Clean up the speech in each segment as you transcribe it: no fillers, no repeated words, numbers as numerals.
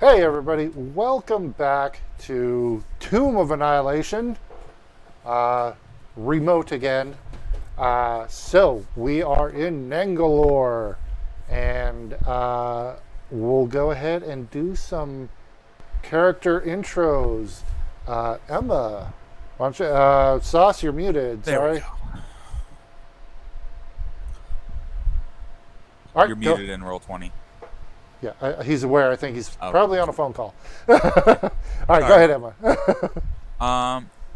Hey everybody, welcome back to Tomb of Annihilation, uh, remote again. So we are in Nangalore, and we'll go ahead and do some character intros. Emma, why don't you, Sauce, you're muted, There we sorry. go. All You're right, go. muted in roll 20. Yeah, he's aware. I think he's Okay. probably on a phone call. All Okay. right, go Sorry. ahead, Emma.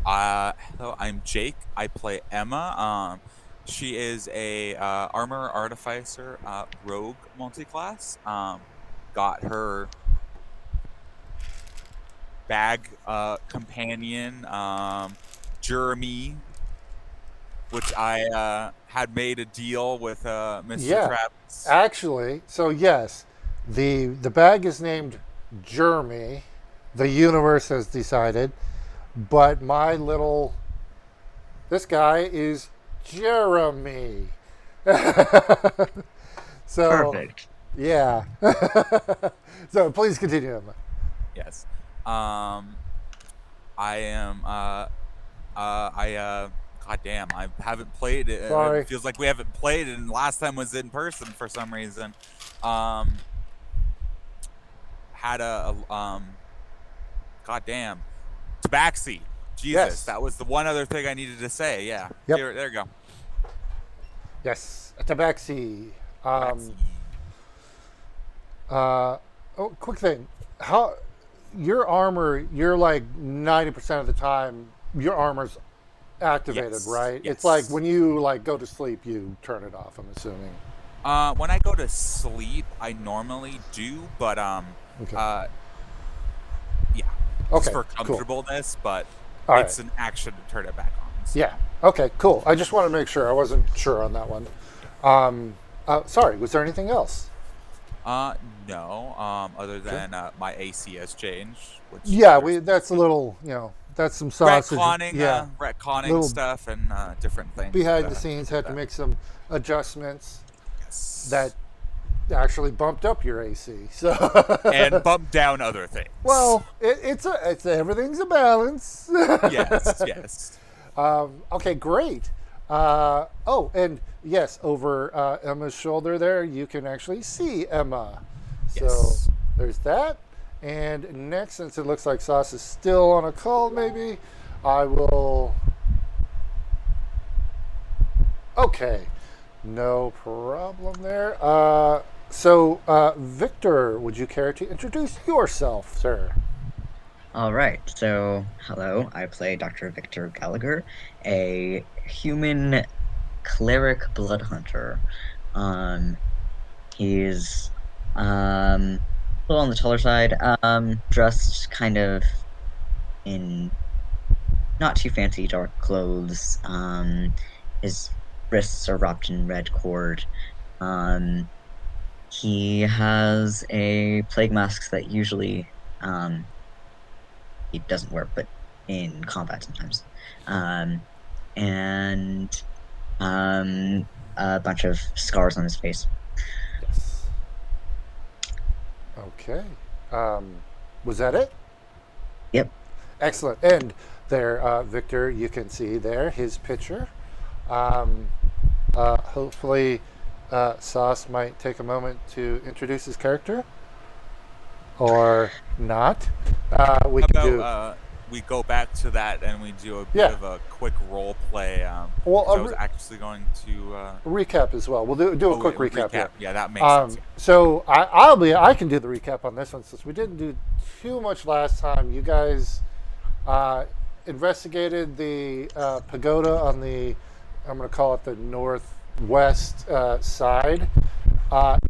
Hello, I'm Jake. I play Emma. She is a armor artificer, rogue multiclass. Got her bag companion, Jeremy, which I had made a deal with Mr. Yeah, Travis. actually, so yes, the bag is named Jeremy. The universe has decided, but my little this guy is Jeremy. So Perfect. yeah. So please continue, Emma. Yes. Um, I am. God damn, I haven't played it. It Sorry. feels like we haven't played, and last time was in person for some reason. Um, had God damn, Tabaxi. Jesus, Yes. that was the one other thing I needed to say. Yeah, Yep. there you go. Yes. Tabaxi. Tabaxi. Oh, quick thing. How your armor? You're like 90% of the time your armor's activated, Yes. right? It's like Yes. when you like go to sleep, you turn it off. I'm assuming. When I go to sleep, I normally do, but Okay. yeah, just Okay. for Cool. comfortableness. But All right. it's an action to turn it back on. So. Yeah. Okay. Cool. I just want to make sure. I wasn't sure on that one. Sorry. Was there anything else? No. Other than my AC has changed, which Yeah. That's a little. That's some sausage. Yeah. retconning Little stuff and different things. behind the scenes had to make some adjustments Yes. that actually bumped up your AC. So and bump down other things. well, it's everything's a balance. Yes. Yes. Okay, great. Oh, and yes, over Emma's shoulder there, you can actually see Emma. So Yes. there's that. And next, since it looks like Sauce is still on a call, maybe I will. Okay, no problem there. Victor, would you care to introduce yourself, sir? All right. So, hello. I play Dr. Victor Gallagher, a human cleric blood hunter. He's a little on the taller side. Dressed kind of in not too fancy dark clothes. His wrists are wrapped in red cord. He has a plague mask that usually he doesn't wear, but in combat sometimes. And a bunch of scars on his face. Yes. Okay. Was that it? Yep. Excellent. And there, Victor, you can see there his picture. Hopefully, Sauce might take a moment to introduce his character, or not. We How can about we go back to that and we do a bit Yeah. of a quick role play. Well, 'Cause I was actually going to recap as well. We'll do a quick recap. Yeah. Yeah, that makes sense. So I can do the recap on this one since we didn't do too much last time. You guys investigated the pagoda on the, I'm going to call it the northwest side.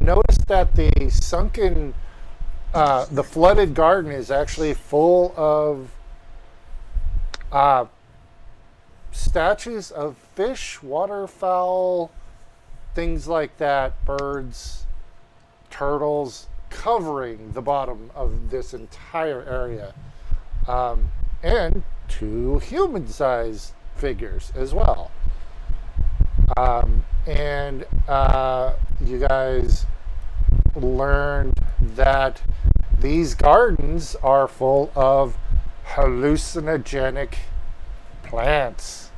Noticed that the sunken, the flooded garden is actually full of statues of fish, waterfowl, things like that, birds, turtles, covering the bottom of this entire area. And two human-sized figures as well. And you guys learned that these gardens are full of hallucinogenic plants.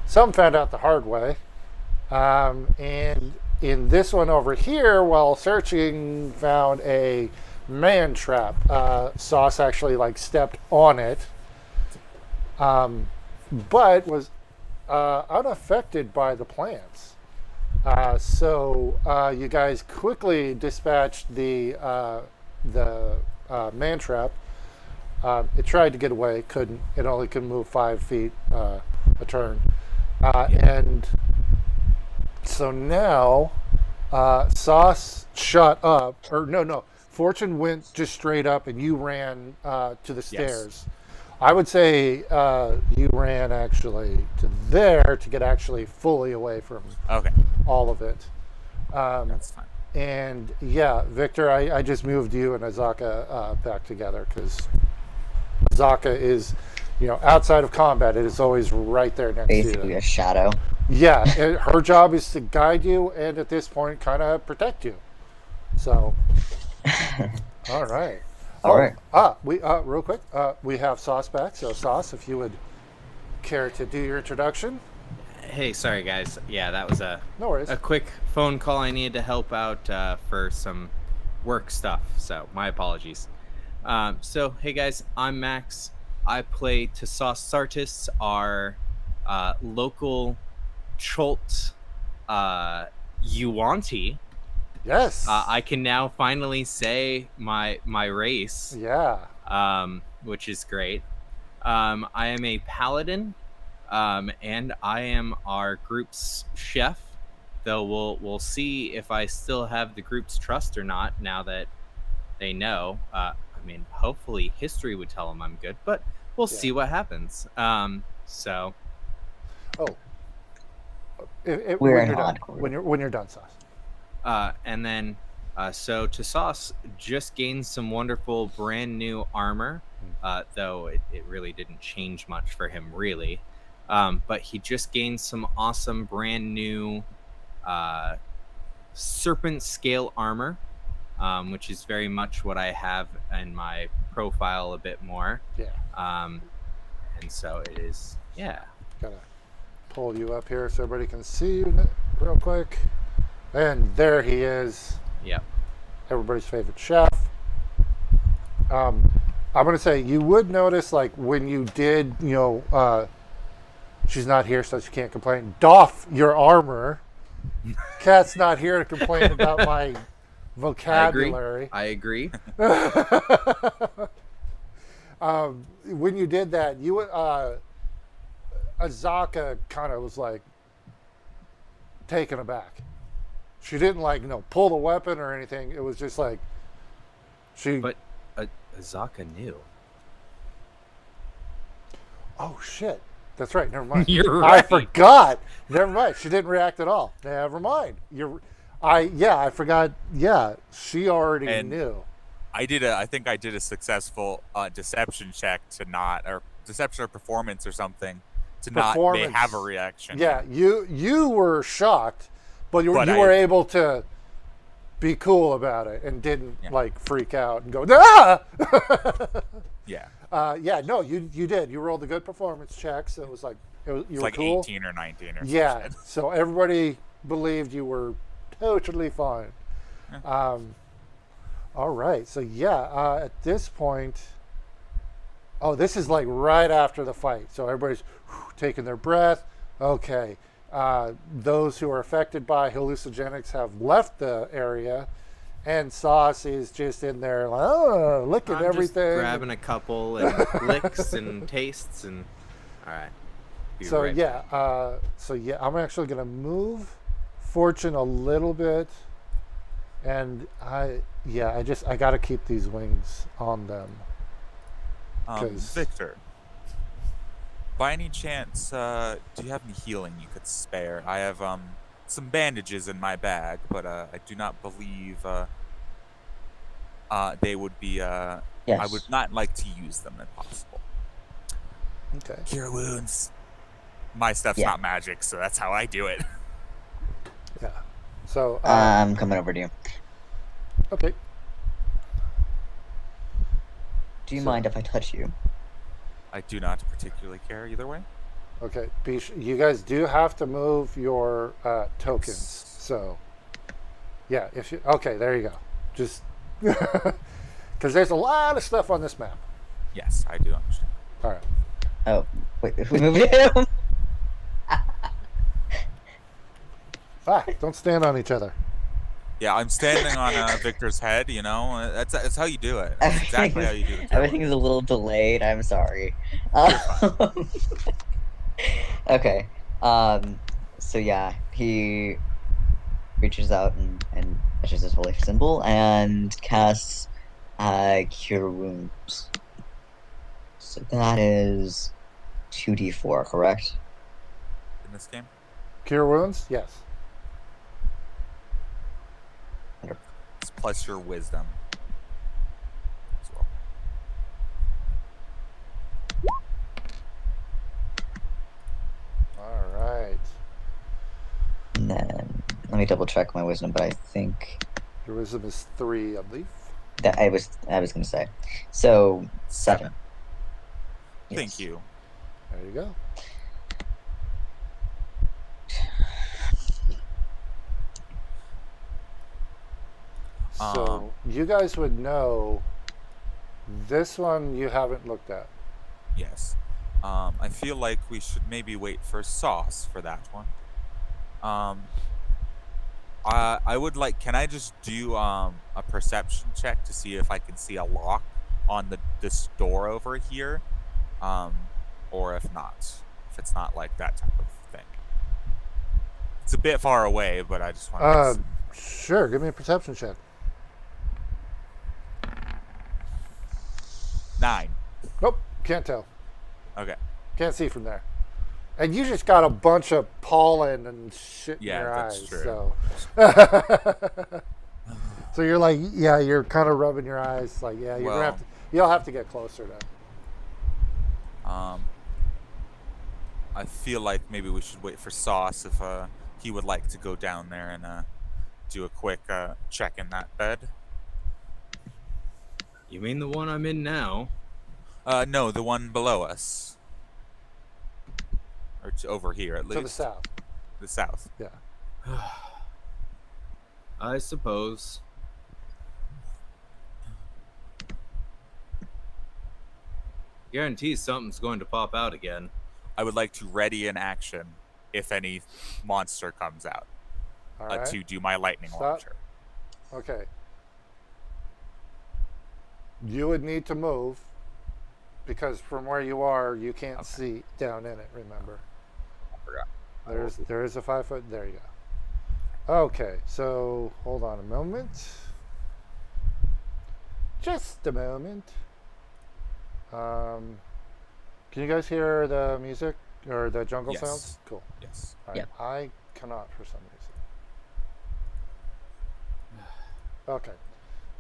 Some found out the hard way. And in this one over here, while searching, found a man trap. Sauce actually like stepped on it, but was unaffected by the plants. So you guys quickly dispatched the man trap. It tried to get away, couldn't. It only could move 5 feet a turn, and so now Sauce shot up, or no. Fortune went just straight up, and you ran to the stairs. I would say you ran actually to there to get actually fully away from all of it. That's fine. And yeah, Victor, I just moved you and Azaka back together because Azaka is, outside of combat, it is always right there next to you. Basically a shadow. Yeah, her job is to guide you and at this point kind of protect you. So, all right. All right. We real quick, we have Sauce back. So Sauce, if you would care to do your introduction. Hey, sorry guys. Yeah, that was No worries. a quick phone call. I needed to help out for some work stuff, so my apologies. So hey guys, I'm Max. I play Tassos Sartis, our local Cholt Yuanti. Yes. I can now finally say my race. Yeah. Which is great. I am a paladin, and I am our group's chef. Though we'll see if I still have the group's trust or not now that they know. Hopefully history would tell them I'm good, but we'll see what happens. So. Oh. We're when in you're done. hardcore. When you're done, Sauce. And then, so Tassos just gained some wonderful brand new armor, though it really didn't change much for him, really. But he just gained some awesome brand new serpent scale armor, which is very much what I have in my profile a bit more. Yeah. And so it is, yeah. Gotta pull you up here so everybody can see you real quick. And there he is. Yep. Everybody's favorite chef. I'm going to say you would notice, like, when you did, she's not here, so she can't complain. Doff your armor. Kat's not here to complain about my vocabulary. I agree. When you did that, Azaka kind of was like taken aback. She didn't pull the weapon or anything. It was just like she. But Azaka knew. Oh shit! That's right. Never mind. You're I right. forgot. Never mind. She didn't react at all. Never mind. I forgot. Yeah, she already knew. I think I did a successful deception check to not, or deception or performance or something to not have a reaction. Yeah, you were shocked, but you were able to be cool about it and didn't freak out and go ah. Yeah. No, you did. You rolled a good performance check, so it was like you were like cool. 18 or 19 or something. Yeah, so everybody believed you were totally fine. Yeah. All right, so at this point, this is like right after the fight, so everybody's taking their breath. Okay, those who are affected by hallucinogenics have left the area. And Sauce is just in there, licking everything. Just grabbing a couple and licks and tastes and. All right. I'm actually gonna move Fortune a little bit, and I gotta keep these wings on them. Victor, by any chance, do you have any healing you could spare? I have some bandages in my bag, but I do not believe they would be. Yes. I would not like to use them if possible. Okay. Cure wounds. My stuff's not magic, so that's how I do it. Yeah. So I'm coming over to you. Okay. Do you So- mind if I touch you? I do not particularly care either way. Okay, you guys do have to move your tokens. Yes. So, yeah, if you okay, there you go. Just because there's a lot of stuff on this map. Yes, I do understand. All right. Oh, wait, who moved him? Don't stand on each other. Yeah, I'm standing on Victor's head. You know, that's how you do it. That's exactly how you do the kill. Everything is a little delayed. I'm sorry. You're fine. Okay. So yeah, he reaches out and touches his holy symbol and casts Cure Wounds. So that is 2d4, correct? In this game, Cure wounds? Yes. it's plus your wisdom as well. All right. And then let me double check my wisdom, but I think Your wisdom is 3, I believe. that I was gonna say. So 7. Thank Yes. you. There you go. So you guys would know this one you haven't looked at. Yes. I feel like we should maybe wait for sauce for that one. I would like. Can I just do a perception check to see if I can see a lock on this door over here, or if not, if it's not like that type of thing. It's a bit far away, but I just want to. Sure. Give me a perception check. 9. Nope. Can't tell. Okay. Can't see from there. And you just got a bunch of pollen and shit in Yeah, your that's eyes. true. So. So you're like, yeah, you're kind of rubbing your eyes. Like, yeah, you're gonna have to. You'll have to get closer to. I feel like maybe we should wait for Sauce if he would like to go down there and do a quick check in that bed. You mean the one I'm in now? No, the one below us. Or over here, at least. To the south. The south. Yeah. I suppose. Guarantees something's going to pop out again. I would like to ready in action if any monster comes out All right. to do my lightning Stop. launcher. Okay. You would need to move because from where you are, you can't see down in it. Remember. I forgot. There is a 5 foot. There you go. Okay, so hold on a moment. Just a moment. Can you guys hear the music or the jungle Yes. sounds? Cool. Yes. All right. I cannot for some reason. Okay.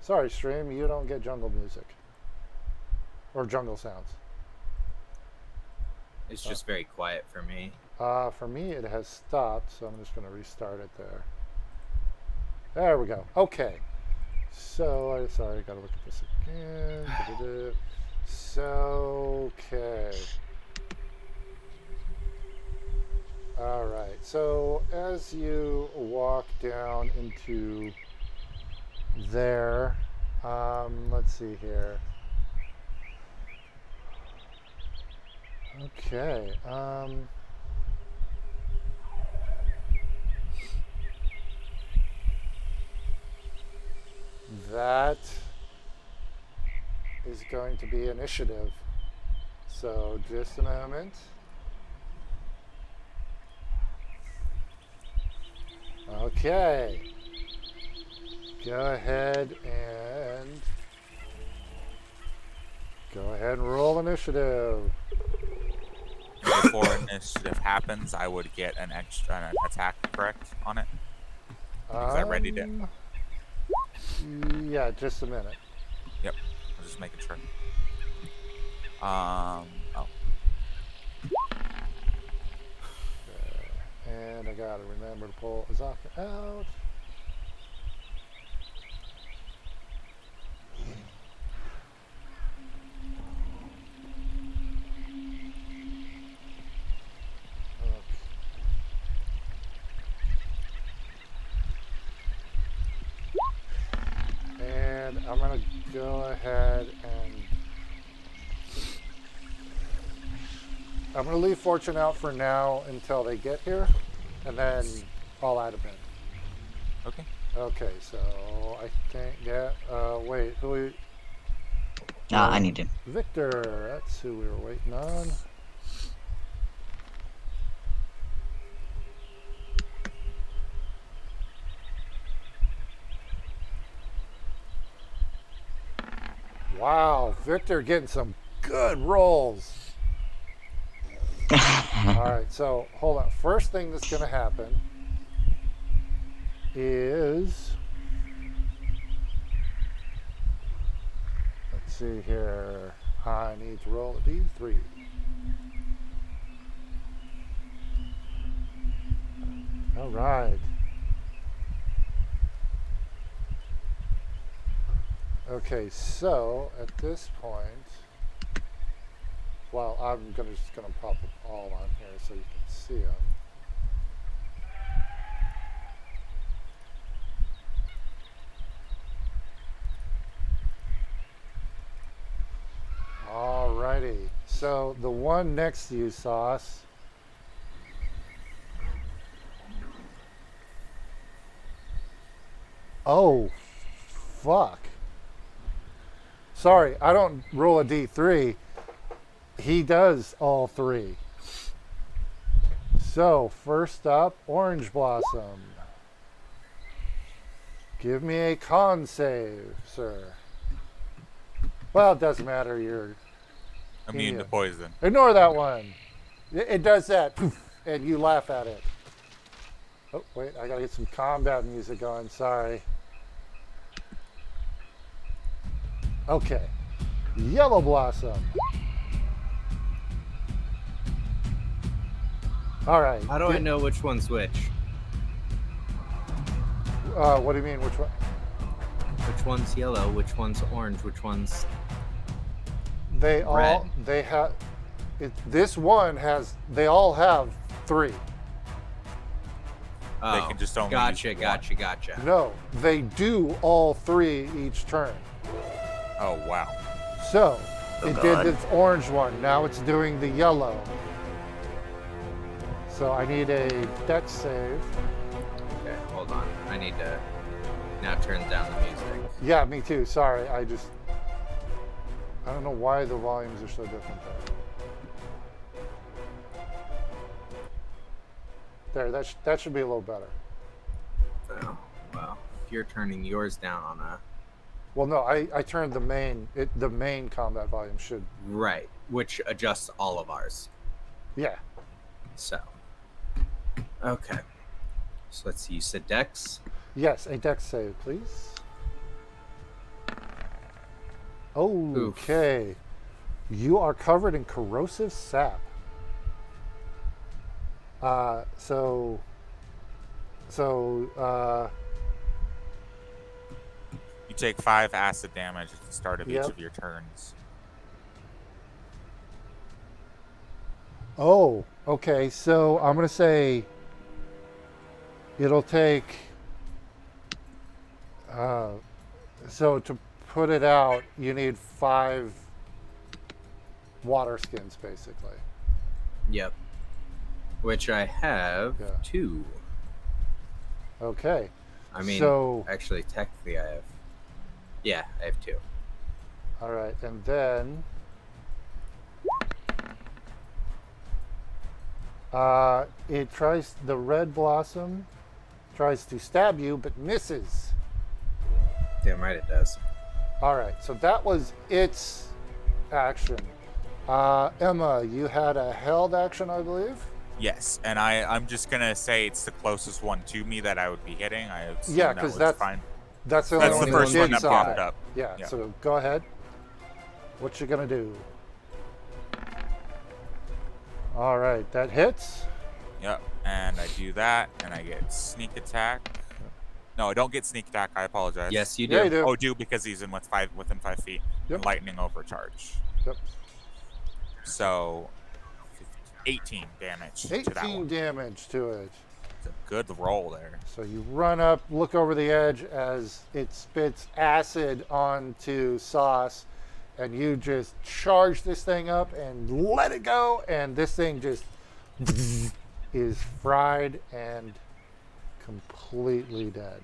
Sorry, stream. You don't get jungle music or jungle sounds. It's just very quiet for me. For me, it has stopped, so I'm just going to restart it there. There we go. Okay. So, sorry, I got to look at this again. Da-da-da. So, okay. All right. So, as you walk down into there, let's see here. Okay. That is going to be initiative. So just a moment. Okay. Go ahead and roll initiative. Before initiative happens, I would get an attack correct on it because I readied it. Yeah, just a minute. Yep. I'm just making sure. Oh. And I gotta remember to pull Azaka out. I'm going to leave fortune out for now until they get here, and then I'll add them in. Okay. Okay, so I think, yeah, wait, I need to. Victor, that's who we were waiting on. Wow, Victor getting some good rolls. All right, so hold on. First thing that's going to happen is, let's see here. I need to roll a d3. All right. Okay, so at this point, well, I'm just gonna pop them all on here so you can see them. Alrighty, so the one next to you, Sauce. Oh, fuck. Sorry, I don't roll a d3. He does all three. So, first up, Orange Blossom. Give me a con save, sir. Well, it doesn't matter. You're Immune to poison. Ignore that one. It does that, poof, and you laugh at it. Oh, wait, I gotta get some combat music going. Sorry. Okay. Yellow Blossom. All right. How do I know which one's which? What do you mean? Which one? Which one's yellow? Which one's orange? Which one's They red? all they have. This one has. They all have three. Oh, They can just only gotcha, use one. gotcha. No, they do all three each turn. Oh wow. So Oh, it God. did this orange one. Now it's doing the yellow. So I need a dex save. Okay, hold on. I need to now turn down the music. Yeah, me too. Sorry, I don't know why the volumes are so different there. There, that should be a little better. Oh, well, if you're turning yours down on a Well, no, I turned the main combat volume should. right, which adjusts all of ours. Yeah. So, okay. So let's see. You said Dex. Yes, a dex save, please. Okay. You are covered in corrosive sap. So, You take 5 acid damage at the start of Yep. each of your turns. oh, okay. So I'm gonna say it'll take. So to put it out, you need 5 water skins, basically. Yep. Which I have Yeah. 2. Okay. I mean, so actually, technically, I have. Yeah, I have 2. all right, and then the red blossom tries to stab you but misses. Damn right it does. All right, so that was its action. Emma, you had a held action, I believe. Yes, and I'm just gonna say it's the closest one to me that I would be hitting. I assume Yeah, that 'cause was that's- fine. That's the That's only the one first that one did that something. popped up. Yeah, Yeah. so go ahead. What you gonna do? All right, that hits. Yep, and I do that, and I get sneak attack. No, I don't get sneak attack. I apologize. Yes, you do. Yeah, you do. Oh, do because he's within 5 feet. Yep. And lightning overcharge. Yep. So 18 damage to that 18 one. damage to it. It's a good roll there. So you run up, look over the edge as it spits acid onto Sauce, and you just charge this thing up and let it go, and this thing just is fried and completely dead.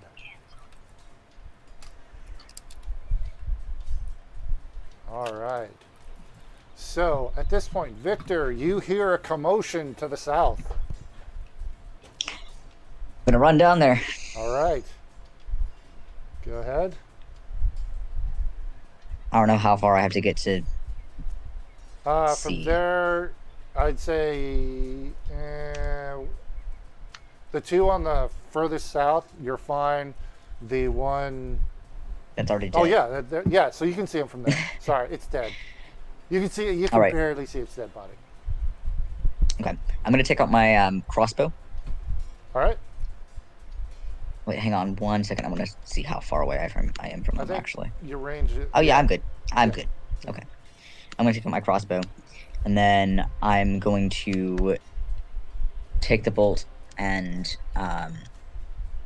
All right. So at this point, Victor, you hear a commotion to the south. I'm gonna run down there. All right. Go ahead. I don't know how far I have to get to. From See. there, I'd say the two on the furthest south, you're fine. The one, That's already dead. oh yeah, yeah. So you can see him from there. Sorry, it's dead. You can see it. You can All right. barely see its dead body. Okay. I'm gonna take out my crossbow. All right. Wait, hang on 1 second. I want to see how far away I am from I them, think actually. your range. Oh yeah, I'm good. I'm good. Okay. I'm gonna take out my crossbow, and then I'm going to take the bolt and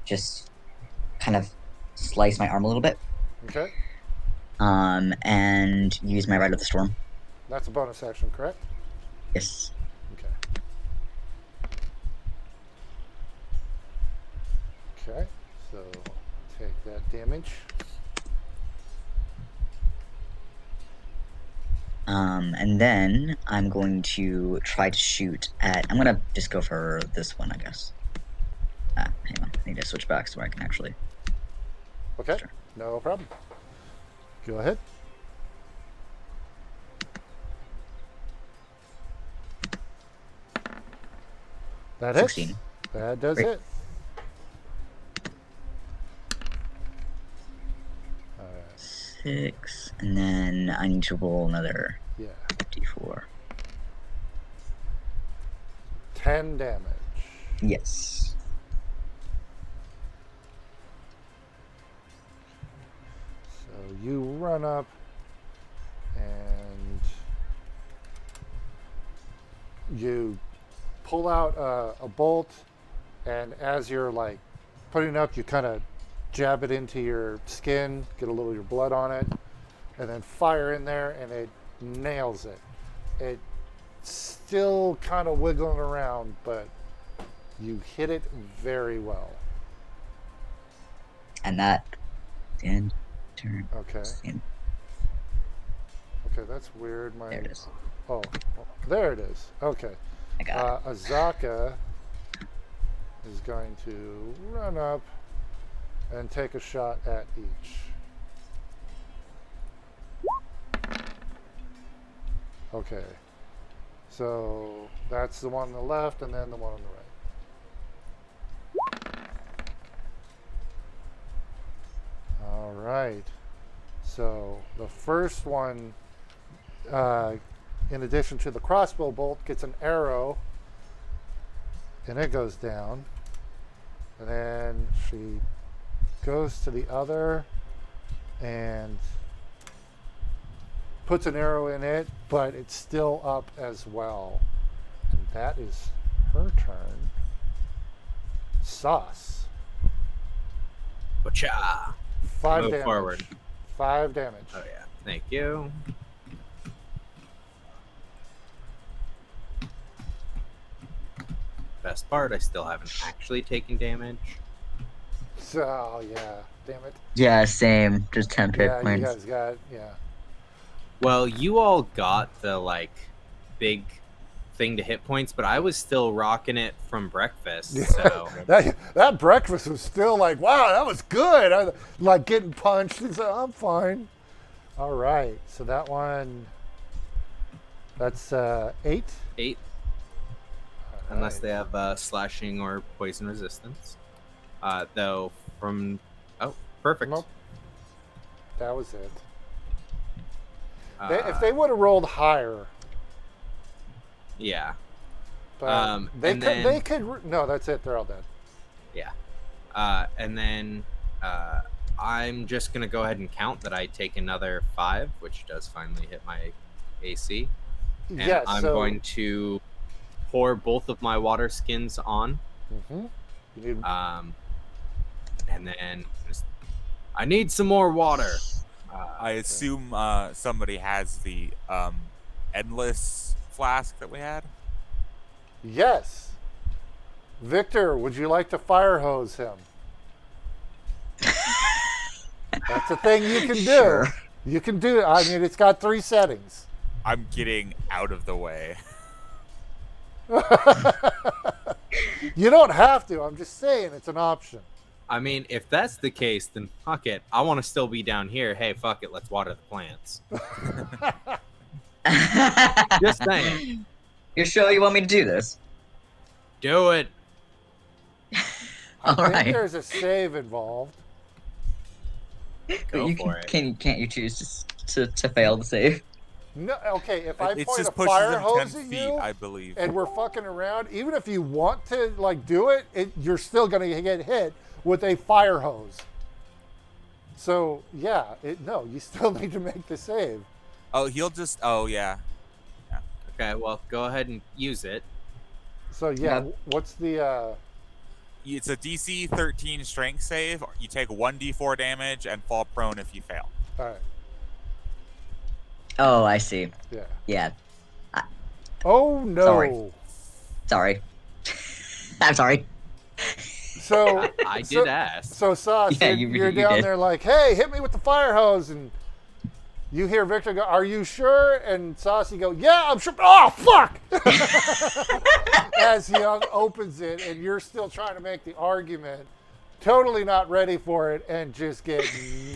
just kind of slice my arm a little bit. Okay. And use my Rite of the Storm. That's a bonus action, correct? Yes. Okay. Okay. So take that damage. And then I'm going to try to shoot at. I'm gonna just go for this one, I guess. Hang on. I need to switch back so I can actually. Okay. Sure. No problem. Go ahead. That hits. 16. That does Great. it. All right. 6, and then I need to roll another Yeah. d4. 10 damage. Yes. So you run up and you pull out a bolt, and as you're like putting it up, you kind of jab it into your skin, get a little of your blood on it, and then fire in there, and it nails it. It's still kind of wiggling around, but you hit it very well. And that end turn. Okay. And Okay, that's weird. there it is. Oh, there it is. Okay. I got it. Azaka is going to run up and take a shot at each. Okay. So that's the one on the left and then the one on the right. All right. So the first one, in addition to the crossbow bolt, gets an arrow, and it goes down. And then she goes to the other and puts an arrow in it, but it's still up as well. And that is her turn. Sauce. Bacha! 5 Move damage. forward. 5 damage. Oh yeah. Thank you. Best part, I still haven't actually taken damage. So, yeah. Damn it. Yeah, same. Just 10 hit Yeah, you points. guys got, yeah. Well, you all got the like big thing to hit points, but I was still rocking it from breakfast. So that breakfast was still like, wow, that was good. I like getting punched. He's like, I'm fine. All right. So that one, that's 8. 8, All unless right. they have slashing or poison resistance. Though from perfect. Nope. That was it. Uh, If they would have rolled higher, yeah. but they and could. then- They could. No, that's it. They're all dead. And then I'm just gonna go ahead and count that I take another 5, which does finally hit my AC. And Yes. I'm going to pour both of my water skins on. You need. And then I need some more water. I assume somebody has the endless flask that we had. Yes. Victor, would you like to fire hose him? That's a thing you can do. Sure. You can do it. I mean, it's got 3 settings. I'm getting out of the way. You don't have to. I'm just saying it's an option. I mean, if that's the case, then fuck it. I want to still be down here. Hey, fuck it. Let's water the plants. Just saying. You're sure you want me to do this? Do it. I All think right. there's a save involved. Go you for it. Can't you choose to fail the save? No, okay, if I It point a just pushes fire him 10 hose at feet, you I believe. and we're fucking around, even if you want to like do it, you're still gonna get hit with a fire hose. So yeah, no, you still need to make the save. Oh, he'll just. Oh, yeah. Okay, well, go ahead and use it. So yeah, Yep. what's the? It's a DC 13 strength save. You take 1d4 damage and fall prone if you fail. All right, Oh, I see. yeah. Yeah. Oh no. Sorry. I'm sorry. So I so- did ask. So Sauce, Yeah, you're you down did. there like, hey, hit me with the fire hose, and you hear Victor go, "Are you sure?" And Saucy go, "Yeah, I'm sure." Oh fuck! As he opens it, and you're still trying to make the argument, totally not ready for it, and just get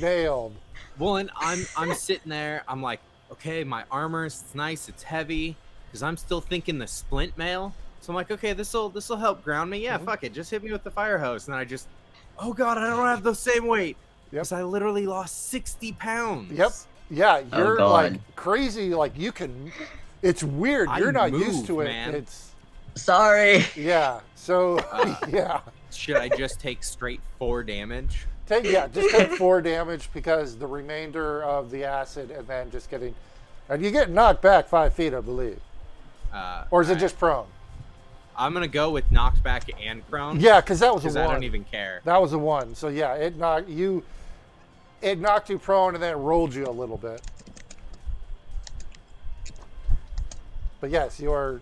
nailed. Well, and I'm sitting there. I'm like, okay, my armor is nice. It's heavy because I'm still thinking the splint mail. So I'm like, okay, this'll help ground me. Yeah, Mhm. fuck it. Just hit me with the fire hose. And then I just, oh god, I don't have the same weight. Yep. Because I literally lost 60 pounds. Yep. Yeah, Oh, you're God. like crazy. Like you can. It's weird. I You're not used move, to it. man. It's Sorry. yeah. So yeah. Should I just take straight 4 damage? Just take 4 damage because the remainder of the acid, and then just getting, and you get knocked back 5 feet, I believe, or is it alright. just prone? I'm gonna go with knocked back and prone. Yeah, because that was a Because I one. don't even care. That was a 1. So yeah, it knocked you prone and then it rolled you a little bit. But yes, the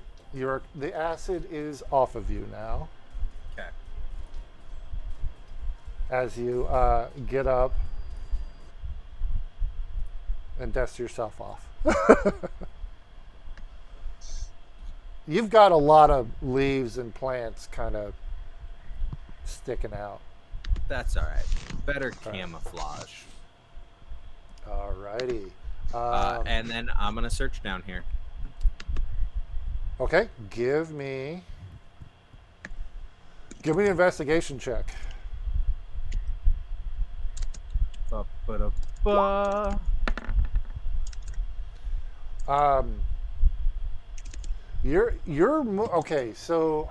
acid is off of you now. Okay. As you get up and dust yourself off. You've got a lot of leaves and plants kind of sticking out. That's alright. Better camouflage. Alrighty. And then I'm gonna search down here. Okay, give me an investigation check. Ba-ba-da-ba. Okay, so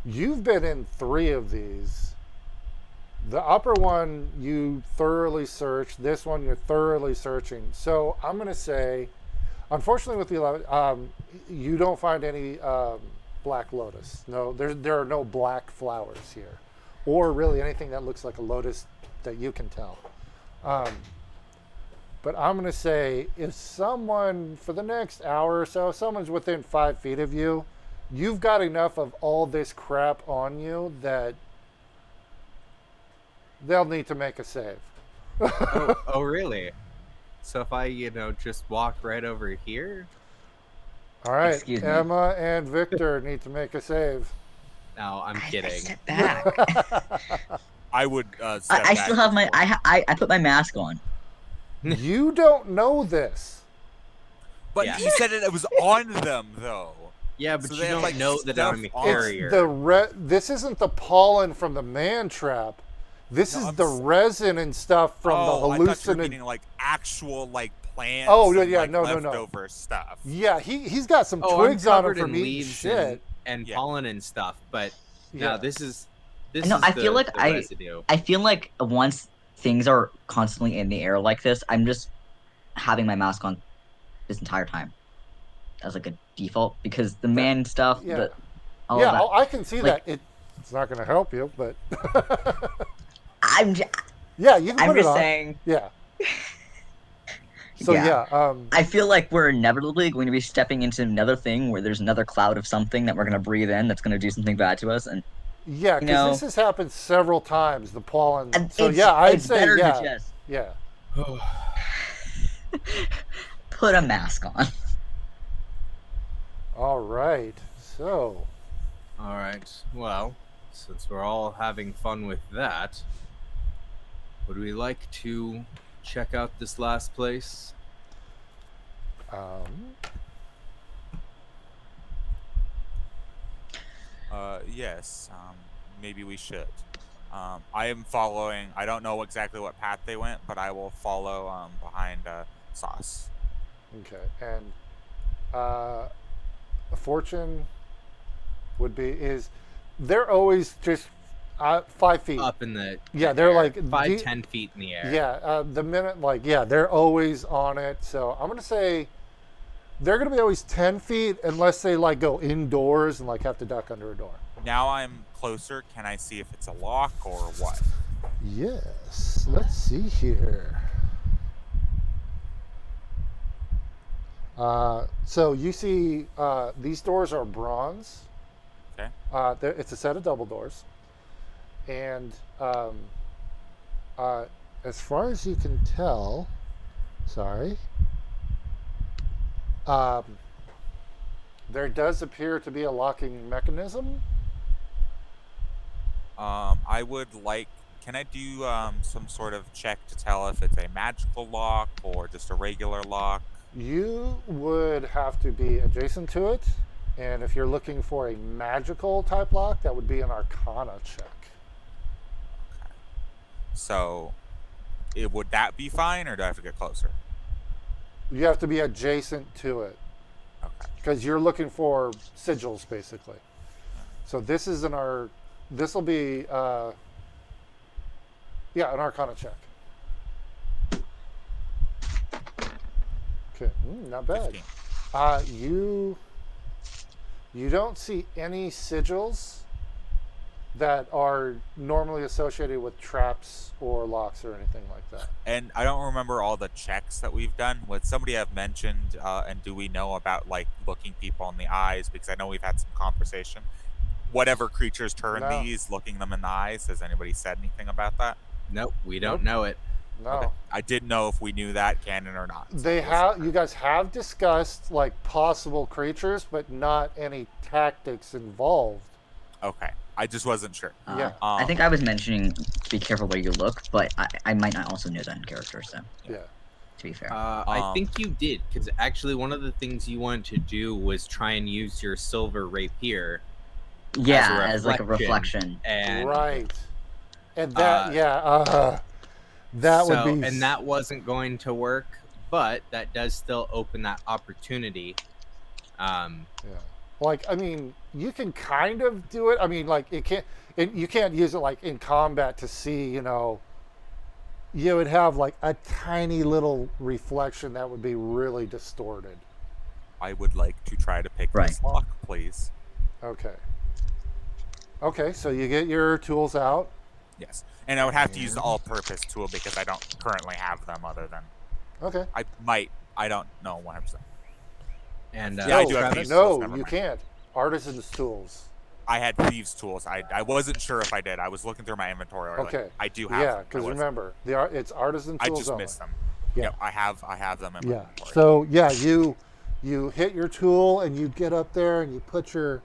you've been in 3 of these. The upper one you thoroughly searched. This one you're thoroughly searching. So I'm going to say, unfortunately, with the 11, you don't find any black lotus. No, there are no black flowers here, or really anything that looks like a lotus that you can tell. But I'm going to say, if someone, for the next hour or so, someone's within 5 feet of you, you've got enough of all this crap on you that they'll need to make a save. Oh, really? So if I, just walk right over here? All right, Excuse me. Emma and Victor need to make a save. No, I'm I kidding. step back. I would step I back still have my. before- I put my mask on. You don't know this. But Yeah. you said it was on them, though. Yeah, but So you they have, don't like, know that I'm a stuff on. carrier. This isn't the pollen from the man trap. This No, is I'm the s- resin and stuff from I the thought you were hallucinant. getting like actual like plants. Oh, and, yeah, like, no. leftover stuff. Yeah, he's got some Oh, twigs I'm on him covered from in eating leaves shit. and Yeah. pollen and stuff, but Yeah. no, this is No, I feel like the residue. I feel like once things are constantly in the air like this, I'm just having my mask on this entire time as like a default because the man stuff, yeah. all Yeah, of that. I can see Like- that. It's not going to help you, but I'm j- Yeah, you can I'm put it just on. saying. Yeah. So Yeah. yeah, I feel like we're inevitably going to be stepping into another thing where there's another cloud of something that we're going to breathe in that's going to do something bad to us, and yeah, you because this know, has happened several times. The pollen. and So yeah, I'd it's say better to yeah, just yeah. put a mask on. All right. So All right. Well, since we're all having fun with that, would we like to check out this last place? um, Yes. Maybe we should. I am following. I don't know exactly what path they went, but I will follow behind Sauce. okay, and a fortune would be is they're always just 5 feet. Up in the Yeah, they're air, like 10 feet in the air. Yeah, the minute like yeah, they're always on it. So I'm gonna say they're gonna be always 10 feet unless they like go indoors and like have to duck under a door. Now I'm closer. Can I see if it's a lock or what? Yes. Let's see here. So you see, these doors are bronze. Okay. It's a set of double doors, and uh, as far as you can tell, sorry, um, there does appear to be a locking mechanism. I would like. Can I do some sort of check to tell if it's a magical lock or just a regular lock? You would have to be adjacent to it, and if you're looking for a magical type lock, that would be an Arcana check. So, would that be fine, or do I have to get closer? You have to be adjacent to it Okay. because you're looking for sigils, basically. So this is this will be yeah, an Arcana check. Okay, not bad. 15. You don't see any sigils that are normally associated with traps or locks or anything like that. And I don't remember all the checks that we've done. Would somebody have mentioned, and do we know about like looking people in the eyes? Because I know we've had some conversation. Whatever creatures turn No. these, looking them in the eyes. Has anybody said anything about that? Nope, we don't Nope. know it. No. Okay. I didn't know if we knew that canon or not. So They it was- have. You guys have discussed like possible creatures, but not any tactics involved. Okay. I just wasn't sure. Yeah. I think I was mentioning be careful where you look, but I might not also know that in character. So Yeah. to be fair, I think you did, because actually one of the things you wanted to do was try and use your silver rapier yeah, as as like a reflection. and Right. And that, Uh, that so, would be. and that wasn't going to work, but that does still open that opportunity. Yeah. Like, I mean, you can kind of do it. I mean, like, you can't use it like in combat to see, you would have like a tiny little reflection that would be really distorted. I would like to try to pick Right. this lock, please. Okay. Okay, so you get your tools out. Yes. And I would have to use the all-purpose tool because I don't currently have them other than... Okay. I might. I don't know 100%. And Yeah, I do have Travis, these. No, Never you mind. can't. Artisan's tools. I had thieves' tools. I wasn't sure if I did. I was looking through my inventory earlier. Okay. I do have Yeah, them. because I was- remember, it's artisan I tools just only. missed them. Yeah. Yep, I have them in my Yeah. inventory. So yeah, you hit your tool and you get up there and you put your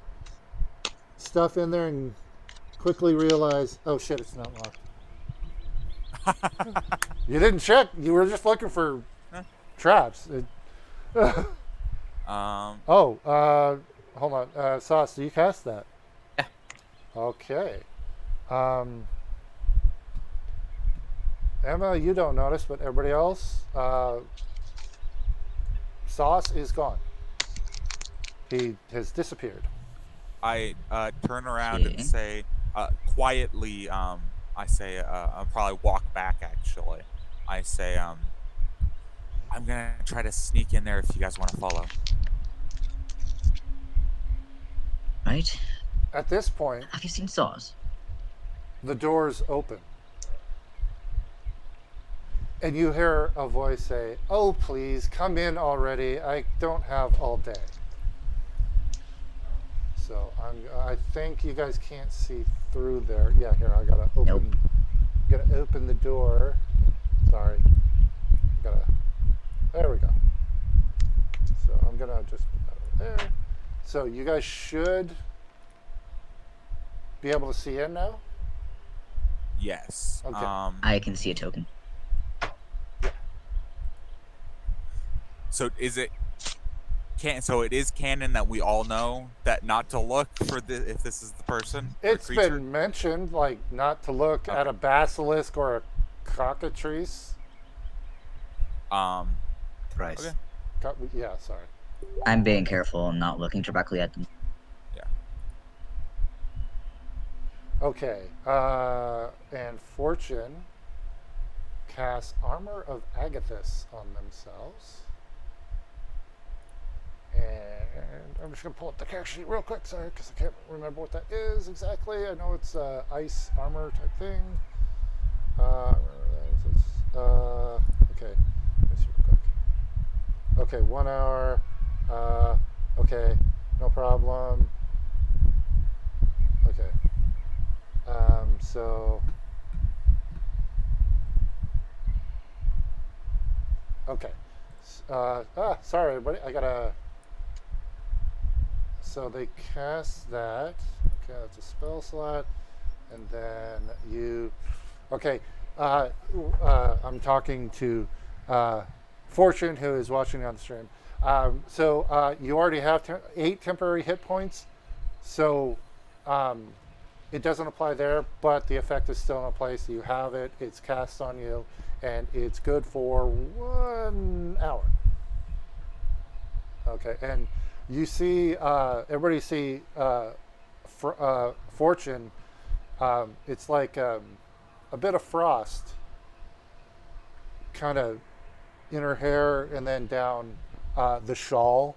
stuff in there and quickly realize, oh shit, it's not locked. You didn't check. You were just looking for traps. Hold on. Sauce, do you cast that? Yeah. Okay. Emma, you don't notice, but everybody else, Sauce is gone. He has disappeared. I turn around and Okay. say, quietly, I say, I'll probably walk back actually. I say, I'm gonna try to sneak in there if you guys want to follow. Right? At this point, Have you seen Saws? the doors open. And you hear a voice say, "Oh, please, come in already. I don't have all day." So I think you guys can't see through there. Yeah, here, I gotta open, gotta open the door. Sorry. There we go. So I'm gonna just put that over there. So you guys should be able to see in now. Yes. Okay. I can see a token. So is it so it is canon that we all know that not to look for if this is the person or It's creature? been mentioned, like, not to look at a basilisk or a cockatrice. Thrice. Okay. Yeah, sorry. I'm being careful and not looking directly at them. Yeah. Okay. And Fortune casts Armor of Agathis on themselves. And I'm just going to pull up the character sheet real quick, sorry, because I can't remember what that is exactly. I know it's ice armor type thing. Okay. Let's see real quick. Okay, 1 hour. Okay, no problem. Okay. So. Okay. Sorry, everybody. I gotta. So they cast that. Okay, that's a spell slot. And then you. Okay. I'm talking to Fortune, who is watching on the stream. So you already have 8 temporary hit points. So it doesn't apply there, but the effect is still in place. You have it. It's cast on you, and it's good for 1 hour. Okay, and you see, everybody see Fortune. It's like a bit of frost, kind of in her hair, and then down the shawl,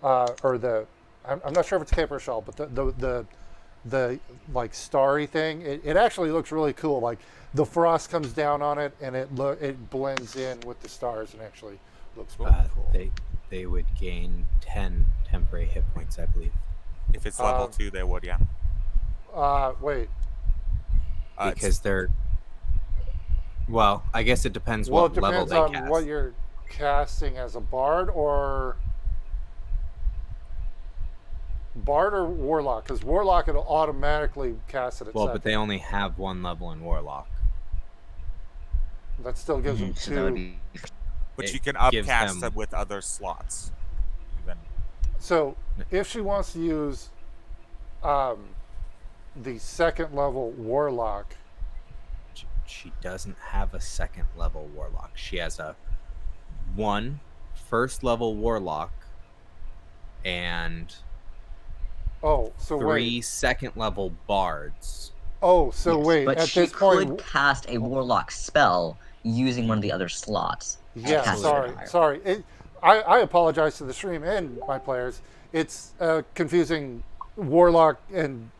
or the. I'm not sure if it's cape or shawl, but the like starry thing. It actually looks really cool. Like the frost comes down on it, and it blends in with the stars, and actually looks pretty cool. They would gain 10 temporary hit points, I believe. If it's level 2, they would, yeah. Wait. Because they're. Well, I guess it depends Well, what it level depends they on cast. what you're casting as a bard or warlock. Because warlock, it'll automatically cast it at Well, second. but they only have 1 level in warlock. That still gives them So that would 2. be But It you can gives upcast them- it with other slots. Even. So if she wants to use the second level warlock, She doesn't have a 2nd level warlock. She has a 1 first level warlock and so 3 wait. 2nd level bards. Oh, so yes, wait. but At she this could point, cast a warlock spell using one of the other slots. and yeah. cast it Sorry, higher. sorry. I apologize to the stream and my players. It's confusing warlock and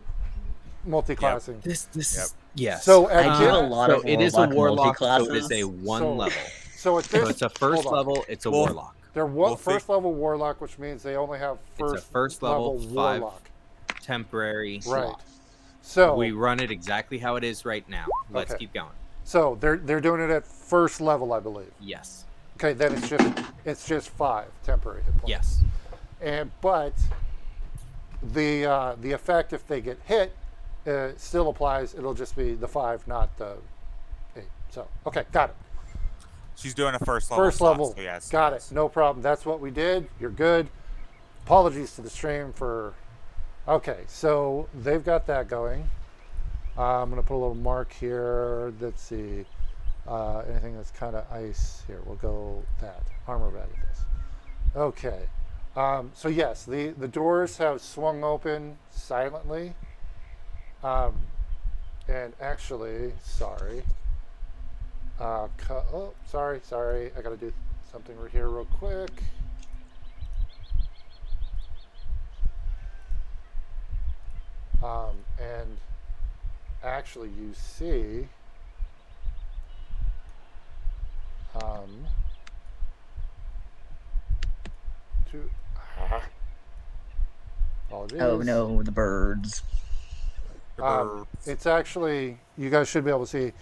multi-classing. This Yep. yes. So I do a Uh, lot so of it is a warlock warlock, so it is multi-classes. a 1 So- level. So at So this, it's a first hold on. level, it's a Well, warlock. They're We'll first level warlock, which means they only have It's a first level 5 warlock. temporary Right. slot. So We run it exactly how it is right now. Let's Okay. keep going. so they're doing it at first level, I believe. Yes. Okay, then it's just 5 temporary hit points. Yes. But the effect, if they get hit, still applies. It'll just be the 5, not the 8. So okay, got it. She's doing a first level. First slot, level. So yes, Got yes. it. No problem. That's what we did. You're good. Apologies to the stream for. Okay, so they've got that going. I'm going to put a little mark here. Let's see. Anything that's kind of ice here. We'll go that. Armor bag of this. Okay. So yes, the doors have swung open silently. And actually, sorry. Sorry. I got to do something right here real quick. And actually, you see, Um, two. Apologies. Oh no, the birds. The birds. It's actually, you guys should be able to see,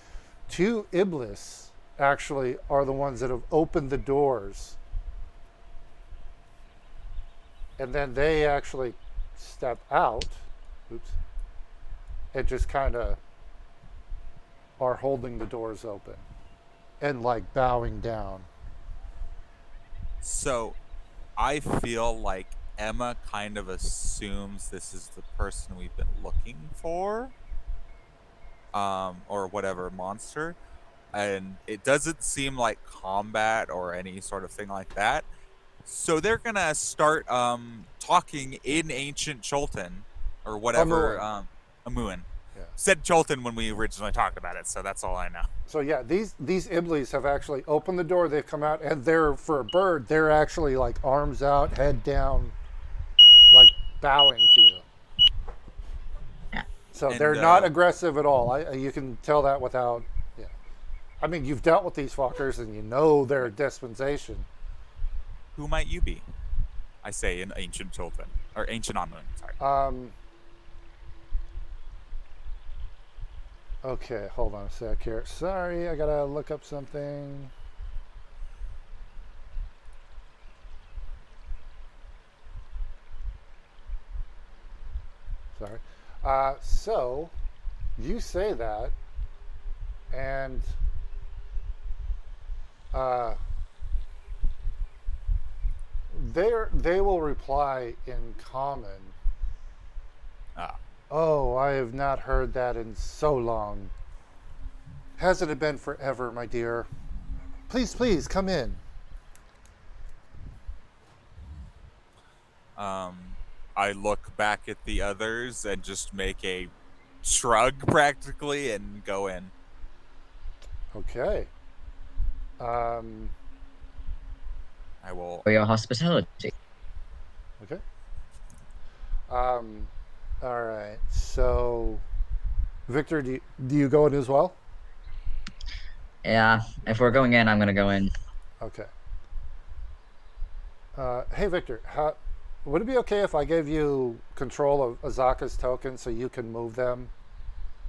two Iblis actually are the ones that have opened the doors. And then they actually step out. Oops. And just kind of are holding the doors open and like bowing down. So I feel like Emma kind of assumes this is the person we've been looking for, or whatever monster, and it doesn't seem like combat or any sort of thing like that. So they're gonna start talking in ancient Cholton or whatever. Amuan. Amuan. Yeah. Said Cholton when we originally talked about it, so that's all I know. So yeah, these Iblis have actually opened the door. They've come out, and they're, for a bird, they're actually like arms out, head down, like bowing to you. Yeah. So And, they're not aggressive at all. You can tell that without. Yeah. I mean, you've dealt with these fuckers, and you know their dispensation. Who might you be? I say in ancient Cholton or ancient Amun. Sorry. Okay, hold on a sec here. Sorry, I gotta look up something. Sorry. So, you say that, and they will reply in common. Ah. Oh, I have not heard that in so long. Hasn't it been forever, my dear? Please, please, come in. I look back at the others and just make a shrug practically and go in. Okay. I will. For your hospitality. Okay. All right. So, Victor, do you go in as well? Yeah, if we're going in, I'm gonna go in. Okay. Hey, Victor, would it be okay if I gave you control of Azaka's tokens so you can move them?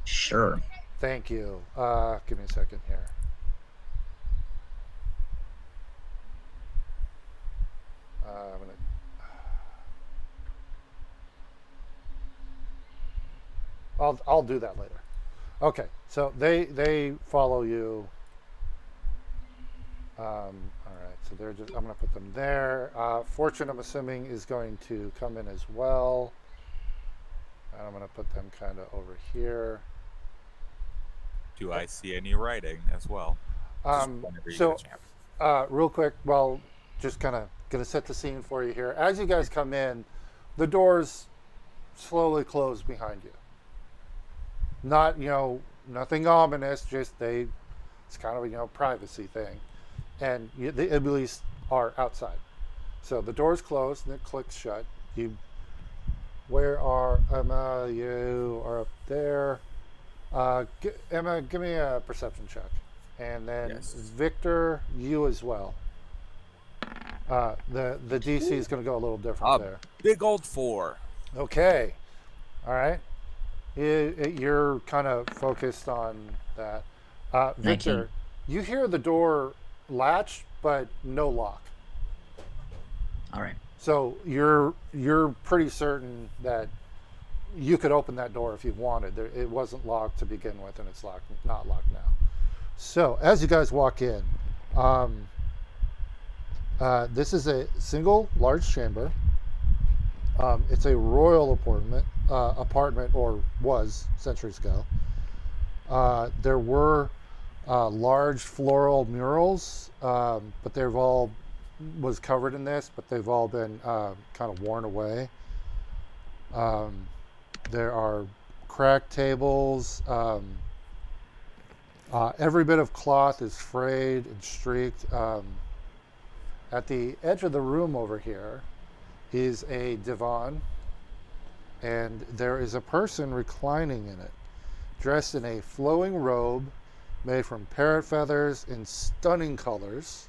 Sure. Thank you. Give me a second here. I'm gonna. I'll do that later. Okay, so they follow you. All right, so they're just. I'm gonna put them there. Fortune, I'm assuming, is going to come in as well. And I'm gonna put them kind of over here. Do I see any writing as well? Just whenever you get a chance. Real quick, well, just kind of gonna set the scene for you here. As you guys come in, the doors slowly close behind you. Not, nothing ominous. Just it's kind of a privacy thing, and the Iblis are outside. So the doors close and it clicks shut. Where are Emma? You are up there. Emma, give me a perception check, and then Yes. Victor, you as well. The DC is going to go a little different there. Big old 4. Okay, all right. You're kind of focused on that. Victor, 19. you hear the door latch, but no lock. All right. So you're pretty certain that you could open that door if you wanted. It wasn't locked to begin with, and it's not locked now. So as you guys walk in, this is a single large chamber. It's a royal apartment, or was centuries ago. There were large floral murals, but they've all was covered in this, but they've all been kind of worn away. There are cracked tables. Every bit of cloth is frayed and streaked. At the edge of the room over here is a divan, and there is a person reclining in it, dressed in a flowing robe made from parrot feathers in stunning colors.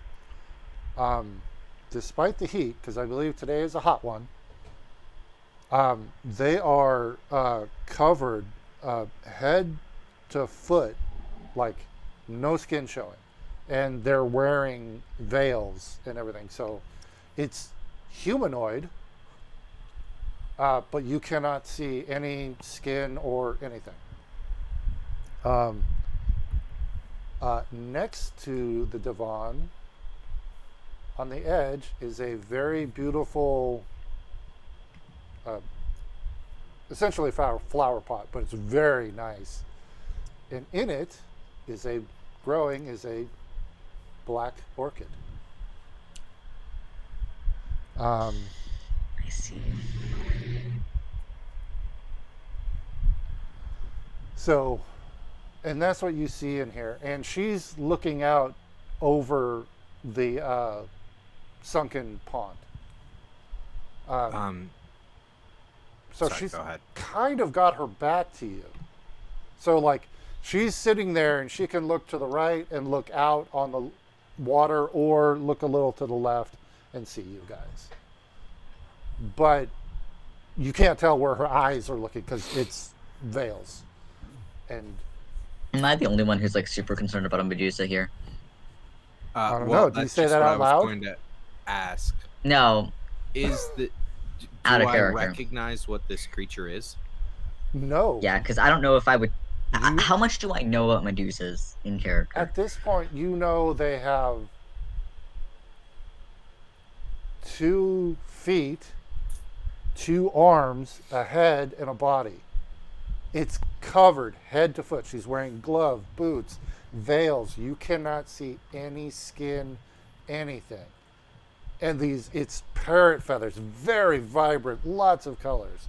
Despite the heat, because I believe today is a hot one, they are covered head to foot, like no skin showing, and they're wearing veils and everything. So it's humanoid, but you cannot see any skin or anything. Next to the divan, on the edge, is a very beautiful, essentially flower pot, but it's very nice. And in it is a black orchid. I see. So, and that's what you see in here. And she's looking out over the sunken pond. So Sorry, she's go ahead. kind of got her back to you. So like she's sitting there and she can look to the right and look out on the water or look a little to the left and see you guys. But you can't tell where her eyes are looking because it's veils. And Am I the only one who's like super concerned about a Medusa here? I don't well, know. Do you that's say just that what out I was loud? going to ask. No, Is the do Out of I character. recognize what this creature is? No. yeah, because I don't know if I would. You- How much do I know about Medusas in character? At this point, you know they have 2 feet, 2 arms, a head, and a body. It's covered head to foot. She's wearing gloves, boots, veils. You cannot see any skin, anything. And it's parrot feathers, very vibrant, lots of colors.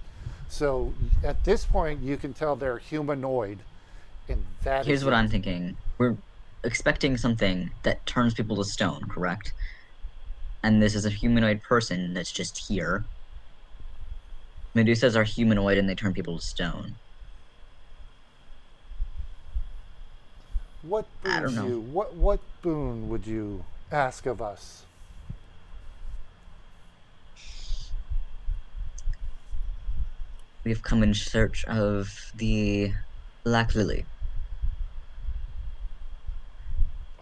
So at this point, you can tell they're humanoid. And that Here's is what it. I'm thinking. We're expecting something that turns people to stone, correct? And this is a humanoid person that's just here. Medusas are humanoid and they turn people to stone. What I don't boons know. you? What boon would you ask of us? We've come in search of the Black Lily.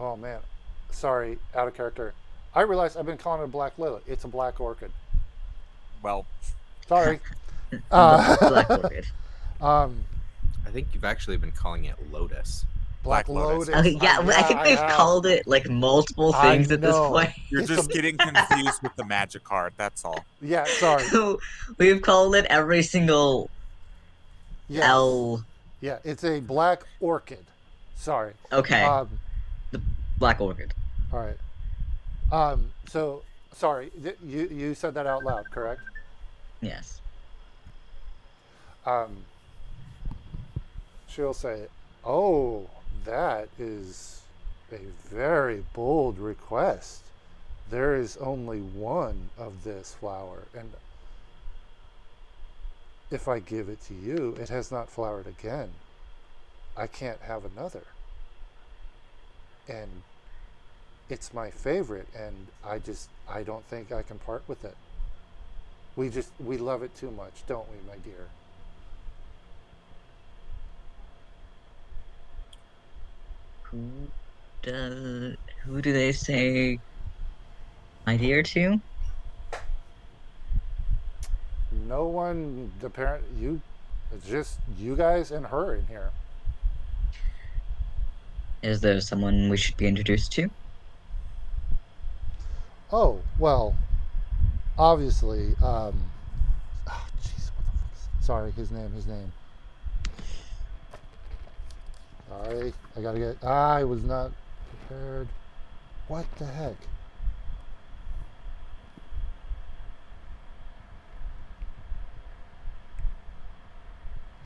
Oh man, sorry, out of character. I realize I've been calling it a black lily. It's a black orchid. Well, Sorry. Black orchid. Um, I think you've actually been calling it lotus. Black Black Lotus. Lotus. Okay, yeah, I think we've have. called it like multiple I things at this know. point. you're It's just a- getting confused with the magic card. That's all. Yeah, sorry. We've called it every single Yes. L. Yeah, it's a black orchid. Sorry. Okay, Um, the Black Orchid. all right. So sorry, you said that out loud, correct? Yes. She'll say, "Oh, that is a very bold request. There is only one of this flower, and if I give it to you, it has not flowered again. I can't have another. And it's my favorite, and I don't think I can part with it. We love it too much, don't we, my dear?" Who do they say my dear to? No one, the parent, it's just you guys and her in here. Is there someone we should be introduced to? Oh, well, obviously, oh, jeez, what the fuck sorry, his name. Sorry, I was not prepared. What the heck?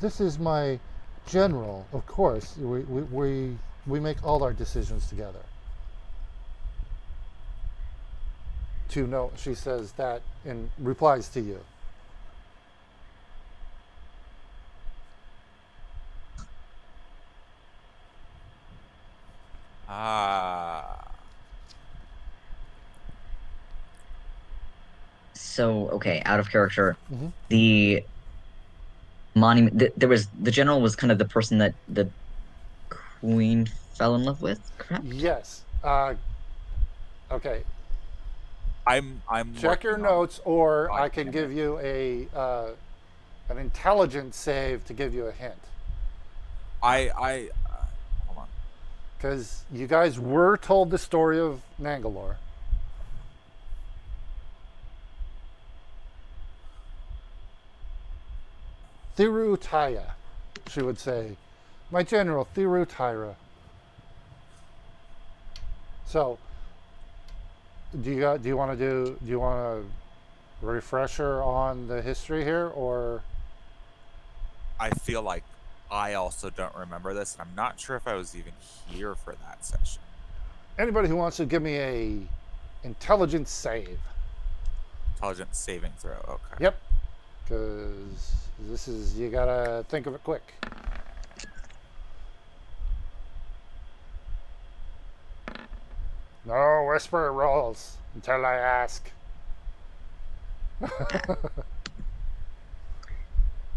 This is my general, of course. We make all our decisions together. To know, she says that in replies to you. So okay, out of character. Mhm. The monument. There was the general was kind of the person that the queen fell in love with, correct? Yes. Okay. I'm Check your working on notes, or God I can damn give it. you an intelligence save to give you a hint. I hold on. Because you guys were told the story of Nangalore. Thirutaya, she would say. My general, Thirutira. So, do you want a refresher on the history here, or I feel like I also don't remember this, and I'm not sure if I was even here for that session. anybody who wants to give me a intelligence save? Intelligence saving throw. Okay. Yep, because this is, you gotta think of it quick. No whisper rolls until I ask.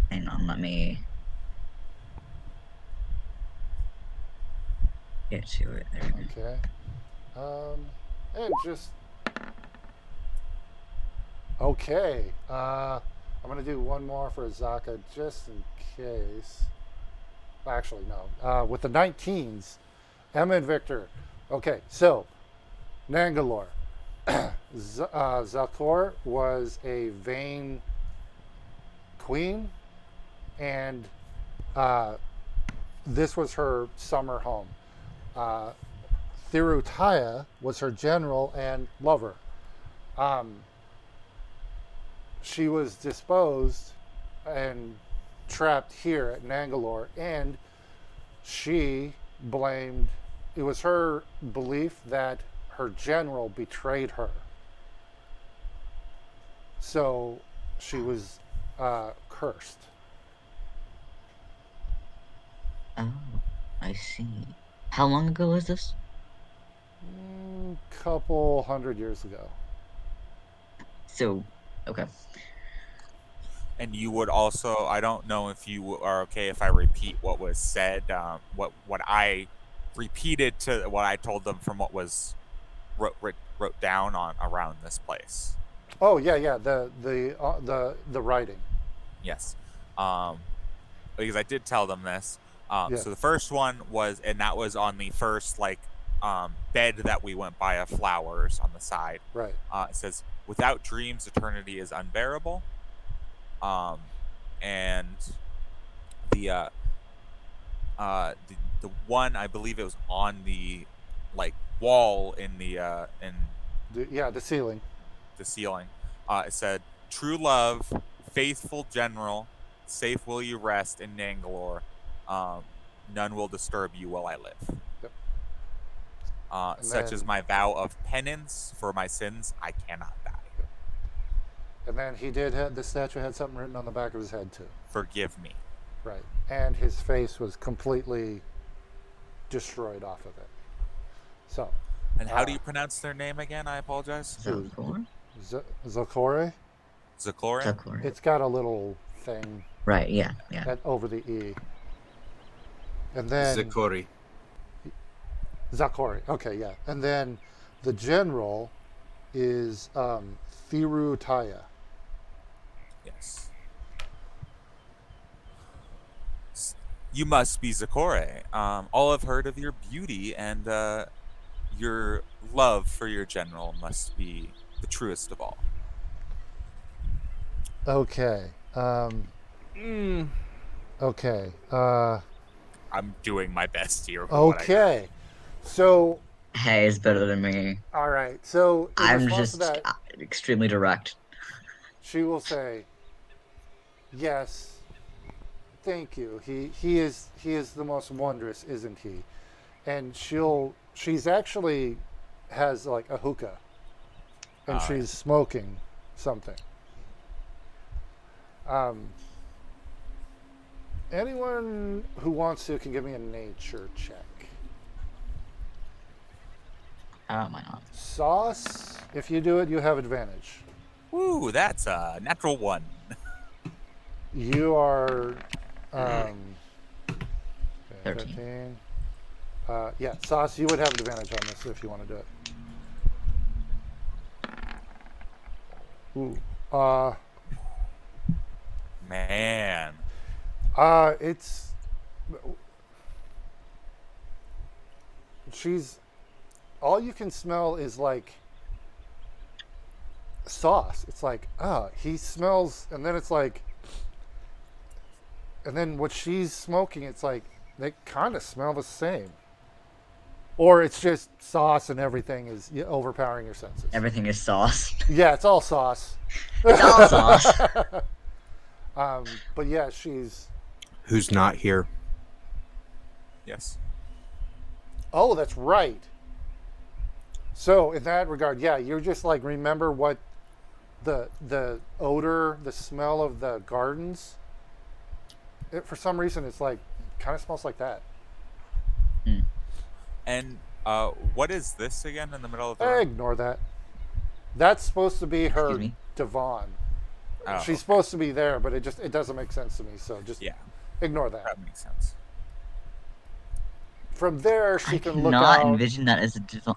Hang on, let me get to it. There we go. Okay. And just okay. I'm gonna do one more for Azaka just in case. Actually, no. With the 19s, Emma and Victor. Okay, so Nangalore. Zakor was a vain queen, and this was her summer home. Uh, Thirutaya was her general and lover. She was disposed and trapped here at Nangalore, and she blamed, it was her belief that her general betrayed her. So she was cursed. Oh, I see. How long ago was this? Couple hundred years ago. So, okay. And you would also, I don't know if you are okay if I repeat what was said, what I repeated to what I told them from what was wrote down on around this place. Oh yeah, yeah. The writing. Yes. Because I did tell them this. Yeah. So the first one was, and that was on the first bed that we went by of flowers on the side. Right. It says, "Without dreams, eternity is unbearable." And the the one, I believe it was on the wall in the The ceiling. the ceiling. It said, "True love, faithful general, safe will you rest in Nangalore. None will disturb you while I live." Yep. Such then, as my vow of penance for my sins, I cannot die. And then he did have, the statue had something written on the back of his head too. Forgive me. Right. And his face was completely destroyed off of it. So. And how do you pronounce their name again? I apologize. Zakor? Zakore? Zakore? Zakor. It's got a little thing. Right, yeah. Over the E. And then Zakori. Zakori. Okay, yeah. And then the general is Thirutaya. Yes. You must be Zakore. All have heard of your beauty, and your love for your general must be the truest of all. Okay. Okay. I'm doing my best here. from what I got. Okay. So, Hey, it's better than me. all right. So, in I'm response just to that, extremely direct. she will say, "Yes, thank you. He is the most wondrous, isn't he?" And she's actually has like a hookah, and she's smoking something. Anyone who wants to can give me a nature check. How am I not? Sauce, if you do it, you have advantage. Ooh, that's a natural 1. You are 13. 13. Yeah, Sauce, you would have advantage on this if you want to do it. Ooh. Man. It's she's all you can smell is like sauce. It's like, he smells, and then it's like, and then what she's smoking, it's like they kind of smell the same. Or it's just sauce and everything is overpowering your senses. Everything is sauce. Yeah, it's all sauce. It's all sauce. But yeah, she's. Who's not here? Yes. Oh, that's right. So in that regard, yeah, you're just like remember what the odor, the smell of the gardens. For some reason, it's like kind of smells like that. And what is this again in the middle of the Eh, room? ignore that. That's supposed to be her Excuse me? divan. Oh, She's supposed to be there, but it doesn't make sense to me. So just yeah, ignore that. that makes sense. From there, she I can look cannot out. envision that as a divine.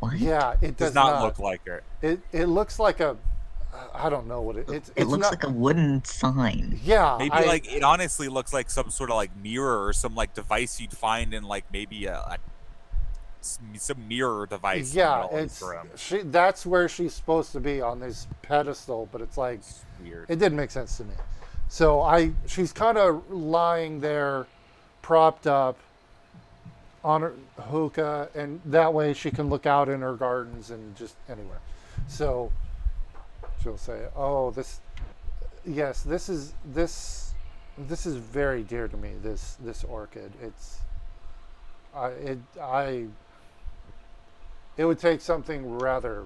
What? Yeah, it Does not look like her. It looks like a. I don't know what it's. It It's looks not, like a wooden sign. Yeah, Maybe like it honestly looks like some sort of like mirror or some like device you'd find in like maybe some mirror device. Yeah, in the middle of it's the room. she. That's where she's supposed to be on this pedestal, but it's like It's weird. it didn't make sense to me. So she's kind of lying there, propped up on her hookah, and that way she can look out in her gardens and just anywhere. So she'll say, "Oh, this is very dear to me. This orchid. It would take something rather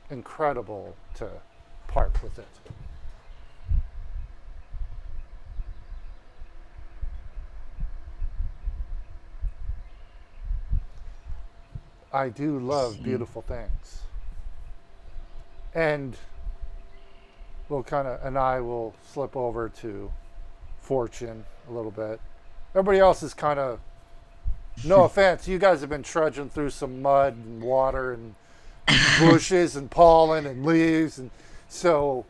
incredible to part with it." I do love beautiful things. And I will slip over to Fortune a little bit. Everybody else is kind of, no offense, you guys have been trudging through some mud and water and bushes and pollen and leaves. And so,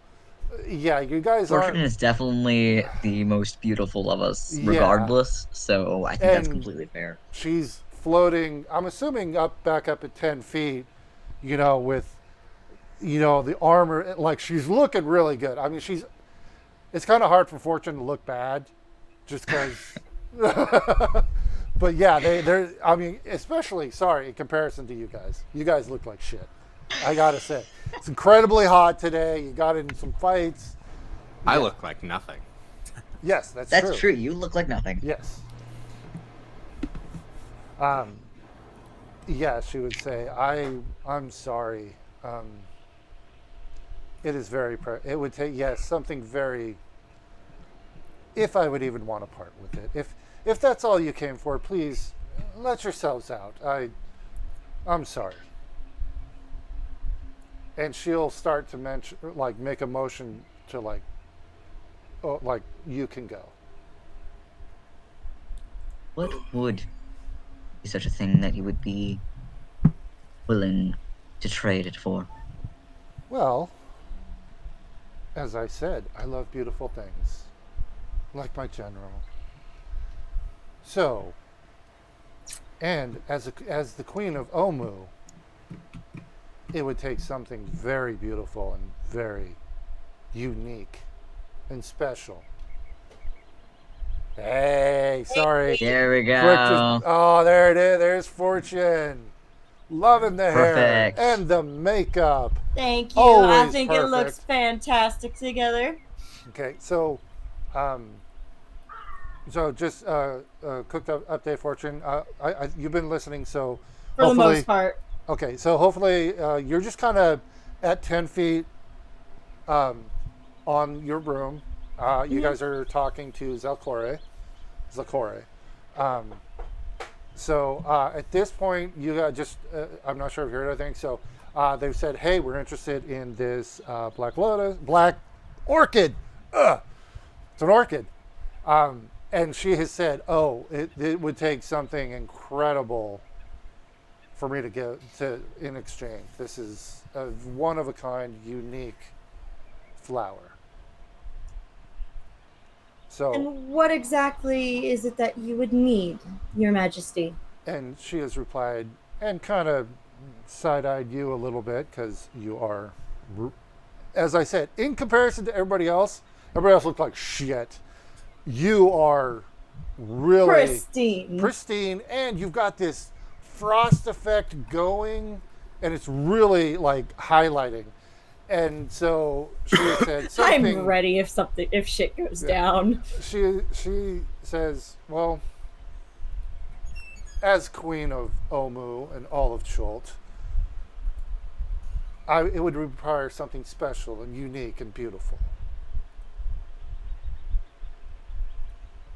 yeah, you guys Fortune aren't. is definitely the most beautiful of us, Yeah. regardless. So I think that's And- completely fair. She's floating, I'm assuming back up at 10 feet, with, the armor, like she's looking really good. I mean, it's kind of hard for Fortune to look bad just because, but yeah, they're, I mean, especially, sorry, in comparison to you guys look like shit. I gotta say, it's incredibly hot today. You got in some fights. I Yeah. look like nothing. Yes, that's That's true. You look like nothing. Yes. Yeah, she would say, I'm sorry. It is very, it would take, yes, something very, if I would even want to part with it. If that's all you came for, please let yourselves out. I'm sorry. And she'll start to mention, like, make a motion to, like, oh, like, you can go. What would be such a thing that you would be willing to trade it for? Well, as I said, I love beautiful things, like my general. So, and as the queen of Omu, it would take something very beautiful and very unique and special. Hey, sorry. There we go. Oh, there it is. There's Fortune. Loving the Perfect. hair and the makeup. Thank you. I Always think it looks perfect. fantastic together. Okay, so just quick update, Fortune. You've been listening, so For the hopefully, most part. okay. So hopefully, you're just kind of at 10 feet on your room. You guys are talking to Zalcore. So at this point, you got just I'm not sure if you heard anything. So They've said, hey, we're interested in this black orchid. Ugh, it's an orchid. And she has said, oh, it would take something incredible for me to get to in exchange. This is a one of a kind, unique flower. So, And what exactly is it that you would need, Your Majesty? and she has replied and kind of side-eyed you a little bit because you are, as I said, in comparison to everybody else looked like shit. You are really Pristine. and you've got this frost effect going, and it's really like highlighting. And so she said something. I'm ready if shit goes down. She says, well, as Queen of Omu and all of Chult, it would require something special and unique and beautiful.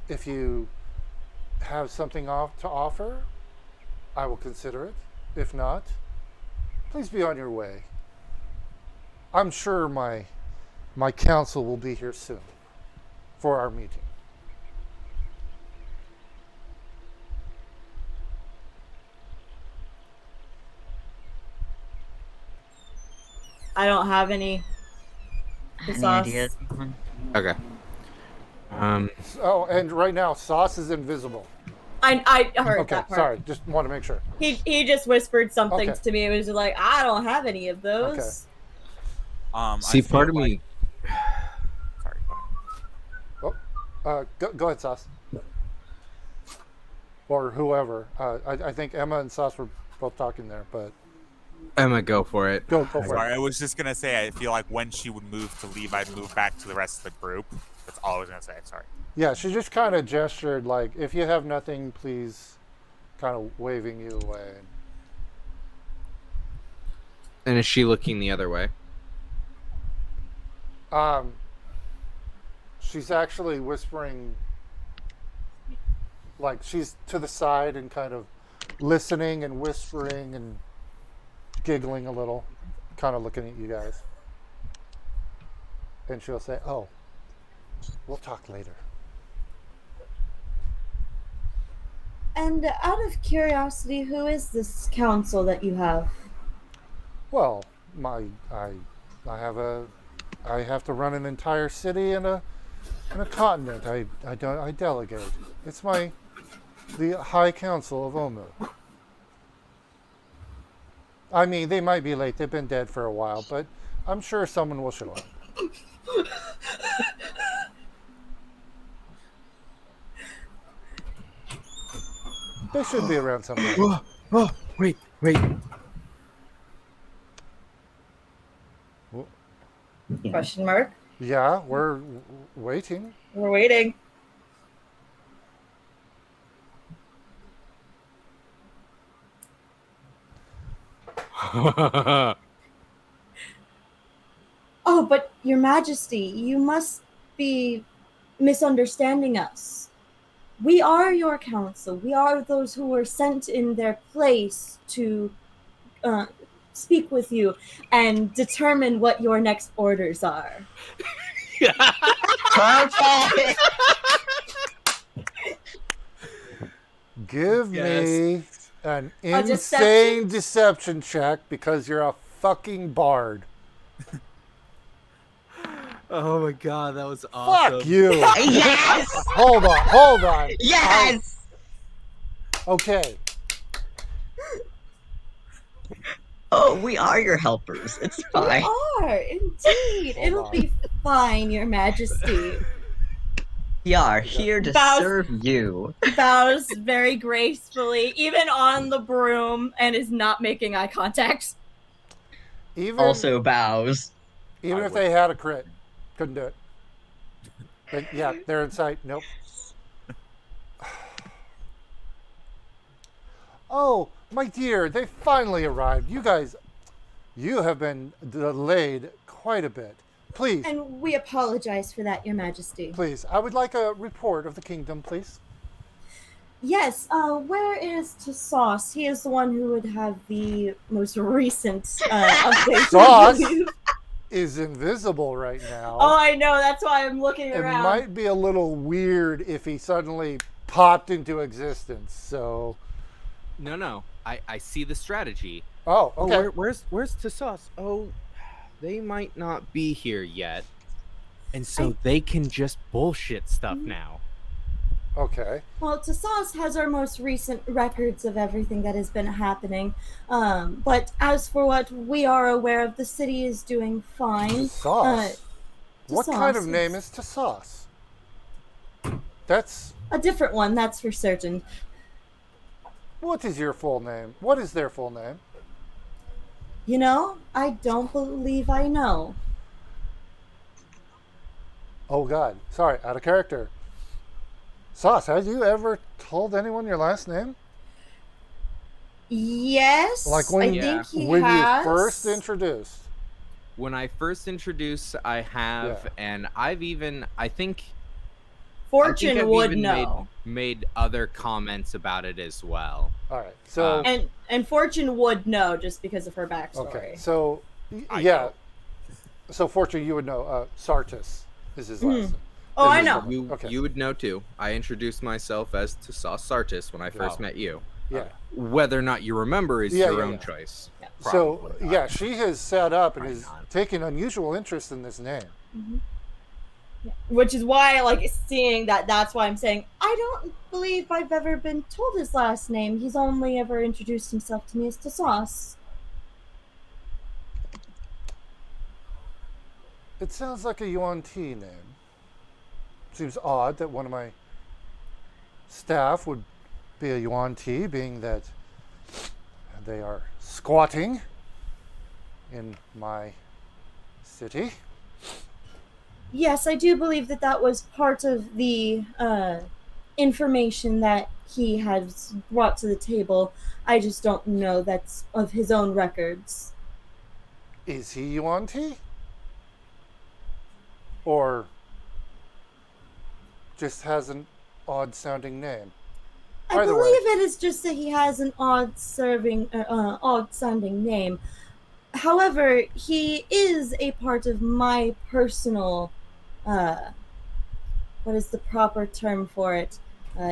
If you have something to offer, I will consider it. If not, please be on your way. I'm sure my council will be here soon for our meeting. I don't have any. Any Sauce. ideas? Okay. Oh, and right now, Sauce is invisible. I heard Okay, that part. sorry. Just want to make sure. He just whispered something Okay. to me. It was like, I don't have any of those. See, I part of feel me. Sorry. Go ahead. Go ahead, Sauce. Or whoever. I think Emma and Sauce were both talking there, but Emma, go for it. go for it. Sorry, I was just gonna say I feel like when she would move to leave, I'd move back to the rest of the group. That's all I was gonna say. Sorry. Yeah, she just kind of gestured like, if you have nothing, please, kind of waving you away. And is she looking the other way? She's actually whispering, like she's to the side and kind of listening and whispering and giggling a little, kind of looking at you guys. And she'll say, oh, we'll talk later. And out of curiosity, who is this council that you have? Well, I have to run an entire city and a continent. I delegate. It's the High Council of Omu. I mean, they might be late. They've been dead for a while, but I'm sure someone will show up. They should be around sometime. Oh, wait. Yeah. Question mark. Yeah, we're waiting. We're waiting. Oh, but Your Majesty, you must be misunderstanding us. We are your council. We are those who were sent in their place to speak with you and determine what your next orders are. Perfect. Give me an A insane deception check because you're a fucking bard. Oh my god, that was awesome. Fuck you. Yes. Hold on. Yes. Okay. Oh, we are your helpers. It's fine. We are, indeed. Hold It'll on. be fine, Your Majesty. We are here to Bows- serve you. Bows very gracefully, even on the broom, and is not making eye contact. Even Also bows. even I if would- they had a crit, couldn't do it. But yeah, they're in sight. Nope. Oh, my dear, they finally arrived. You have been delayed quite a bit. Please, And we apologize for that, Your Majesty. please, I would like a report of the kingdom, please. Yes, where is Sauce? He is the one who would have the most recent updates. Sauce? I believe. Is invisible right now. Oh, I know. That's why I'm looking It around. might be a little weird if he suddenly popped into existence. So, No. I see the strategy. oh, Oh, okay. where's Tassos? Oh, they might not be here yet. And so they can just bullshit stuff now. Okay. Well, Tassos has our most recent records of everything that has been happening. But as for what we are aware of, the city is doing fine. Tassos. What kind of Tassos name is Tassos? That's. a different one, that's for certain. What is your full name? What is their full name? You know, I don't believe I know. Oh, God. Sorry, out of character. Sauce, have you ever told anyone your last name? Yes, Like when, I think he when has. you first introduced. When I first introduced, I have, Yeah. and I've even, I think Fortune I've would even know. made other comments about it as well. All right. So, And Fortune would know just because of her backstory. okay. So, I yeah. don't. So, Fortune, you would know. Sartis is his last name. Oh, I Is his know. name. Okay. You would know too. I introduced myself as Tassos Sartis when I first Wow. met you. Yeah. Whether or not you remember is Yeah, your yeah, own yeah. choice. So, Probably. yeah, she has set up and Probably is not. taking unusual interest in this name. Which is why, like, seeing that, that's why I'm saying, I don't believe I've ever been told his last name. He's only ever introduced himself to me as Tassos. It sounds like a Yuan Ti name. Seems odd that one of my staff would be a Yuan Ti, being that they are squatting in my city. Yes, I do believe that that was part of the information that he has brought to the table. I just don't know that's of his own records. Is he Yuan Ti? Or just has an odd sounding name? I Either believe way. it is just that he has an odd sounding name. However, he is a part of my personal, what is the proper term for it?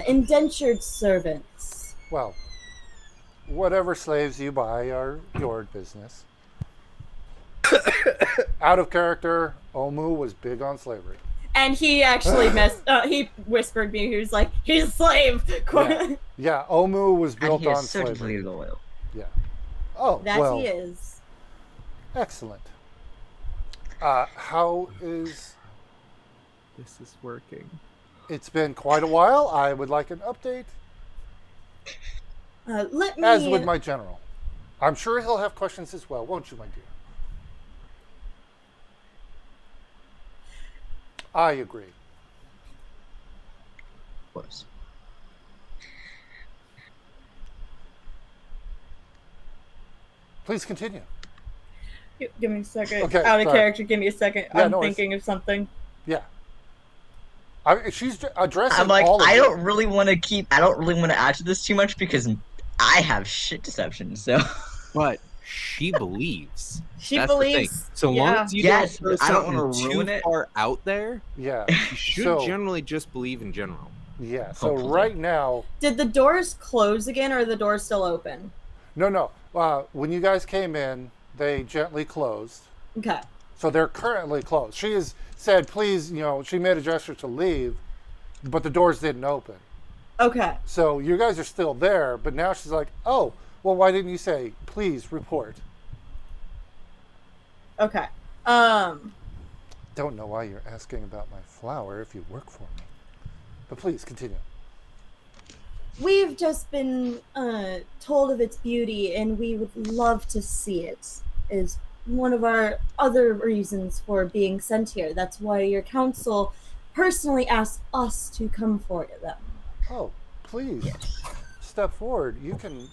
Indentured servants. Well, whatever slaves you buy are your business. Out of character, Omu was big on slavery. And he actually he whispered me, he was like, he's a slave! Yeah, yeah, Omu was And built he on is certainly slavery. loyal. Yeah. Oh, That well, he is. excellent. How is... This is working. It's been quite a while. I would like an update, Let me... as would my general. I'm sure he'll have questions as well, won't you, my dear? I agree. Of course. Please continue. Give me a second. Okay, Out of sorry. character, give me a second. Yeah, I'm no worries. thinking of something. Yeah. She's addressing I'm like, all of I you. don't really want to add to this too much because I have shit deception. So But she believes. She That's the thing. believes. So long yeah. as you Yes, don't throw I don't something wanna too ruin it. far out there, Yeah. you should So- generally just believe in general. Yeah. So Hopefully. right now, Did the doors close again, or are the doors still open? no. When you guys came in, they gently closed. Okay. So they're currently closed. She has said, please, she made a gesture to leave, but the doors didn't open. Okay. So you guys are still there, but now she's like, oh, well, why didn't you say, please report? Okay. Don't know why you're asking about my flower if you work for me. But please continue. We've just been told of its beauty, and we would love to see it. Is one of our other reasons for being sent here. That's why your council personally asked us to come for them. Oh, please yes, step forward. You can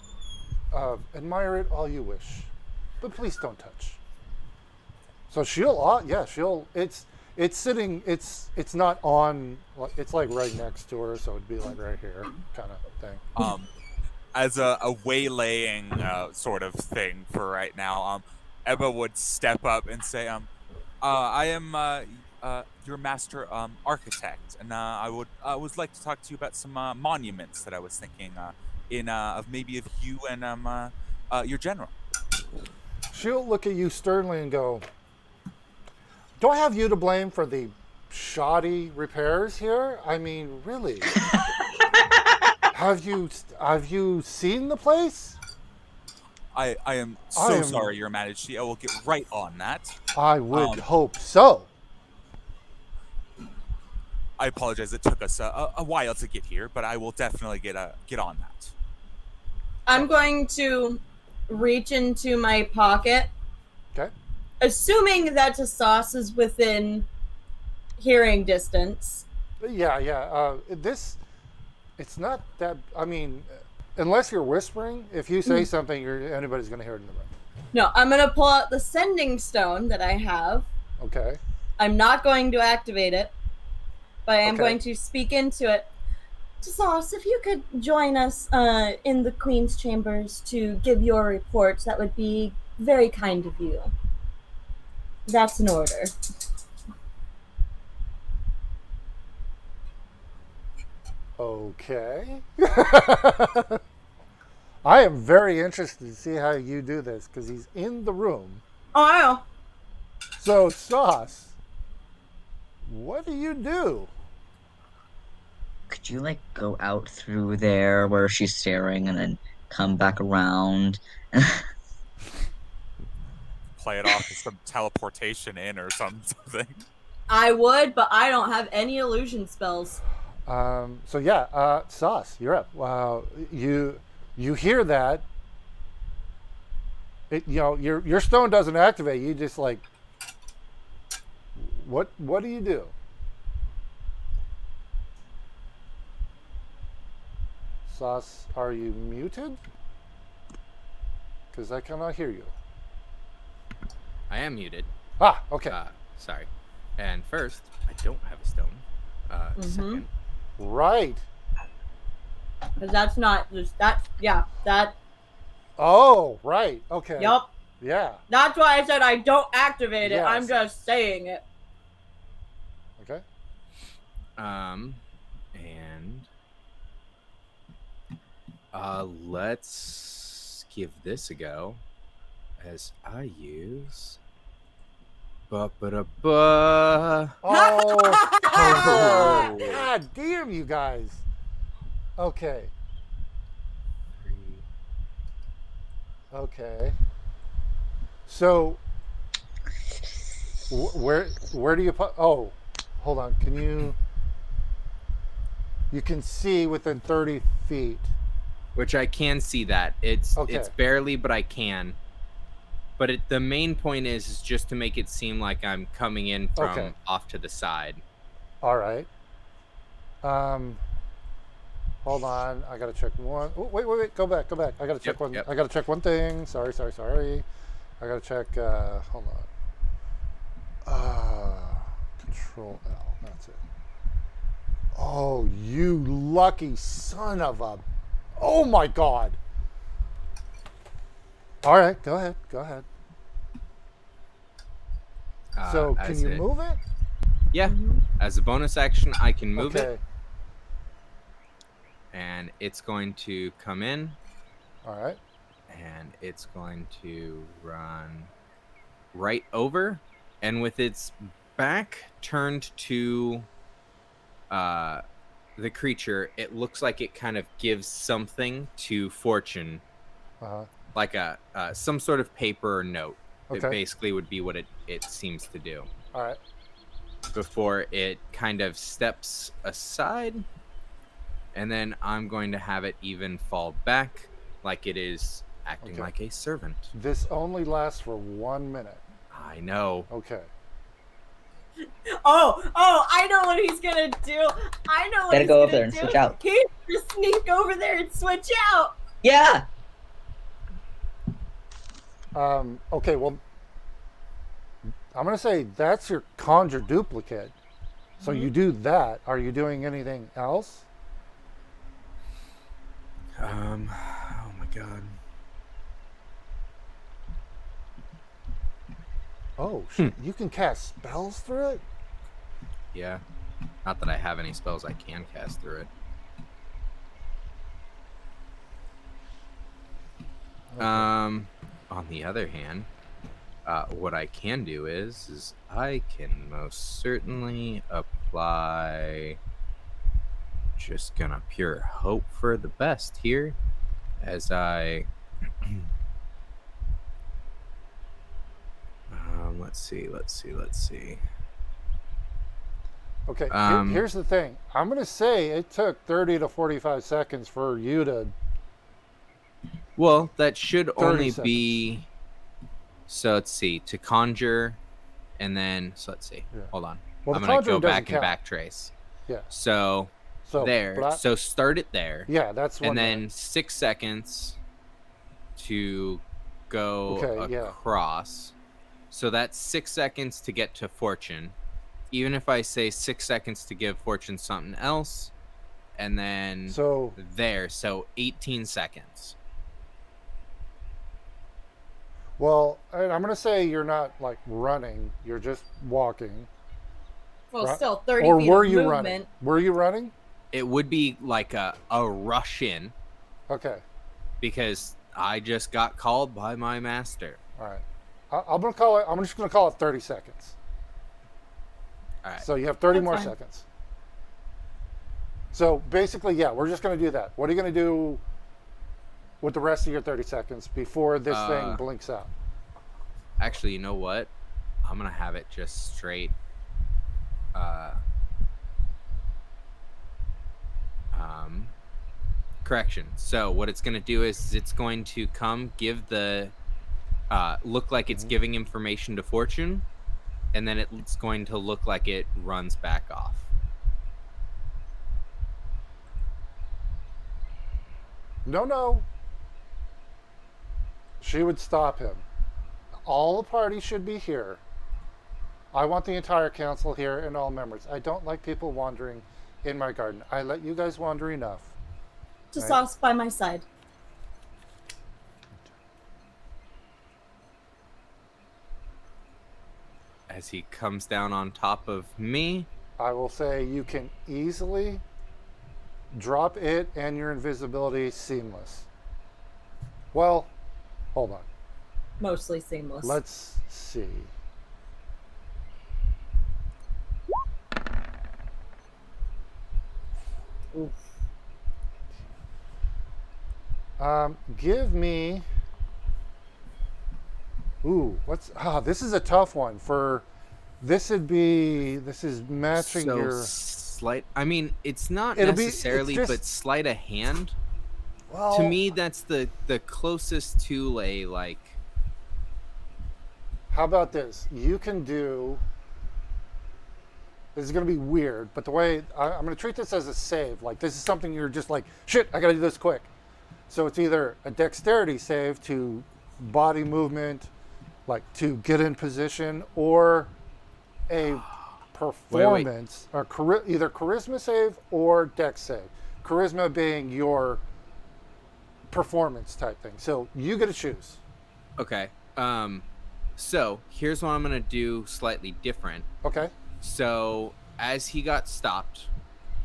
admire it all you wish, but please don't touch. So she'll. It's It's sitting. It's not on. It's like right next to her, so it'd be like right here, kind of thing. As a waylaying sort of thing for right now, Emma would step up and say, I am your master architect, and I would like to talk to you about some monuments that I was thinking of maybe of you and your general. She'll look at you sternly and go, "Do I have you to blame for the shoddy repairs here? I mean, really? Have you seen the place? I am sorry, Your Majesty. I will get right on that. I would hope so." I apologize. It took us a while to get here, but I will definitely get on that. I'm going to reach into my pocket, Okay. assuming that the sauce is within hearing distance. Yeah. It's not that. I mean, unless you're whispering, if you say something, anybody's going to hear it in the room. No, I'm going to pull out the sending stone that I have. Okay. I'm not going to activate it, but I am Okay. going to speak into it. Sauce, if you could join us in the Queen's chambers to give your reports, that would be very kind of you. That's an order. Okay. I am very interested to see how you do this because he's in the room. Oh, I know. So, Sauce, what do you do? Could you like go out through there where she's staring and then come back around? Play it off as some teleportation in or something. I would, but I don't have any illusion spells. Sauce, you're up. Wow, you hear that? Your stone doesn't activate. You just like, what do you do? Sauce, are you muted? Because I cannot hear you. I am muted. Ah, okay. Sorry. And first, I don't have a stone. Second, Right. Because that's not just that. Yeah, that. Oh, right. Okay. Yup. Yeah. That's why I said I don't activate it. Yes. I'm just saying it. Okay. and let's give this a go as I use ba-ba-da-ba. Oh, God damn you guys. Okay. Okay. So, where do you put? Oh, hold on. Can you? You can see within 30 feet. Which I can see that. It's Okay. barely, but I can. But the main point is just to make it seem like I'm coming in from Okay. off to the side. All right. Hold on. I gotta check one. Oh, wait. Go back. I gotta check one. Yep. I gotta check one thing. Sorry. I gotta check. Hold on. Control L. That's it. Oh, you lucky son of a! Oh my God! All right, go ahead. So, can as you it- move it? Yeah. As a bonus action, I can move Okay. it, and it's going to come in, All right. and it's going to run right over, and with its back turned to the creature, it looks like it kind of gives something to Fortune, Uh-huh. like some sort of paper or note. It Okay. basically would be what it seems to do, All right. before it kind of steps aside, and then I'm going to have it even fall back like it is acting Okay. like a servant. This only lasts for 1 minute. I know. Okay. Oh, I know what he's gonna do. I know what Gotta he's go gonna over there and do. switch out. He's gonna sneak over there and switch out. Yeah. Okay. Well, I'm going to say that's your conjure duplicate. So Mm-hmm. you do that. Are you doing anything else? Oh my god. Oh, shit. You can cast spells through it? Yeah. Not that I have any spells I can cast through it. Okay. On the other hand, what I can do is I can most certainly apply. Just gonna pure hope for the best here, as I. Let's see. Okay, Um, here's the thing. I'm going to say it took 30 to 45 seconds for you to. Well, that should 30 only seconds. be. So let's see. To conjure, and then so let's see. Yeah. Hold on. Well, I'm the gonna conjuring go back doesn't and count. backtrace. Yeah. So So there. but I- So start it there. yeah, that's one. And then minute. 6 seconds to go Okay, yeah. across. So that's 6 seconds to get to fortune. Even if I say 6 seconds to give fortune something else, and then So there, so 18 seconds. well, I'm going to say you're not like running. You're just walking. Well, Right. still 30 Or feet were of you movement. running? Were you running? It would be like a rush in Okay. because I just got called by my master. All right. I'm going to call it. I'm just going to call it 30 seconds. All right. So you have 30 That's more fine. seconds. So basically, yeah, we're just going to do that. What are you going to do with the rest of your 30 seconds before this thing blinks out? Actually, you know what? I'm gonna have it just straight. Correction. So what it's gonna do is it's going to come give the look like it's giving information to Fortune, and then it's going to look like it runs back off. No. She would stop him. All the parties should be here. I want the entire council here and all members. I don't like people wandering in my garden. I let you guys wander enough. To Right. sauce by my side. As he comes down on top of me, I will say you can easily drop it and your invisibility seamless. Well, hold on. Mostly seamless. Let's see. Oof. Give me. Ooh, this is a tough one. This is matching so your. slight. I mean, it's not It'll be- necessarily, it's just- but sleight of hand. Well, To me, that's the closest to a like. how about this? You can do. This is going to be weird, but the way I'm going to treat this as a save. Like, this is something you're just like, shit, I got to do this quick. So it's either a dexterity save to body movement, like to get in position, or a performance, or either charisma save or dex save. Charisma being your performance type thing. So you get to choose. Okay. So here's what I'm gonna do slightly different. Okay. So as he got stopped,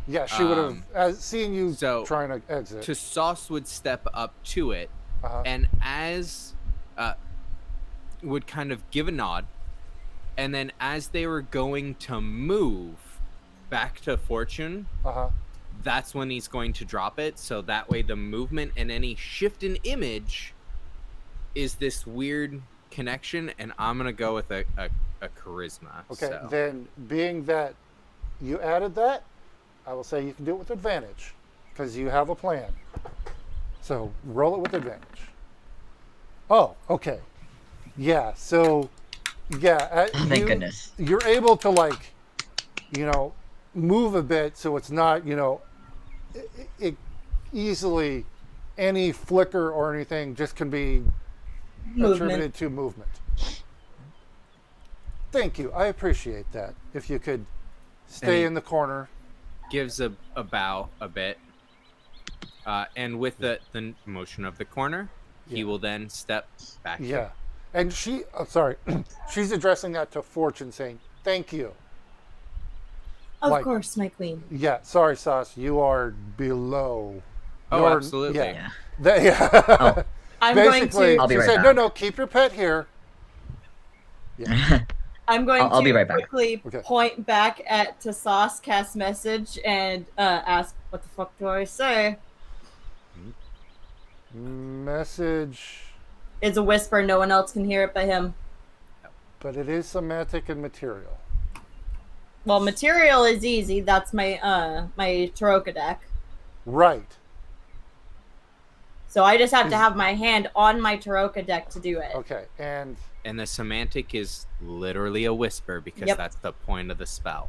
Yeah, she would have, as seeing you so trying to exit. to Sauce would step up to it, Uh-huh. and as would kind of give a nod, and then as they were going to move back to Fortune, Uh-huh. that's when he's going to drop it. So that way the movement and any shift in image is this weird connection, and I'm gonna go with a charisma. Okay, so. then being that you added that, I will say you can do it with advantage because you have a plan. So roll it with advantage. Oh, okay. Yeah, so, yeah. Thank goodness. You're able to, like, move a bit so it's not, it easily, any flicker or anything just can be Movement. attributed to movement. Thank you. I appreciate that. If you could stay he- in the corner. Gives a bow a bit, and with the motion of the corner, he Yeah. will then step back. Yeah. And sorry, she's addressing that to Fortune, saying, "Thank you." Of Like- course, my queen. Yeah. Sorry, Sauce. You are below. Oh, You're- absolutely. Yeah. Yeah. Yeah. Oh. I'm going Basically, to. I'll be she right said, back. "No, keep your pet here." I'm going I'll to be right back. quickly Okay. point back to Sauce, cast message, and ask, "What the fuck do I say?" Message, It's a whisper. No one else can hear it but him. but it is semantic and material. Well, material is easy. That's my my Taroka deck. Right. So I just have to have my hand on my Taroka deck to do it. Okay. And And the semantic is literally a whisper because Yep. that's the point of the spell.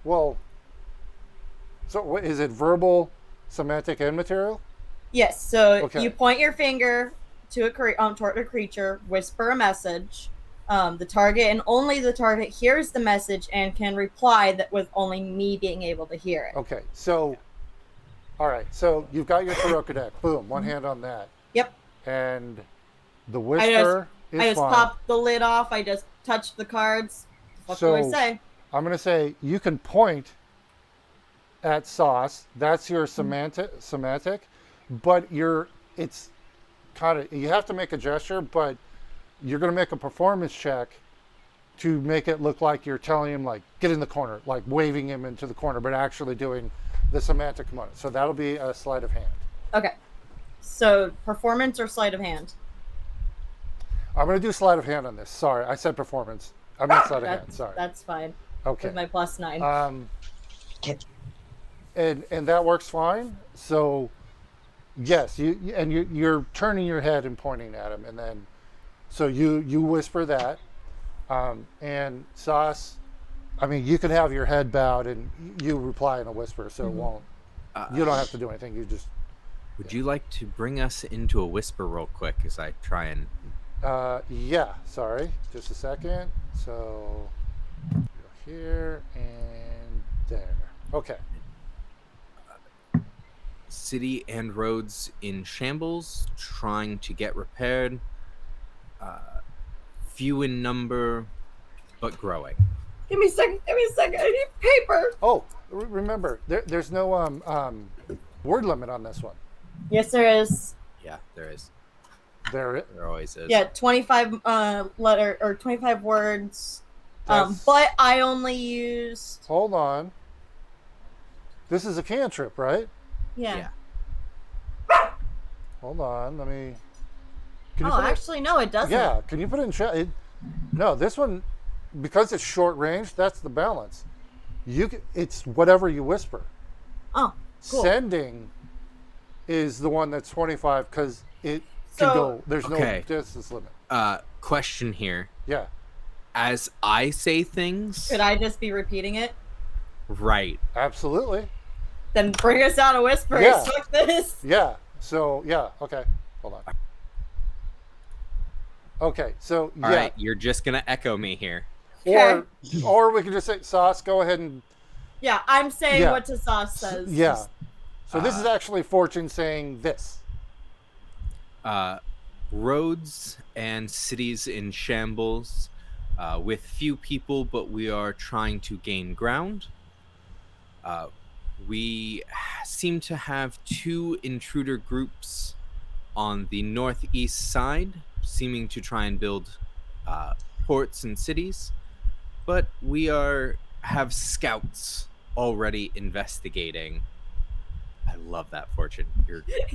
well, so what is it? Verbal, semantic, and material? Yes. So Okay. you point your finger to toward a creature, whisper a message. The target and only the target hears the message and can reply that with only me being able to hear it. Okay. So, all right. So you've got your Taroka deck. Boom. One hand on that. Yep. And the whisper is I just fine. pop the lid off. I just touch the cards. What do I So- say? I'm going to say you can point at Sauce. That's your semantic, but it's kind of, you have to make a gesture, but you're going to make a performance check to make it look like you're telling him, like, get in the corner, like waving him into the corner, but actually doing the semantic component. So that'll be a sleight of hand. Okay. So performance or sleight of hand? I'm going to do sleight of hand on this. Sorry, I said performance. I meant sleight of hand. Sorry. That's fine. Okay. With my +9. Okay. And that works fine. So yes, you're turning your head and pointing at him, and then so you whisper that, and Sauce, I mean, you can have your head bowed and you reply in a whisper, so it won't. You don't have to do anything. You just Would you like to bring us into a whisper real quick as I try and... yeah. Sorry, just a second. So you're here and there. Okay. City and roads in shambles, trying to get repaired. Few in number, but growing. Give me a second. Give me a second. I need paper. Oh, remember, there's no word limit on this one. Yes, there is. Yeah, there is. There. There always is. Yeah, 25 letter or 25 words. That's- But I only used. Hold on. This is a cantrip, right? Yeah. Hold on. Let me. Can Oh, put it- actually, no, it doesn't. Yeah. Can you put it in chat? No, this one, because it's short range. That's the balance. It's whatever you whisper. Oh, cool. Sending is the one that's 25 because it can So- go. There's no Okay. distance limit. Question here. Yeah. As I say things, Could I just be repeating it? right. Absolutely. Then bring us out a whisper. Yeah. Fuck this. Yeah. So yeah. Okay. Hold on. Okay. So All yeah. right, you're just gonna echo me here. Or we can just say, Sauce, go ahead and Yeah, I'm saying Yeah. what Tasas says. yeah. Just- So this is actually Fortune saying this. Roads and cities in shambles, with few people, but we are trying to gain ground. We seem to have two intruder groups on the northeast side, seeming to try and build ports and cities, but we have scouts already investigating. I love that, Fortune.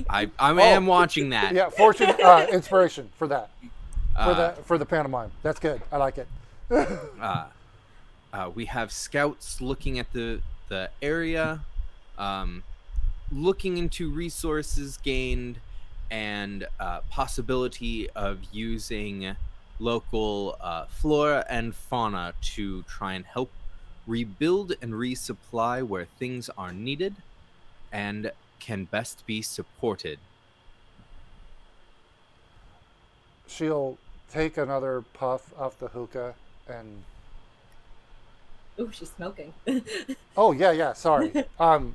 I am watching that. Yeah, Fortune inspiration for that. For the pantomime. That's good. I like it. We have scouts looking at the area, looking into resources gained and possibility of using local flora and fauna to try and help rebuild and resupply where things are needed and can best be supported. She'll take another puff off the hookah and Ooh, she's smoking. oh yeah, sorry.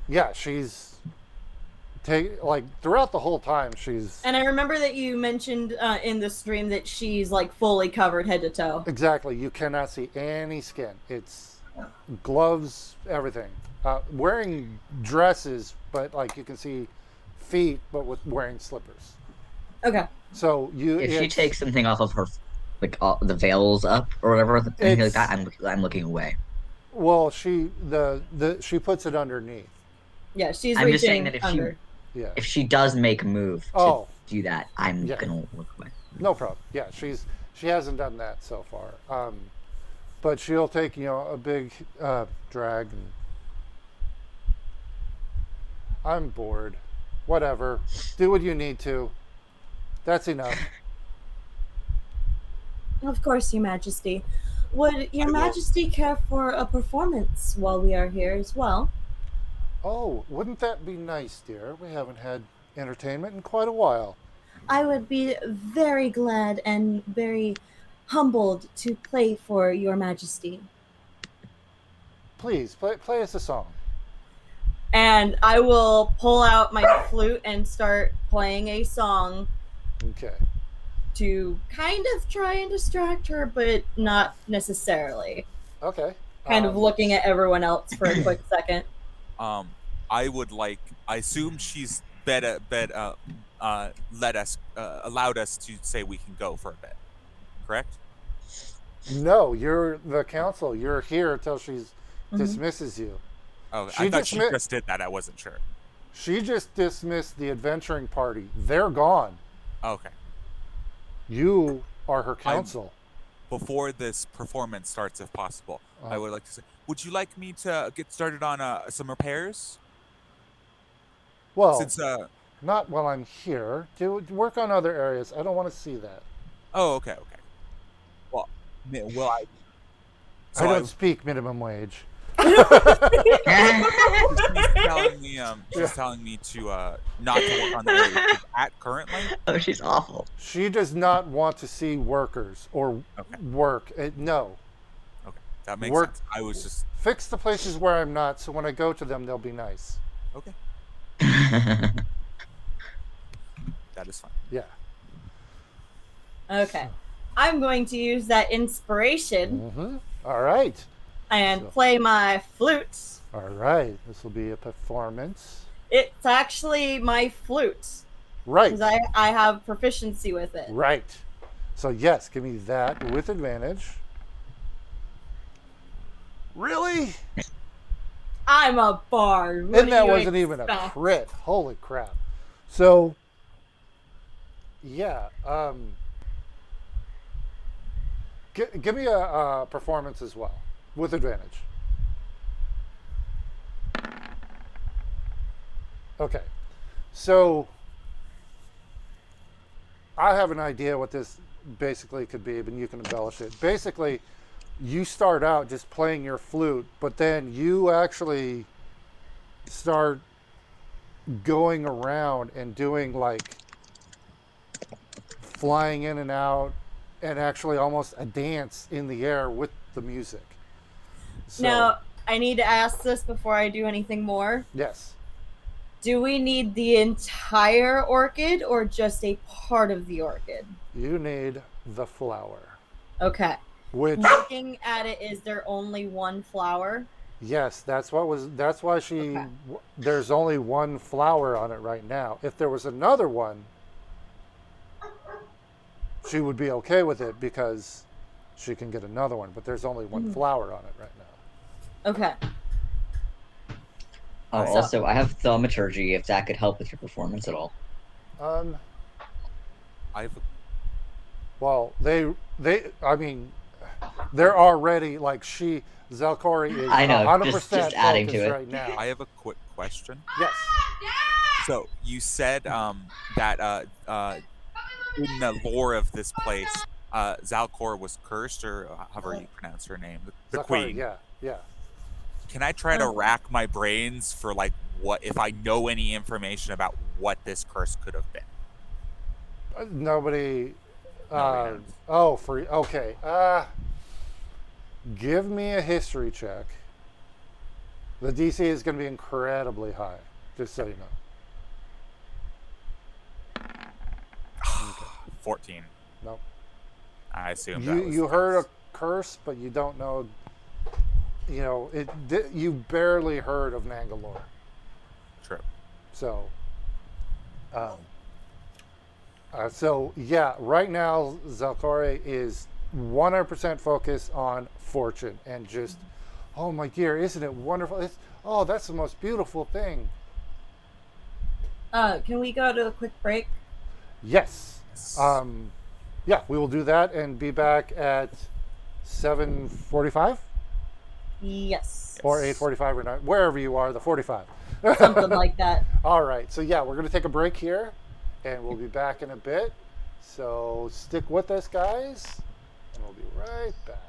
Yeah, she's throughout the whole time she's And I remember that you mentioned in the stream that she's like fully covered head to toe. exactly. You cannot see any skin. It's gloves, everything. Wearing dresses, but like you can see feet, but with wearing slippers. Okay. So If she takes something off of her, like the veils up or whatever, anything like that, I'm looking away. well, she she puts it underneath. Yeah, she's I'm reaching just saying that under. Yeah. if she does make a move to Oh. do that, I'm Yeah. gonna look away. No problem. Yeah, she hasn't done that so far. But she'll take a big drag. And I'm bored. Whatever. Do what you need to. That's enough. Of course, Your Majesty. Would Your I will- Majesty care for a performance while we are here as well? Oh, wouldn't that be nice, dear? We haven't had entertainment in quite a while. I would be very glad and very humbled to play for Your Majesty. Please play us a song. And I will pull out my flute and start playing a song Okay. to kind of try and distract her, but not necessarily. Okay. Kind of looking at everyone else for a quick second. I would like. I assume she's allowed us to say we can go for a bit. Correct? No, you're the council. You're here until she Mhm. dismisses you. Oh, She I thought she dismi- just did that. I wasn't sure. She just dismissed the adventuring party. They're gone. Okay. You are her counsel. Before this performance starts, if possible, I would like to say, would you like me to get started on some repairs? Well, Since not while I'm here. Work on other areas. I don't want to see that. oh, okay. Well, I? I don't speak minimum wage. She's telling me to not to work on the area she's at currently. Oh, she's awful. She does not want to see workers or work. No. Okay, that makes Work- sense. I was just Fix the places where I'm not, so when I go to them, they'll be nice. okay. That is fine. Yeah. Okay. I'm going to use that inspiration Mm-hmm. All right. and So- play my flute. All right. This will be a performance. It's actually my flute Right. because I have proficiency with it. Right. So yes, give me that with advantage. Really? I'm a bard. What And do that you wasn't even a expect? crit. Holy crap. So yeah, give me a performance as well with advantage. Okay. So I have an idea what this basically could be, but you can embellish it. Basically, you start out just playing your flute, but then you actually start going around and doing like flying in and out and actually almost a dance in the air with the music. So, Now, I need to ask this before I do anything more. yes. Do we need the entire orchid or just a part of the orchid? You need the flower, Okay. which Looking at it, is there only one flower? yes, that's why she Okay. there's only one flower on it right now. If there was another one, she would be okay with it because she can get another one, but there's only one flower on it right now. Okay. Oh, So- also, I have thaumaturgy. If that could help with your performance at all. I've Well, I mean, they're already like Zalcori is I know, 100% just adding to focused it. right now. I have a quick question. Yes. So you said that in the lore of this place, Zalcor was cursed, or however you pronounce her name, the Zalcori, queen. Yeah. Can I try to rack my brains for like what if I know any information about what this curse could have been? Nobody. Nobody knows. Okay. Give me a history check. The DC is going to be incredibly high, just so you know. 14. Nope. I assume You heard a curse, but you don't know. You know it. You barely heard of Mangalore. True. So, yeah, right now Zalcore is 100% focused on fortune and just, oh my dear, isn't it wonderful? Oh, that's the most beautiful thing. Can we go to a quick break? Yes. Yeah, we will do that and be back at 7:45 Yes. or 8:45 or not, wherever you are, the 45. Something like that. All right. So yeah, we're going to take a break here, and we'll be back in a bit. So stick with us, guys, and we'll be right back.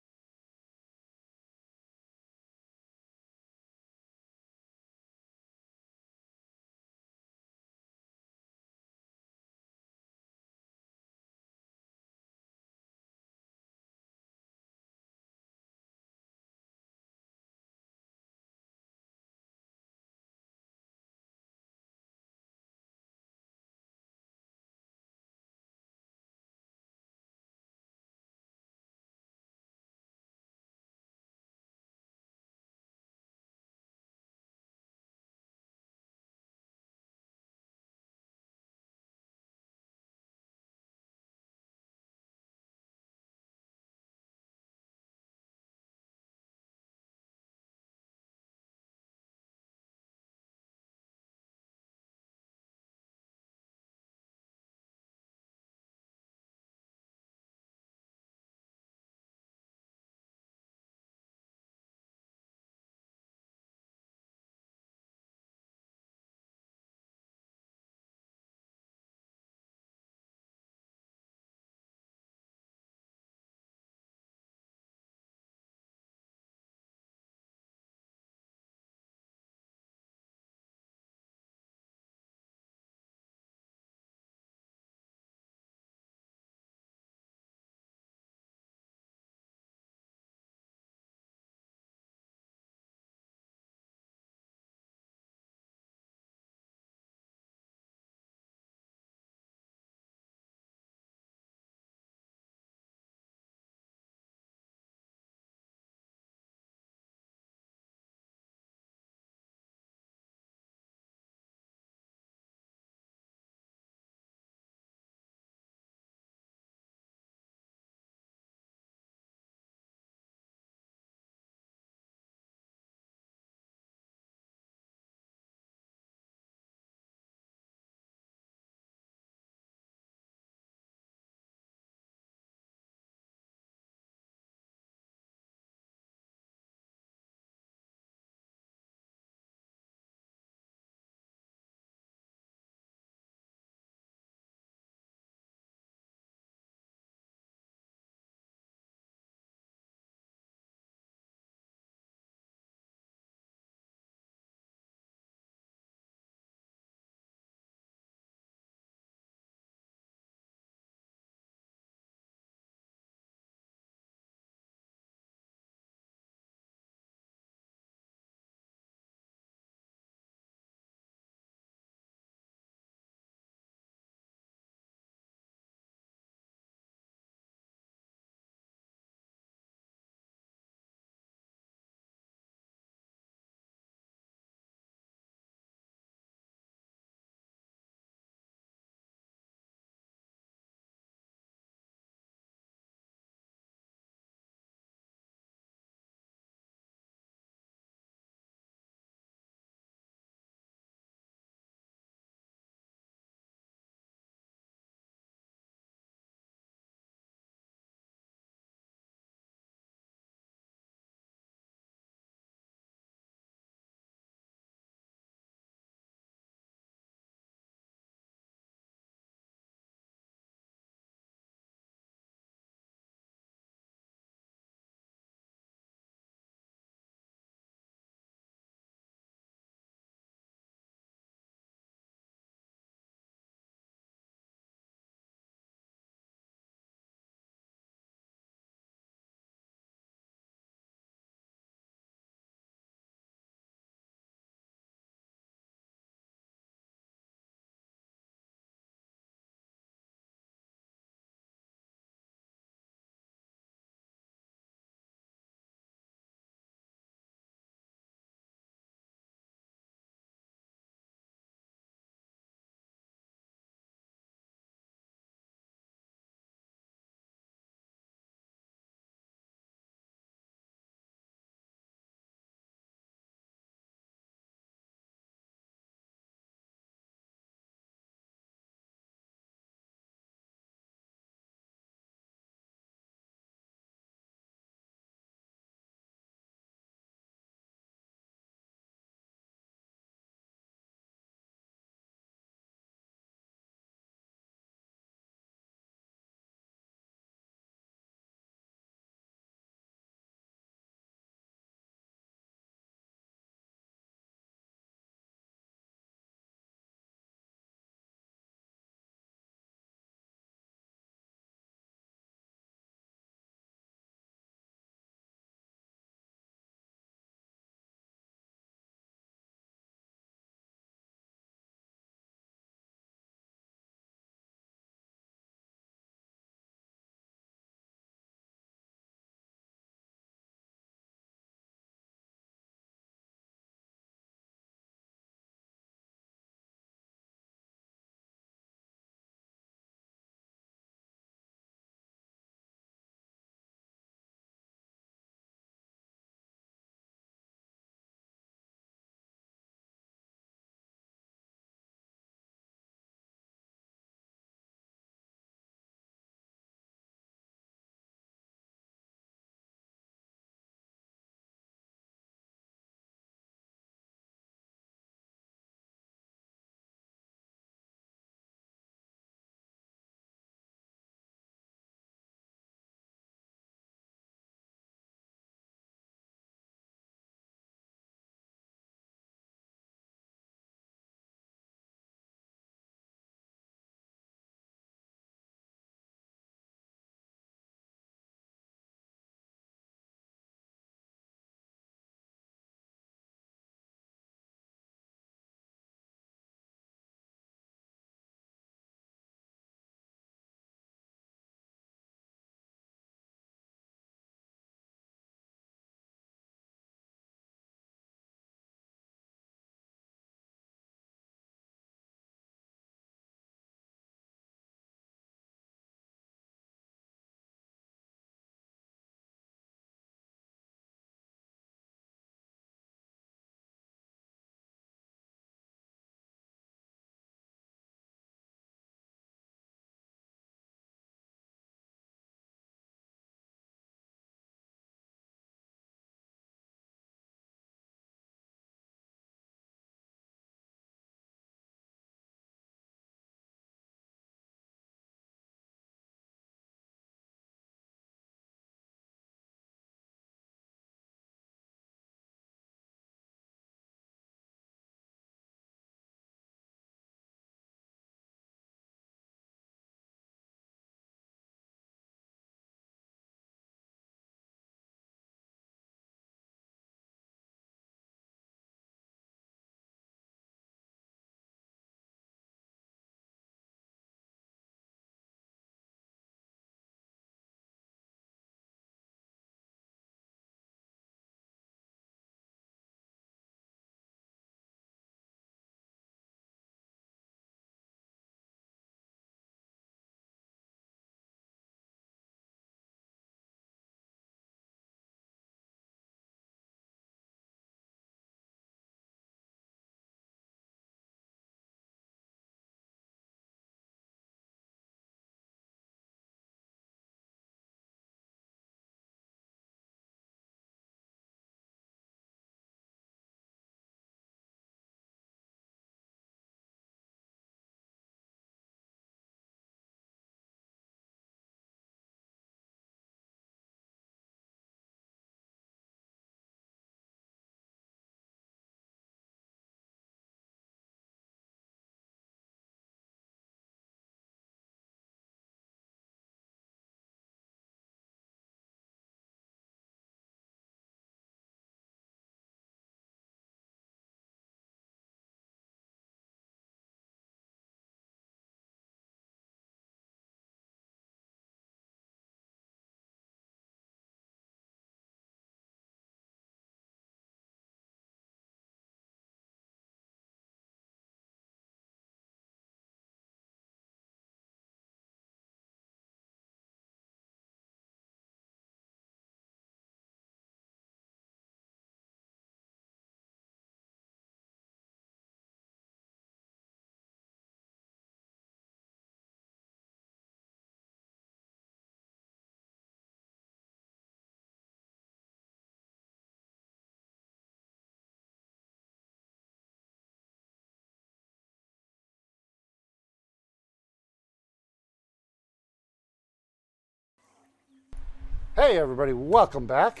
Hey, everybody, welcome back.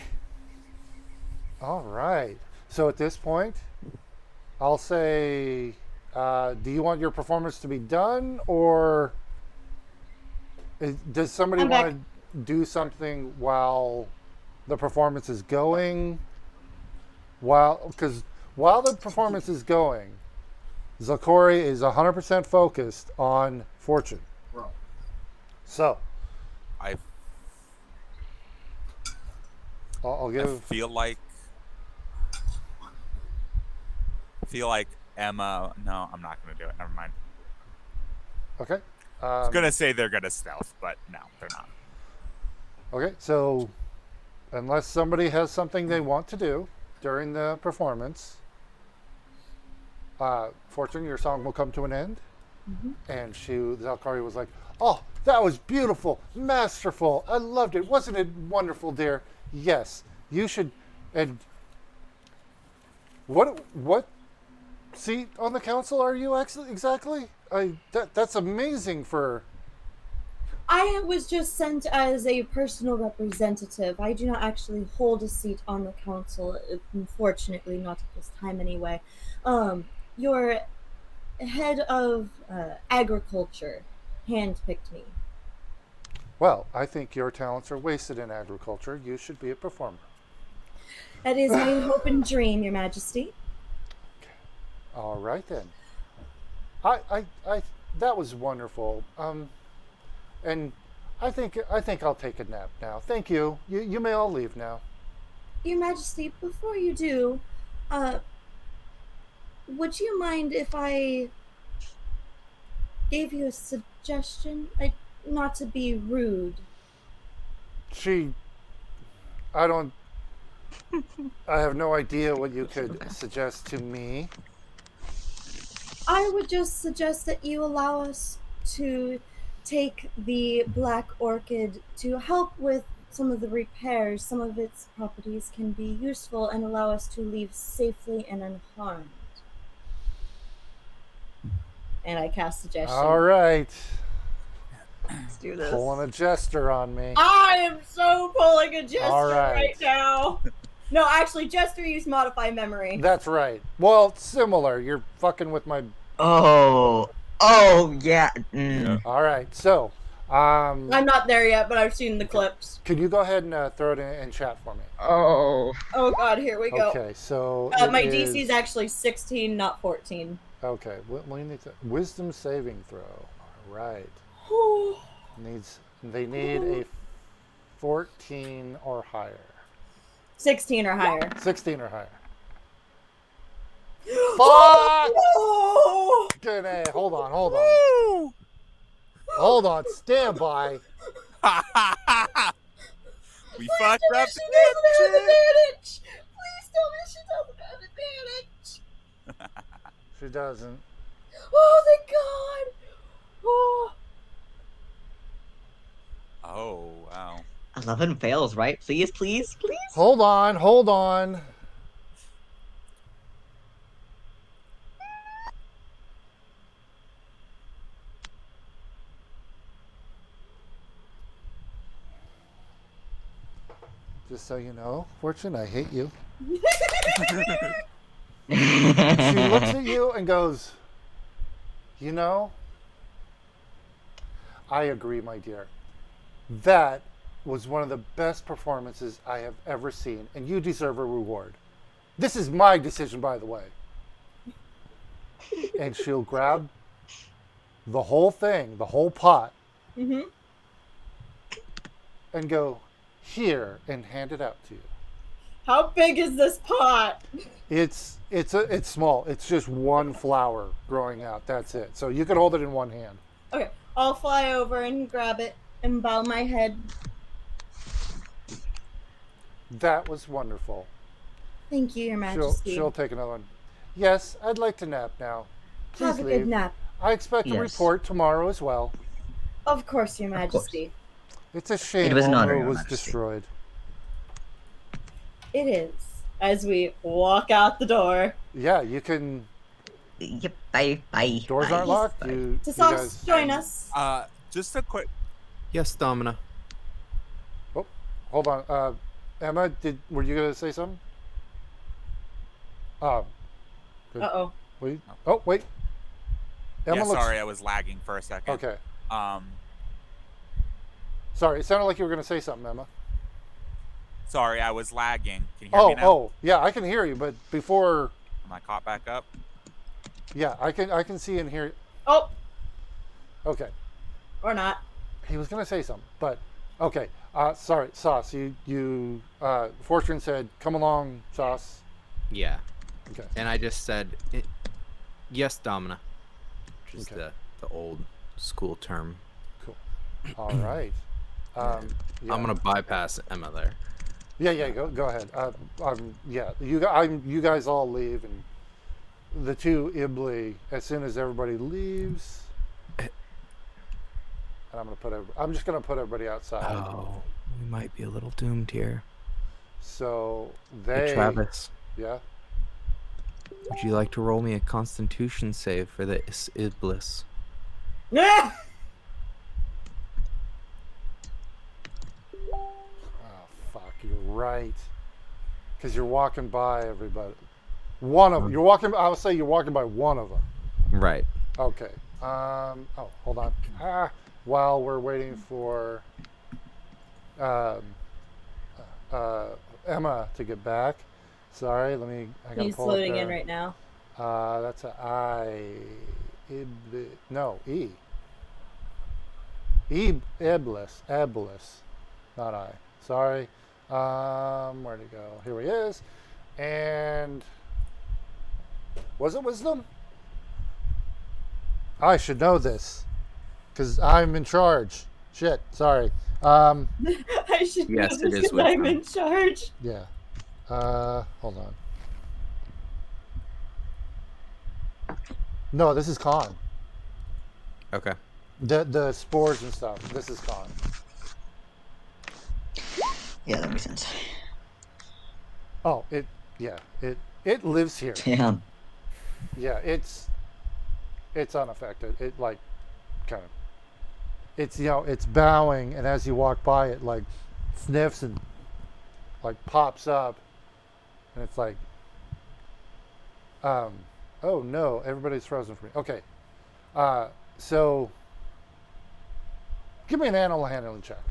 All right. So at this point, I'll say, do you want your performance to be done, or does somebody I'm want back. to do something while the performance is going? Because while the performance is going, Zakori is 100% focused on Fortune. So I I'll I give. feel like Emma. No, I'm not gonna do it. Never mind. Okay. I was gonna say they're gonna stealth, but no, they're not. Okay. So unless somebody has something they want to do during the performance, Fortune, your song will come to an end. And Zalkari was like, "Oh, that was beautiful, masterful. I loved it. Wasn't it wonderful, dear? Yes, you should." And what seat on the council are you exactly? That's amazing for. I was just sent as a personal representative. I do not actually hold a seat on the council, unfortunately, not at this time anyway. Your head of agriculture handpicked me. Well, I think your talents are wasted in agriculture. You should be a performer. That is my hope and dream, Your Majesty. All right then. I that was wonderful. And I think I'll take a nap now. Thank you. You may all leave now. Your Majesty, before you do, would you mind if I gave you a suggestion? Not to be rude. I don't. I have no idea what you could suggest to me. I would just suggest that you allow us to take the Black Orchid to help with some of the repairs. Some of its properties can be useful and allow us to leave safely and unharmed. And I cast suggestion. All right. Let's do this. Pulling a jester on me. I am so pulling a Jester All right. right now. No, actually, Jester used Modify Memory. That's right. Well, it's similar. You're fucking with my. Oh, yeah. All right. So, I'm not there yet, but I've seen the clips. could you go ahead and throw it in chat for me? Oh. Oh god, here we go. Okay. So My DC is actually 16, not 14. Okay. We need to wisdom saving throw. All right. They need a 14 or higher. 16 or higher. 16 or higher. Fuck! Oh! Good A. Hold on. Hold on. Stand by. We fucked up. She doesn't have advantage! Please tell me she doesn't have advantage! She doesn't. Oh, thank God! Oh. Oh wow. 11 fails, right? Please. Hold on. Just so you know, Fortune, I hate you. She looks at you and goes, "You know, I agree, my dear. That was one of the best performances I have ever seen, and you deserve a reward. This is my decision, by the way." And she'll grab the whole thing, the whole pot, Mm-hmm. and go, "Here," and hand it out to you. How big is this pot? It's small. It's just one flower growing out. That's it. So you can hold it in one hand. Okay, I'll fly over and grab it and bow my head. That was wonderful. Thank you, Your Majesty. She'll take another one. Yes, I'd like to nap now. Please Have a leave. good nap. I expect a Yes. report tomorrow as well. Of course, Your course. Majesty. It's a shame It was an honor, Ulmer Your was Majesty. destroyed. It is. As we walk out the door. Yeah, you can. Yep, bye. Doors bye, aren't locked. bye. You Tassos, guys. join us. Just a quick. Yes, Domina. hold on. Emma, were you gonna say something? Good. Uh-oh. Wait. Oh, wait. Emma Yeah, looks. sorry, I was lagging for a second. Okay. Um, Sorry, it sounded like you were gonna say something, Emma. sorry, I was lagging. Can you hear me now? Oh, yeah, I can hear you, but before, Am I caught back up? yeah, I can see and hear. Oh, Okay, or not. he was gonna say something, but okay. Sorry, Sauce. You Fortune said, "Come along, Sauce." Yeah. Okay. And I just said, yes, Domina, which is Okay. the old school term. Cool. All right. Yeah. I'm gonna bypass Emma there. Yeah. Go ahead. Yeah. You guys all leave, and the two Ibli. As soon as everybody leaves, and I'm just gonna put everybody outside. Oh, we might be a little doomed here. So Hey, they. Travis, Yeah. would you like to roll me a Constitution save for the Iblis? Ah! Oh fuck! You're right. Because you're walking by everybody. One of them. You're walking. I would say you're walking by one of them. Right. Okay. Oh, hold on. While we're waiting for Emma to get back. Sorry, I gotta He's pull up loading there. in right now. That's a I. No, E. Iblis, not I. Sorry. Where'd he go? Here he is. And was it wisdom? I should know this, because I'm in charge. Shit, sorry. I should Yes, know it this is because I'm wisdom. in charge. Yeah. Hold on. No, this is con. Okay. The spores and stuff. This is con. Yeah, that makes sense. Oh, it lives here. Damn. Yeah, it's unaffected. It like kind of it's bowing, and as you walk by it like sniffs and like pops up, and it's like oh no, everybody's frozen for me. Okay. So give me an animal handling check.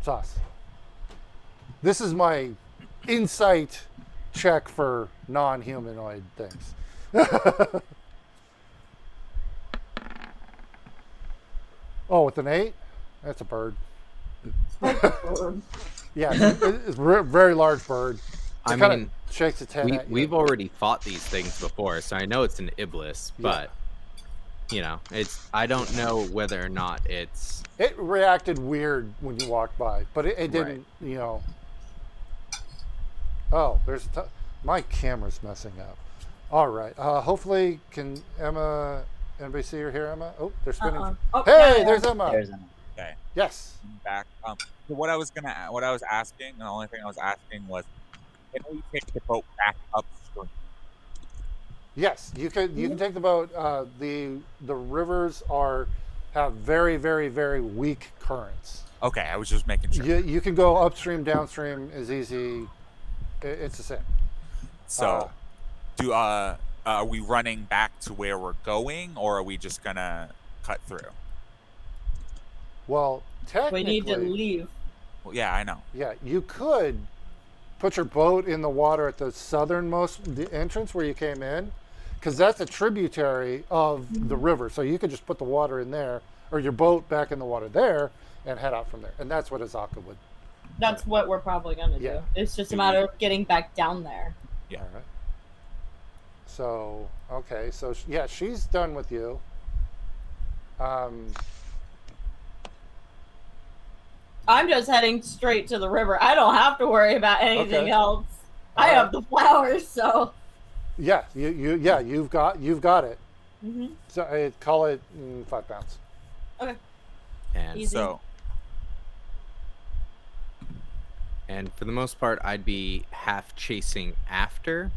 Sauce. This is my insight check for non-humanoid things. Oh, with an 8? That's a bird. Yeah, it's a very large bird. I It kinda mean, shakes its head at you. we've already fought these things before, so I know it's an Iblis, Yeah. but you know, I don't know whether or not it's It reacted weird when you walked by, but it didn't, Oh, my camera's messing up. All right. Hopefully, can anybody see or hear Emma? Oh, they're spinning. Oh, Hey, yeah. there's Emma. There's Emma. Okay, Yes. I'm back. So what I was asking, and the only thing I was asking was, can we take the boat back upstream? Yes, you can take the boat. The rivers have very, very, very weak currents. Okay, I was just making sure. You can go upstream, downstream is easy. It's the same. So, are we running back to where we're going, or are we just gonna cut through? Well, We technically, need to leave. Well, yeah, I know. yeah, you could put your boat in the water at the southernmost the entrance where you came in, because that's a tributary of the river. So you could just put the water in there, or your boat back in the water there, and head out from there. And that's what Azaka would. That's what we're probably gonna Yeah. do. It's just a matter of getting back down there. Yeah. All right. So okay, so yeah, she's done with you. I'm just heading straight to the river. I don't have to worry about anything Okay. else. I have the flowers, so. Yeah, you've got it. hmm So I call it 5 pounds. Okay. and Easy. So, and for the most part I'd be half chasing after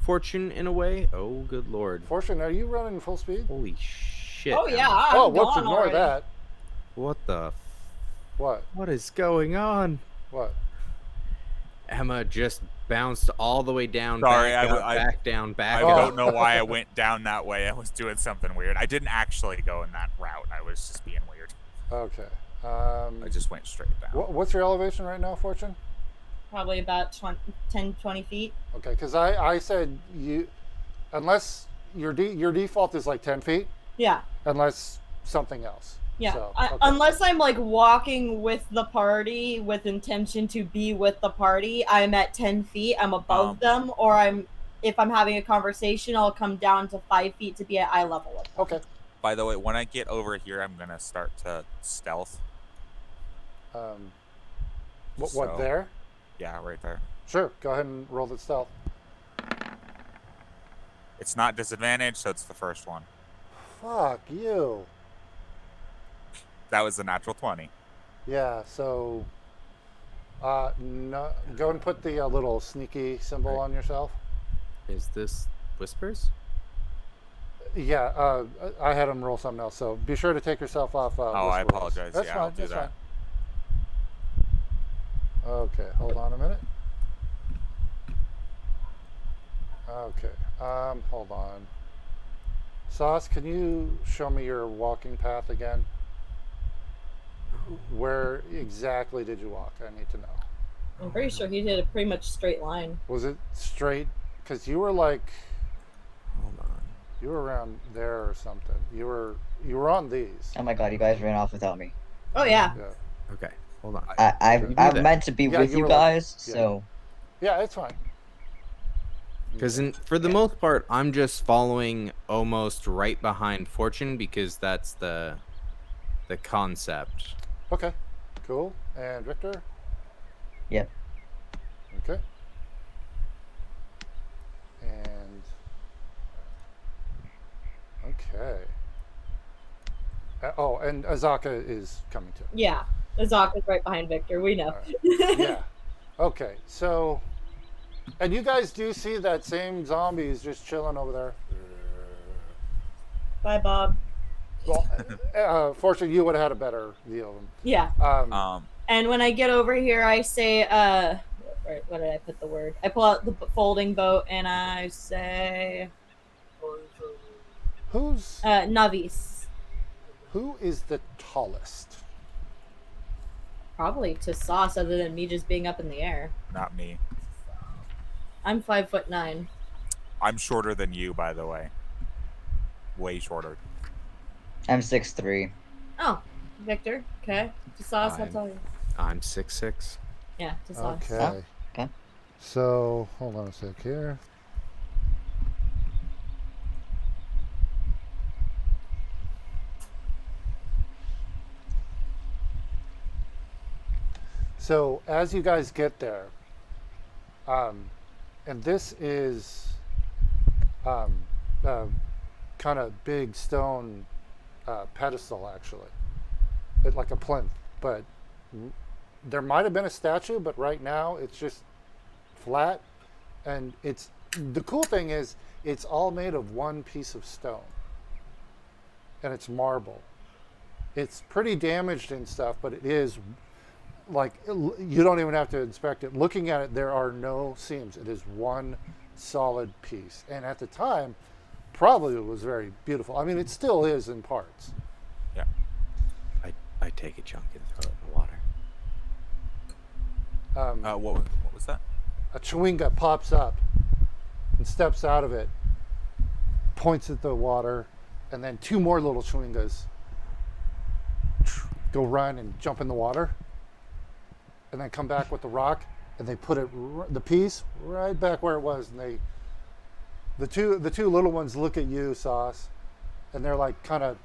Fortune in a way. Oh good lord. Fortune, are you running full speed? Holy shit. Oh yeah. Emma. I'm Oh, whoops! gone Ignore already. that. What the What? what is going on? What? Emma just bounced all the way down, Sorry, back I- up, I- back down, back I up. don't know why I went down that way. I was doing something weird. I didn't actually go in that route. I was just being weird. Okay. I just went straight down. What's your elevation right now, Fortune? Probably about 10, 20 feet. Okay, because I said you, unless your default is like 10 feet, Yeah. unless something else. Yeah. So, okay. Unless I'm like walking with the party with intention to be with the party, I'm at 10 feet. I'm above them, or if I'm having a conversation, I'll come down to 5 feet to be at eye level with them. Okay. By the way, when I get over here, I'm gonna start to stealth. What So- there? Yeah, right there. Sure. Go ahead and roll the stealth. It's not disadvantage, so it's the first one. Fuck you. That was a natural 20. Yeah. So, no, go and put the little sneaky symbol on yourself. Is this whispers? Yeah. I had him roll something else, so be sure to take yourself off. Oh, I whisper rolls. apologize. That's Yeah, fine. I'll do that's that. fine. Okay, hold on a minute. Okay, hold on. Sauce, can you show me your walking path again? Where exactly did you walk? I need to know. I'm pretty sure he did a pretty much straight line. Was it straight? Because you were like, Hold on. you were around there or something. You were on these. Oh my god, you guys ran off without me. Oh yeah. Yeah, Okay, hold on. I'm do that. meant to be Yeah, with you you were like- guys, yeah. so yeah, it's fine. Because for the most part, I'm just following almost right behind Fortune because that's the concept. Okay, cool. And Victor? Yep. Okay. And okay. Oh, and Azaka is coming too. Yeah. Azaka's right behind Victor. We know. All right. Yeah. Okay. So, and you guys do see that same zombie is just chilling over there. Bye, Bob. Well, fortunately, you would have had a better view of him. Yeah. And when I get over here, I say, what did I put the word? I pull out the folding boat and I say, Who Navis. is the tallest? Probably to Sauce, other than me just being up in the air. Not me. I'm 5'9". I'm shorter than you, by the way. Way shorter. I'm 6'3". Oh, Victor. Okay. To Sauce, I'll I'm- tell you. I'm 6'6". Yeah, to Sauce. Okay. Okay. So, hold on a sec here. So, as you guys get there, and this is kind of big stone pedestal, actually, like a plinth, but there might have been a statue, but right now it's just flat. And it's the cool thing is it's all made of one piece of stone, and it's marble. It's pretty damaged and stuff, but it is like you don't even have to inspect it. Looking at it, there are no seams. It is one solid piece, and at the time probably it was very beautiful. I mean, it still is in parts. Yeah. I take a chunk and throw it in the water. What was that? A chewinga pops up and steps out of it, points at the water, and then two more little chewingas go run and jump in the water, and then come back with the rock, and they put it the piece right back where it was, and the two little ones look at you, Sauce, and they're like kind of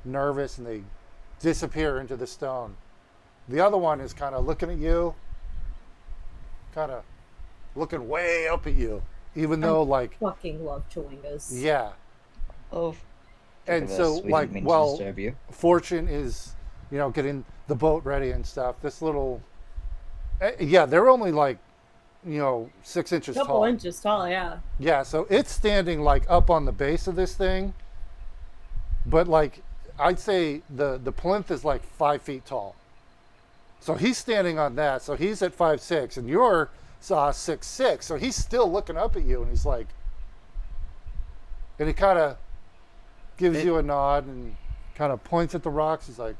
nervous, and they disappear into the stone. The other one is kind of looking at you, kind of looking way up at you, even though like Fucking love chewingas. yeah. Oh. And forgive so us, we like didn't mean to well, disturb you. Fortune is getting the boat ready and stuff. This little yeah, they're only like 6 inches Couple tall. inches tall, yeah. Yeah, so it's standing like up on the base of this thing, but like I'd say the plinth is like 5 feet tall. So he's standing on that. So he's at 5'6", and you're 6'6". So he's still looking up at you, and he's like, and he kind of gives you a nod and kind of points at the rocks. He's like,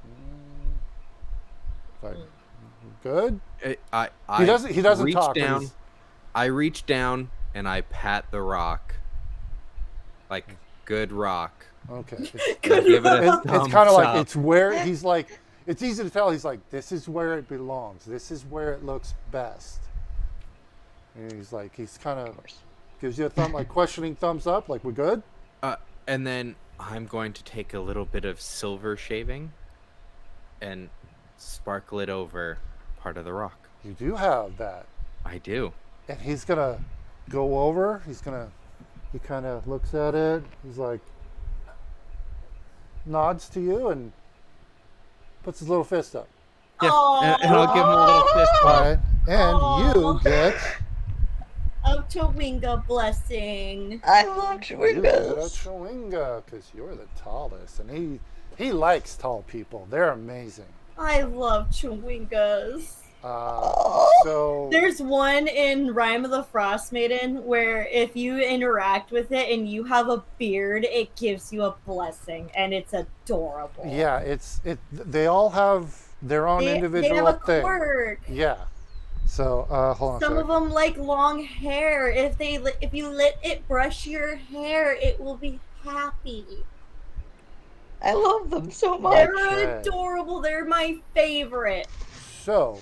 good. I He doesn't reach talk. but down. he's- I reach down and I pat the rock, like good rock. Okay. I give it a It's thumbs kind of like up. it's where he's like. It's easy to tell. He's like, this is where it belongs. This is where it looks best. And he's like, he's kind of gives you a thumb, like questioning thumbs up, like we're good. And then I'm going to take a little bit of silver shaving and sparkle it over part of the rock. You do have that, I do. and he's gonna go over. He kind of looks at it. He's like, nods to you and puts his little fist up. Yeah, and I'll give him a little fist All bump. right, and you get A Chewinga blessing. I love you get a Chewingas. Chewinga because you're the tallest, and he likes tall people. They're amazing. I love Chewingas. So There's one in Rime of the Frost Maiden where if you interact with it and you have a beard, it gives you a blessing, and it's adorable. yeah, they all have their own They individual have a thing. quirk. Yeah. So hold on. Some a of second. them like long hair. If you let it brush your hair, it will be happy. I love them so much. They're Okay. adorable. They're my favorite. So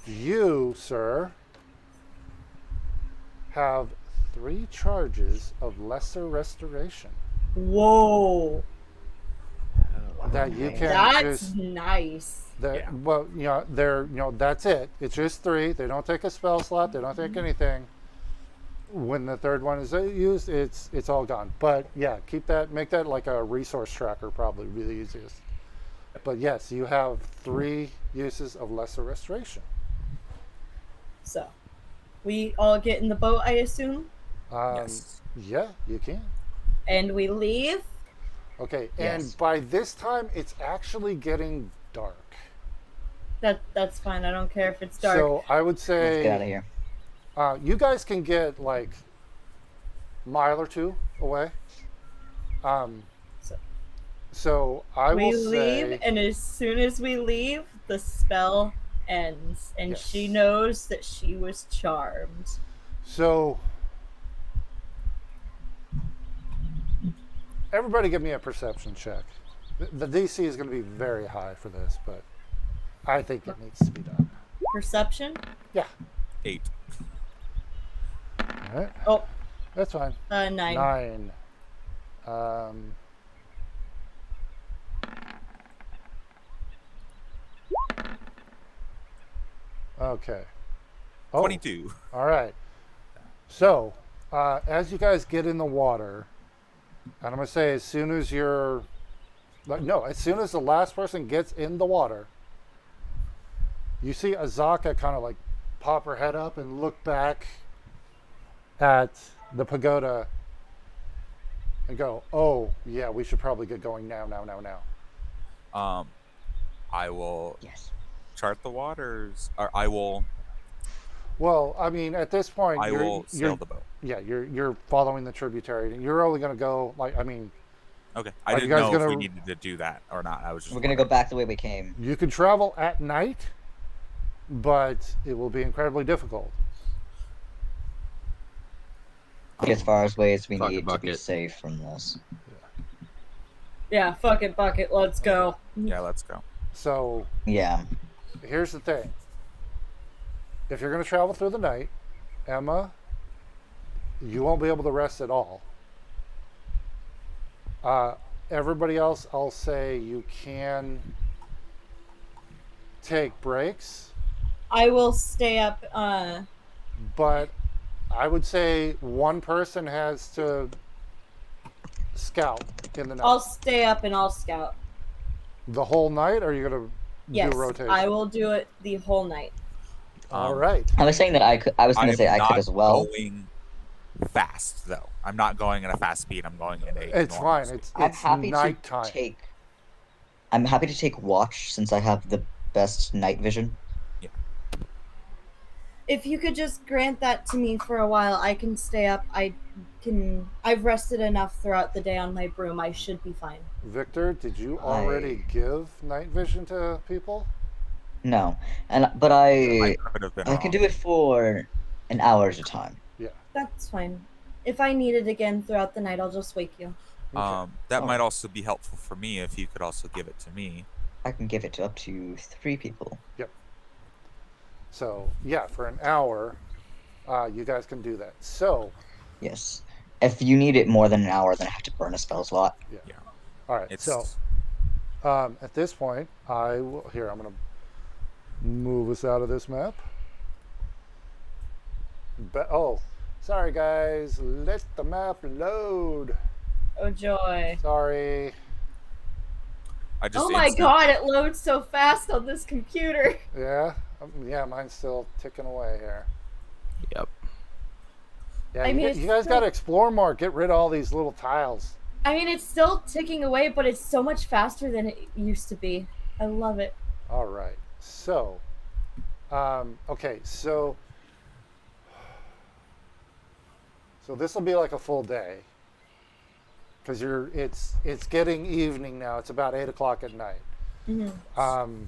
you, sir, have 3 charges of lesser restoration Whoa, that you can that's just. nice. Yeah. Well, that's it. It's just 3. They don't take a spell slot. They don't take anything. When the third one is used, it's all gone. But yeah, keep that. Make that like a resource tracker. Probably be the easiest. But yes, you have 3 uses of lesser restoration. So, we all get in the boat, I assume, Yes. Yeah, you can. and we leave. Okay, Yes. and by this time, it's actually getting dark. That's fine. I don't care if it's dark. So I would Let's get out of say here. you guys can get like a mile or 2 away. So I we will leave, say, and as soon as we leave, the spell ends, and Yes. she knows that she was charmed. so everybody give me a perception check. The DC is going to be very high for this, but I think it needs to be done. Perception? Yeah. 8. All right. Oh, That's fine. 9. 9. Okay. Oh, 22. all right. So, as you guys get in the water, and I'm going to say as soon as as soon as the last person gets in the water, you see Azaka kind of like pop her head up and look back at the pagoda and go, oh, yeah, we should probably get going now. I will Yes. chart the waters, or I will Well, I mean, at this point, I will sail the boat. yeah, you're following the tributary. You're only going to go, like, I mean, Okay. I Are you didn't guys know if we gonna- needed to do that or not. I was just We're gonna go back the way we came. you can travel at night, but it will be incredibly difficult. Get as far as ways we Fuck a need to be bucket. safe from this. Yeah, fuck it, bucket. Let's go. Yeah, let's go. So Yeah. here's the thing. If you're going to travel through the night, Emma, you won't be able to rest at all. Everybody else, I'll say you can take breaks, I will stay up. but I would say one person has to scout in the night. I'll stay up and I'll scout. The whole night, or are you going to Yes, do rotation? I will do it the whole night. All right. I was saying that I could. I was gonna I'm say I could not as well. going fast though. I'm not going at a fast speed. I'm going at a It's normal fine. speed. It's I'm happy nighttime. to take. I'm happy to take watch since I have the best night vision. If you could just grant that to me for a while, I can stay up. I've rested enough throughout the day on my broom. I should be fine. Victor, did you already give night vision to people? No, but I could have been I can wrong. do it for an hour at a time. Yeah. That's fine. If I need it again throughout the night, I'll just wake you. Okay. That Oh. might also be helpful for me if you could also give it to me. I can give it to up to 3 people. So, yeah, for an hour, you guys can do that. So, Yes. If you need it more than an hour, then I have to burn a spell slot. all right. It's So, at this point, I'm going to move us out of this map. Sorry, guys. Let the map load. Oh joy. Sorry. I just Oh my god, it loads so fast on this computer. Yeah? Yeah, mine's still ticking away here. Yep. Yeah, I mean, it's you guys still- got to explore more. Get rid of all these little tiles. I mean, it's still ticking away, but it's so much faster than it used to be. I love it. All right. So, okay. So this will be like a full day because it's getting evening now. It's about 8 o'clock at night. Mm-hmm.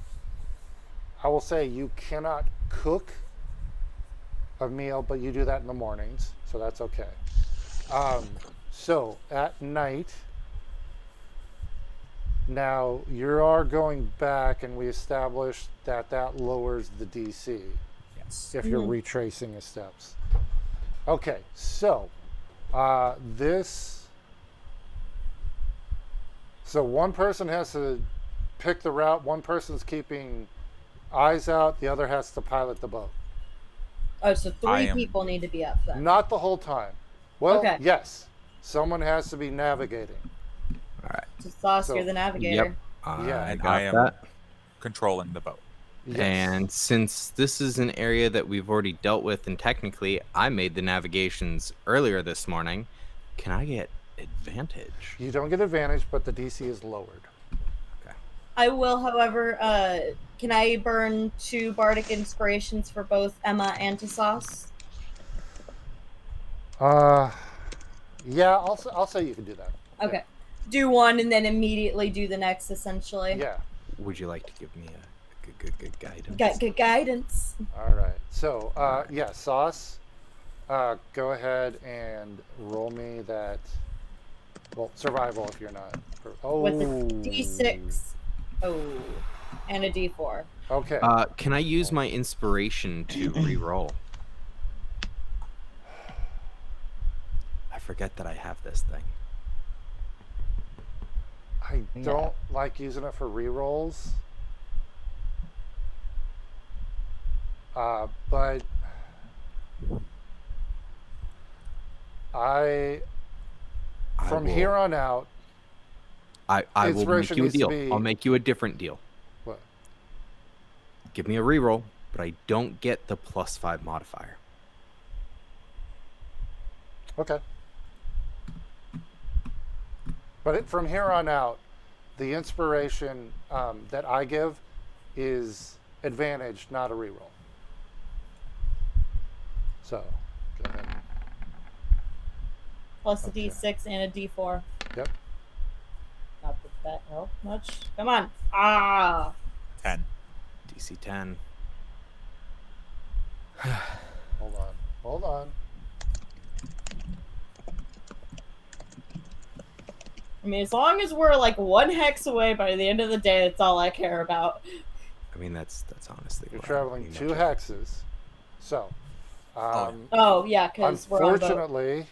I will say you cannot cook a meal, but you do that in the mornings, so that's okay. So at night, now you are going back, and we established that lowers the DC Yes. if you're retracing his steps. Okay, so so one person has to pick the route, one person's keeping eyes out, the other has to pilot the boat. Oh, so I 3 am- people need to be up then. Not the whole time. Well, Okay. yes, someone has to be navigating. All right. So Sauce, So- you're the navigator. Yeah, I and got I am that. controlling the boat. Yes. And since this is an area that we've already dealt with, and technically I made the navigations earlier this morning, can I get advantage? You don't get advantage, but the DC is lowered. I will, however, can I burn 2 bardic inspirations for both Emma and to Sauce? Yeah, I'll say you can do that. Okay. Do one and then immediately do the next, essentially. Yeah. Would you like to give me a good guidance? Got good guidance. All right. So, yeah, Sauce, go ahead and roll me that. Well, survival if you're not. Oh. With a D6. Oh. And a D4. Okay. Can I use my inspiration to re-roll? I forget that I have this thing. I don't like using it for rerolls. But from will- here on out, I will make Inspiration you a needs to deal. be- I'll make you a different deal. what? Give me a reroll, but I don't get the +5 modifier. Okay. But from here on out, the inspiration that I give is advantage, not a reroll. So, go ahead. Plus a Okay. D6 and a D4. Yep. Not that that helped much. Come on. Ah. 10. DC 10. Hold on. I mean, as long as we're like 1 hex away by the end of the day, that's all I care about. I mean, that's honestly. You're what traveling I'm 2 looking at. hexes. So, Oh, yeah, because we're on boat. unfortunately,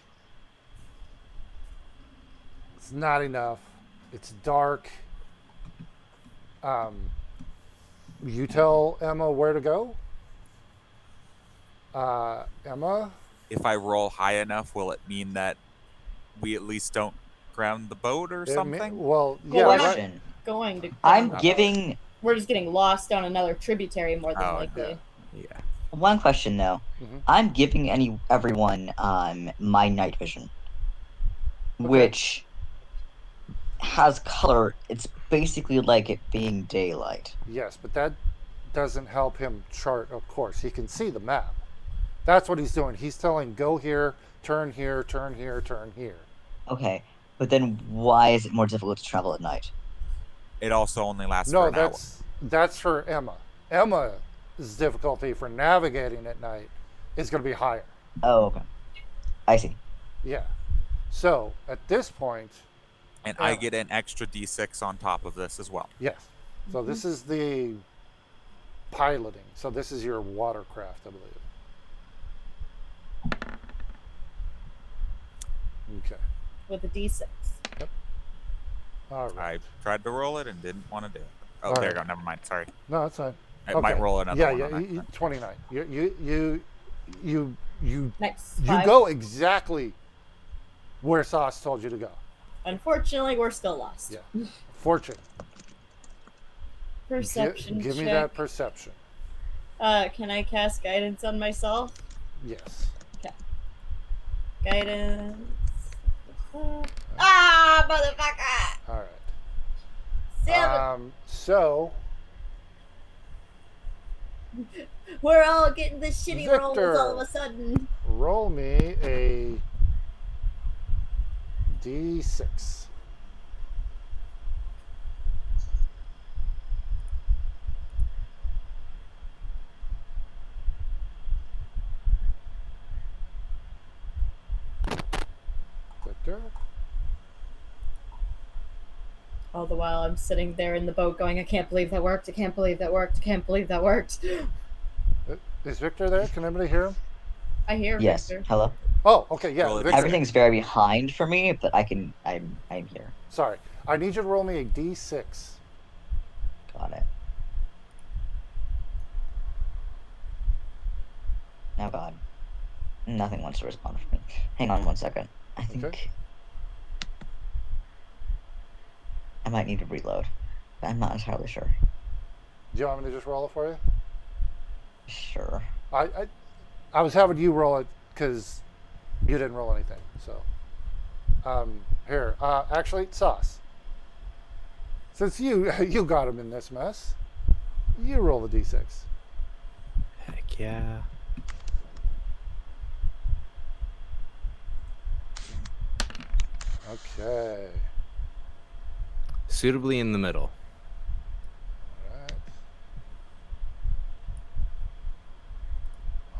it's not enough. It's dark. You tell Emma where to go? Emma? If I roll high enough, will it mean that we at least don't ground the boat or something? Well, Well, yeah. we're Right. not Question. going to. I'm giving We're just getting lost down another tributary, more than Oh, likely. Yeah. one question though. Mhm. I'm giving everyone my night vision, which has color. It's basically like it being daylight. Yes, but that doesn't help him chart a course. He can see the map. That's what he's doing. He's telling go here, turn here, turn here, turn here. Okay, but then why is it more difficult to travel at night? It also only lasts No, for an hour. that's for Emma. Emma's difficulty for navigating at night is going to be higher. Oh, okay. I see. Yeah. So at this point, And I get an extra D6 on top of this as well. yes. So this is the piloting. So this is your watercraft, I believe. Okay. With a D6. All right. I tried to roll it and didn't want to do it. Oh, All there right. you go. Never mind. Sorry. No, that's fine. I might roll another Yeah, one. yeah. on that. 29. You Nice. you 5. go exactly where Sauce told you to go. Unfortunately, we're still lost. Yeah. Fortune. Perception Give me check. that perception. Can I cast guidance on myself? Yes. Guidance. Ah, motherfucker! All right. 7. So We're all getting the shitty rolls Victor. all of a sudden. roll me a D6. Victor. All the while, I'm sitting there in the boat going, I can't believe that worked. I can't believe that worked. I can't believe that worked. Is Victor there? Can anybody hear him? I hear Yes. Victor. Hello. Oh, okay, yeah. Roll it. Victor. Everything's very behind for me, but I'm here. Sorry. I need you to roll me a D6. Got it. Oh God. Nothing wants to respond for me. Hang on 1 second. I think Okay. I might need to reload, but I'm not entirely sure. Do you want me to just roll it for you? Sure. I was having you roll it because you didn't roll anything. So, here, actually, Sauce. Since you got him in this mess, you roll the D6. Heck yeah. Okay. Suitably in the middle. All right.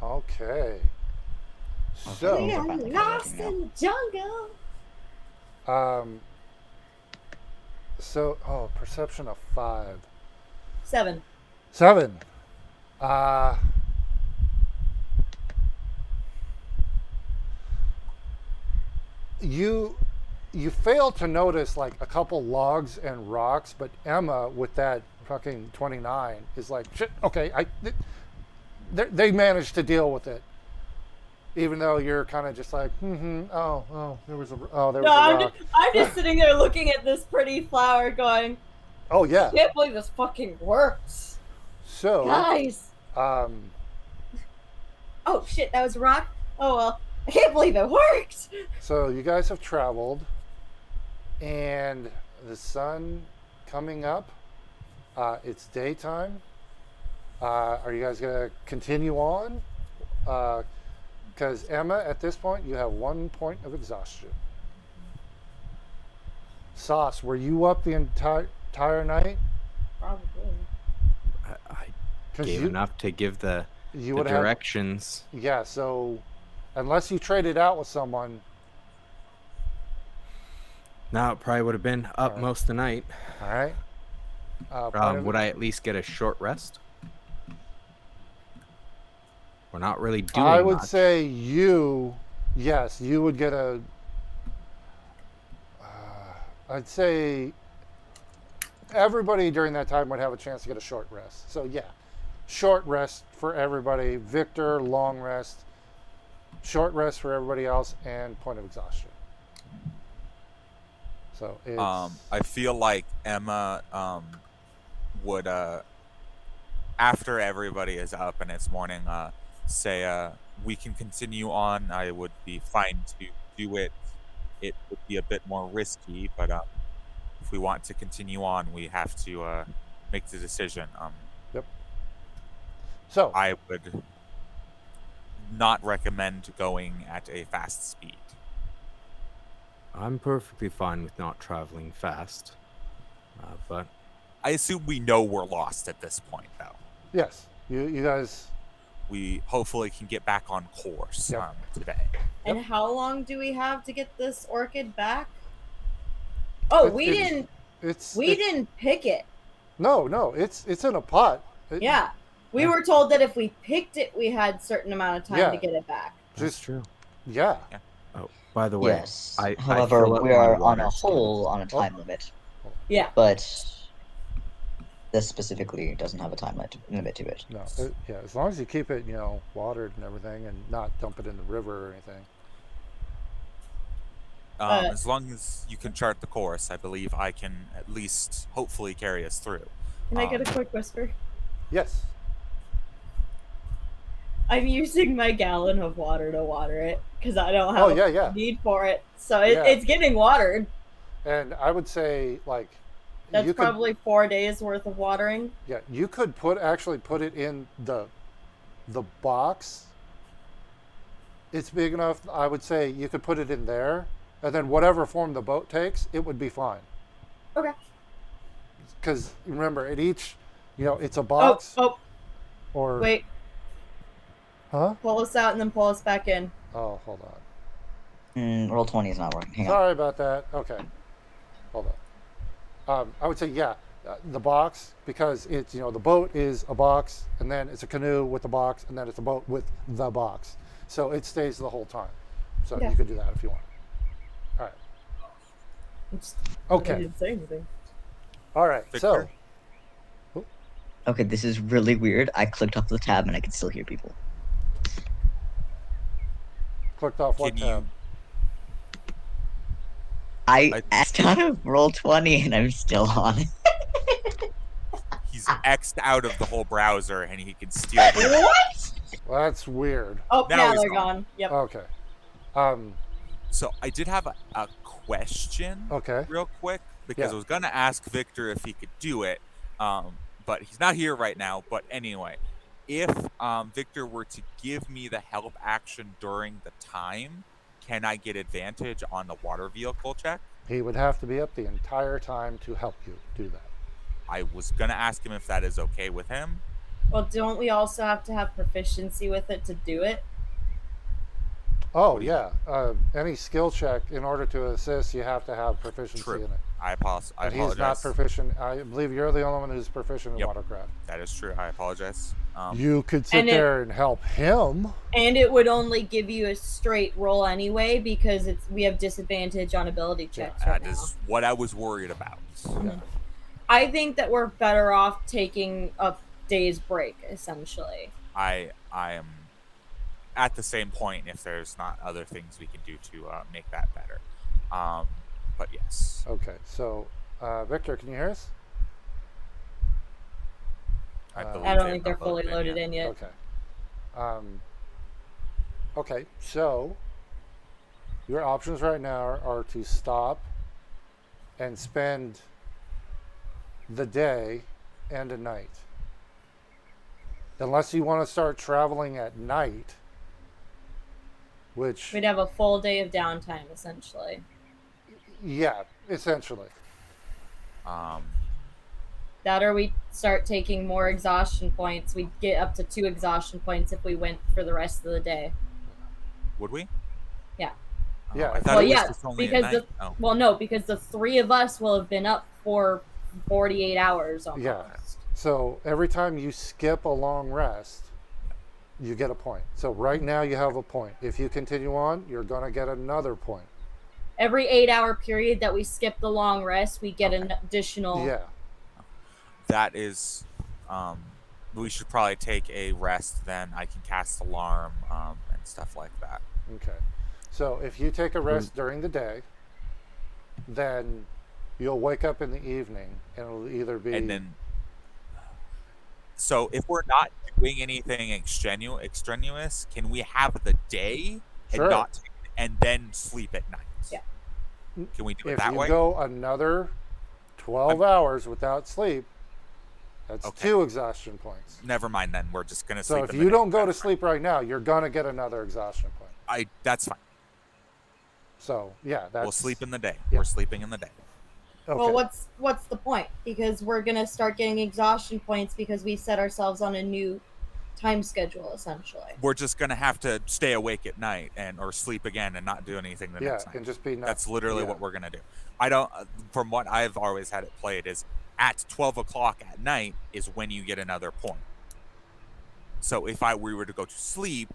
Okay. Okay. So, We are are finally lost connecting now. in the jungle. perception of 5. 7. 7. You fail to notice like a couple logs and rocks, but Emma with that fucking 29 is like, shit, okay, they managed to deal with it. Even though you're kind of just like, there was a rock. I'm just sitting there looking at this pretty flower going, Oh yeah. I can't believe this fucking works. So, Guys. um, Oh shit, that was a rock? Oh well. I can't believe it worked. so you guys have traveled, and the sun coming up. It's daytime. Are you guys gonna continue on? Because Emma, at this point, you have 1 point of exhaustion. Sauce, were you up the entire night? Probably. I 'Cause gave enough to give the would have. directions. Yeah. So, unless you traded out with someone, No, it probably would have been up Alright. most of the night. all right. Part of Would it- I at least get a short rest? We're not really doing I would much. say yes, you would get a. I'd say everybody during that time would have a chance to get a short rest. So yeah, short rest for everybody. Victor, long rest. Short rest for everybody else, and point of exhaustion. So it's. I feel like Emma would after everybody is up and it's morning say we can continue on. I would be fine to do it. It would be a bit more risky, but if we want to continue on, we have to make the decision. Yep. So I would not recommend going at a fast speed. I'm perfectly fine with not traveling fast, but I assume we know we're lost at this point, though. yes, you guys. We hopefully can get back on course Yep. today. And how long do we have to get this orchid back? Oh, we didn't pick it. No, it's in a pot. Yeah. We were told that if we picked it, we had a certain amount of time Yeah. to get it back. that's true. Yeah. Oh, by the way, Yes. I However, fill up we my are on water a skin. whole on a time limit. Yeah. But this specifically doesn't have a time limit to it. No. Yeah. As long as you keep it, watered and everything, and not dump it in the river or anything. As long as you can chart the course, I believe I can at least hopefully carry us through. Can I get a quick whisper? Yes. I'm using my gallon of water to water it because I don't have yeah. need for it. So Yeah. it's getting watered. And I would say That's you probably 4 days worth of watering. Yeah, you could actually put it in the box. It's big enough. I would say you could put it in there, and then whatever form the boat takes, it would be fine. Okay. Because remember, at each, it's a box. Oh, Or wait. Huh? Pull us out and then pull us back in. Oh, hold on. Roll 20 is not working. Hang on. Sorry about that. Okay. Hold on. I would say, the box, because it's, the boat is a box, and then it's a canoe with a box, and then it's a boat with the box. So it stays the whole time. So Okay. you could do that if you want. All right. I Okay. didn't say anything. All right. Victor? So, Okay, this is really weird. I clicked off the tab and I can still hear people. clicked off what Can you- tab? I asked out of roll 20 and I'm still on it. He's X'd out of the whole browser and he can steal the What? Well, that's weird. Oh, Now now he's they're gone. gone. Yep. Okay. So I did have a question Okay. real quick because Yeah. I was going to ask Victor if he could do it, but he's not here right now. But anyway, if Victor were to give me the help action during the time, can I get advantage on the water vehicle check? He would have to be up the entire time to help you do that. I was going to ask him if that is okay with him. Well, don't we also have to have proficiency with it to do it? Oh, yeah. Any skill check, in order to assist, you have to have proficiency True. in it. I apologize. And he's not proficient. I believe you're the only one who's proficient in Yep. watercraft. That is true. I apologize. You could sit And there and help him. And it would only give you a straight roll anyway because we have disadvantage on ability checks right That now. is what I was worried about. I think that we're better off taking a day's break, essentially. I am at the same point if there's not other things we can do to make that better. But yes. Okay, so Victor, can you hear us? I believe I don't they've think they're not fully loaded yet. in yet. Okay. Okay, so your options right now are to stop and spend the day and a night. Unless you want to start traveling at night, which, We'd have a full day of downtime, essentially. yeah, essentially. That or we start taking more exhaustion points. We'd get up to 2 exhaustion points if we went for the rest of the day. Would we? Yeah. Oh, Yeah. I thought Well, it was yeah, just only because at night. Oh. Well, no, because the 3 of us will have been up for 48 hours almost. Yeah. So every time you skip a long rest, you get a point. So right now you have a point. If you continue on, you're going to get another point. Every 8-hour period that we skip the long rest, we get an additional. Yeah. That is, we should probably take a rest. Then I can cast alarm and stuff like that. Okay. So if you take a rest during the day, then you'll wake up in the evening and it'll either be And then, so if we're not doing anything extraneous, can we have the day Sure. and not and then sleep at night? Yeah. Can we do it if that you way? go another 12 hours without sleep, That's Okay. 2 exhaustion points. Never mind then. We're just gonna So sleep. if in the you day. don't go to That's fine. sleep right now, you're gonna get another exhaustion point. That's fine. So yeah, that's We'll sleep in the day. yeah. We're sleeping in the day. Okay. Well, what's the point? Because we're gonna start getting exhaustion points because we set ourselves on a new time schedule, essentially. We're just gonna have to stay awake at night or sleep again and not do anything the next night. and just be nuts. That's literally yeah. what we're gonna do. I don't. From what I've always had it played is at 12 o'clock at night is when you get another point. So if we were to go to sleep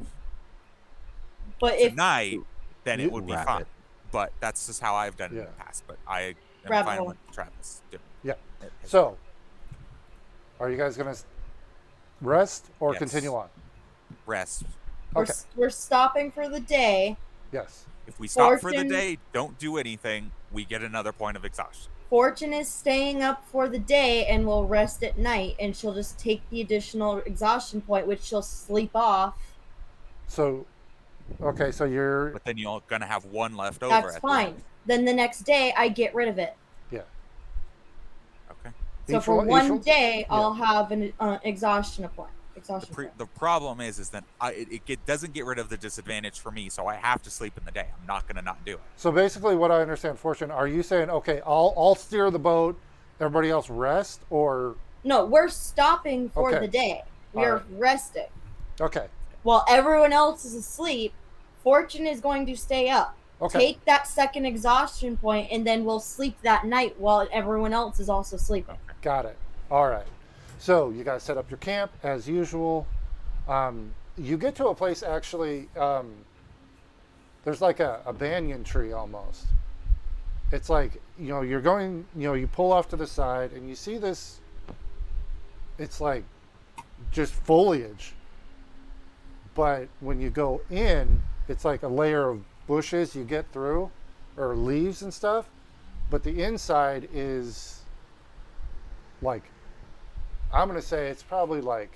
But if tonight, then You- it would be Rabbit. fine. But that's just how I've done it in Yeah. the past. But I am Rabbit fine hole. with Travis doing Yeah. it. So, are you guys gonna rest or Yes. continue on? Rest. Okay. we're stopping for the day, Yes. If we stop for the Fortune- day, don't do anything, we get another point of exhaustion. Fortune is staying up for the day and will rest at night, and she'll just take the additional exhaustion point, which she'll sleep off. So, okay. So you're But then you're gonna have one left over. That's at the end. fine. Then the next day, I get rid of it. yeah. Okay. So Each for one- each one one- day, yeah. I'll have an exhaustion point. The problem is that it doesn't get rid of the disadvantage for me, so I have to sleep in the day. I'm not gonna not do it. So basically, what I understand, Fortune, are you saying, okay, I'll steer the boat, everybody else rest, or No, we're stopping for Okay. the day. We All are right. resting. okay, While everyone else is asleep, Fortune is going to stay up. okay, Take that second exhaustion point, and then we'll sleep that night while everyone else is also sleeping. got it. All right. So you guys set up your camp as usual. You get to a place actually. There's like a banyan tree almost. It's like you're going. You pull off to the side and you see this. It's like just foliage. But when you go in, it's like a layer of bushes you get through, or leaves and stuff. But the inside is like, I'm going to say it's probably like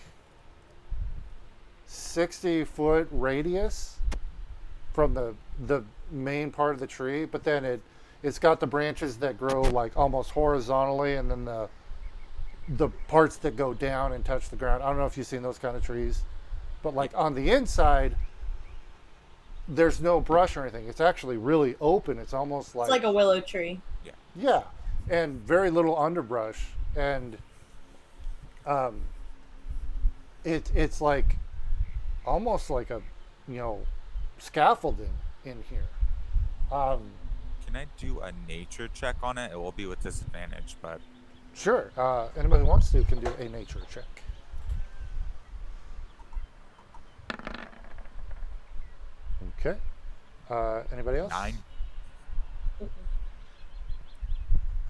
60-foot radius from the main part of the tree. But then it's got the branches that grow like almost horizontally, and then the parts that go down and touch the ground. I don't know if you've seen those kind of trees. But like on the inside, there's no brush or anything. It's actually really open. It's almost It's like a willow tree. yeah, and very little underbrush, and it's like almost like a scaffolding in here. Can I do a nature check on it? It will be with disadvantage, but Sure. Anybody who wants to can do a nature check. Okay. Anybody else? 9.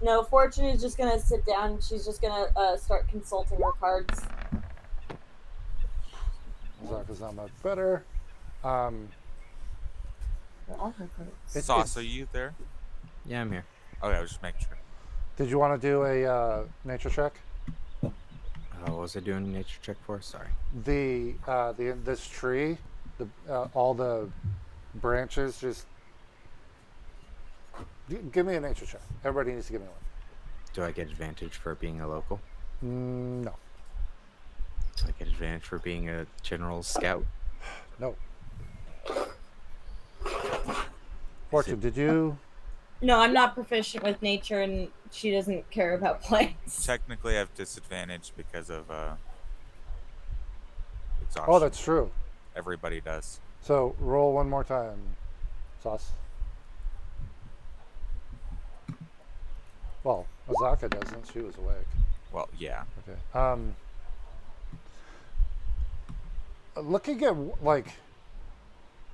No, Fortune is just gonna sit down. She's just gonna start consulting her cards. Zaka's not much better. Where are her cards? Sauce, are you there? Yeah, I'm here. Okay, I was just making sure. Did you want to do a nature check? What was I doing a nature check for? Sorry. This tree, all the branches just. Give me a nature check. Everybody needs to give me one. Do I get advantage for being a local? No. Do I get advantage for being a general scout? No. Fortune, did you? No, I'm not proficient with nature, and she doesn't care about plants. Technically, I have disadvantage because of exhaustion. Oh, that's true. Everybody does. So roll one more time, Sauce. Well, Azaka doesn't. She was awake. Well, yeah. Okay. Looking at like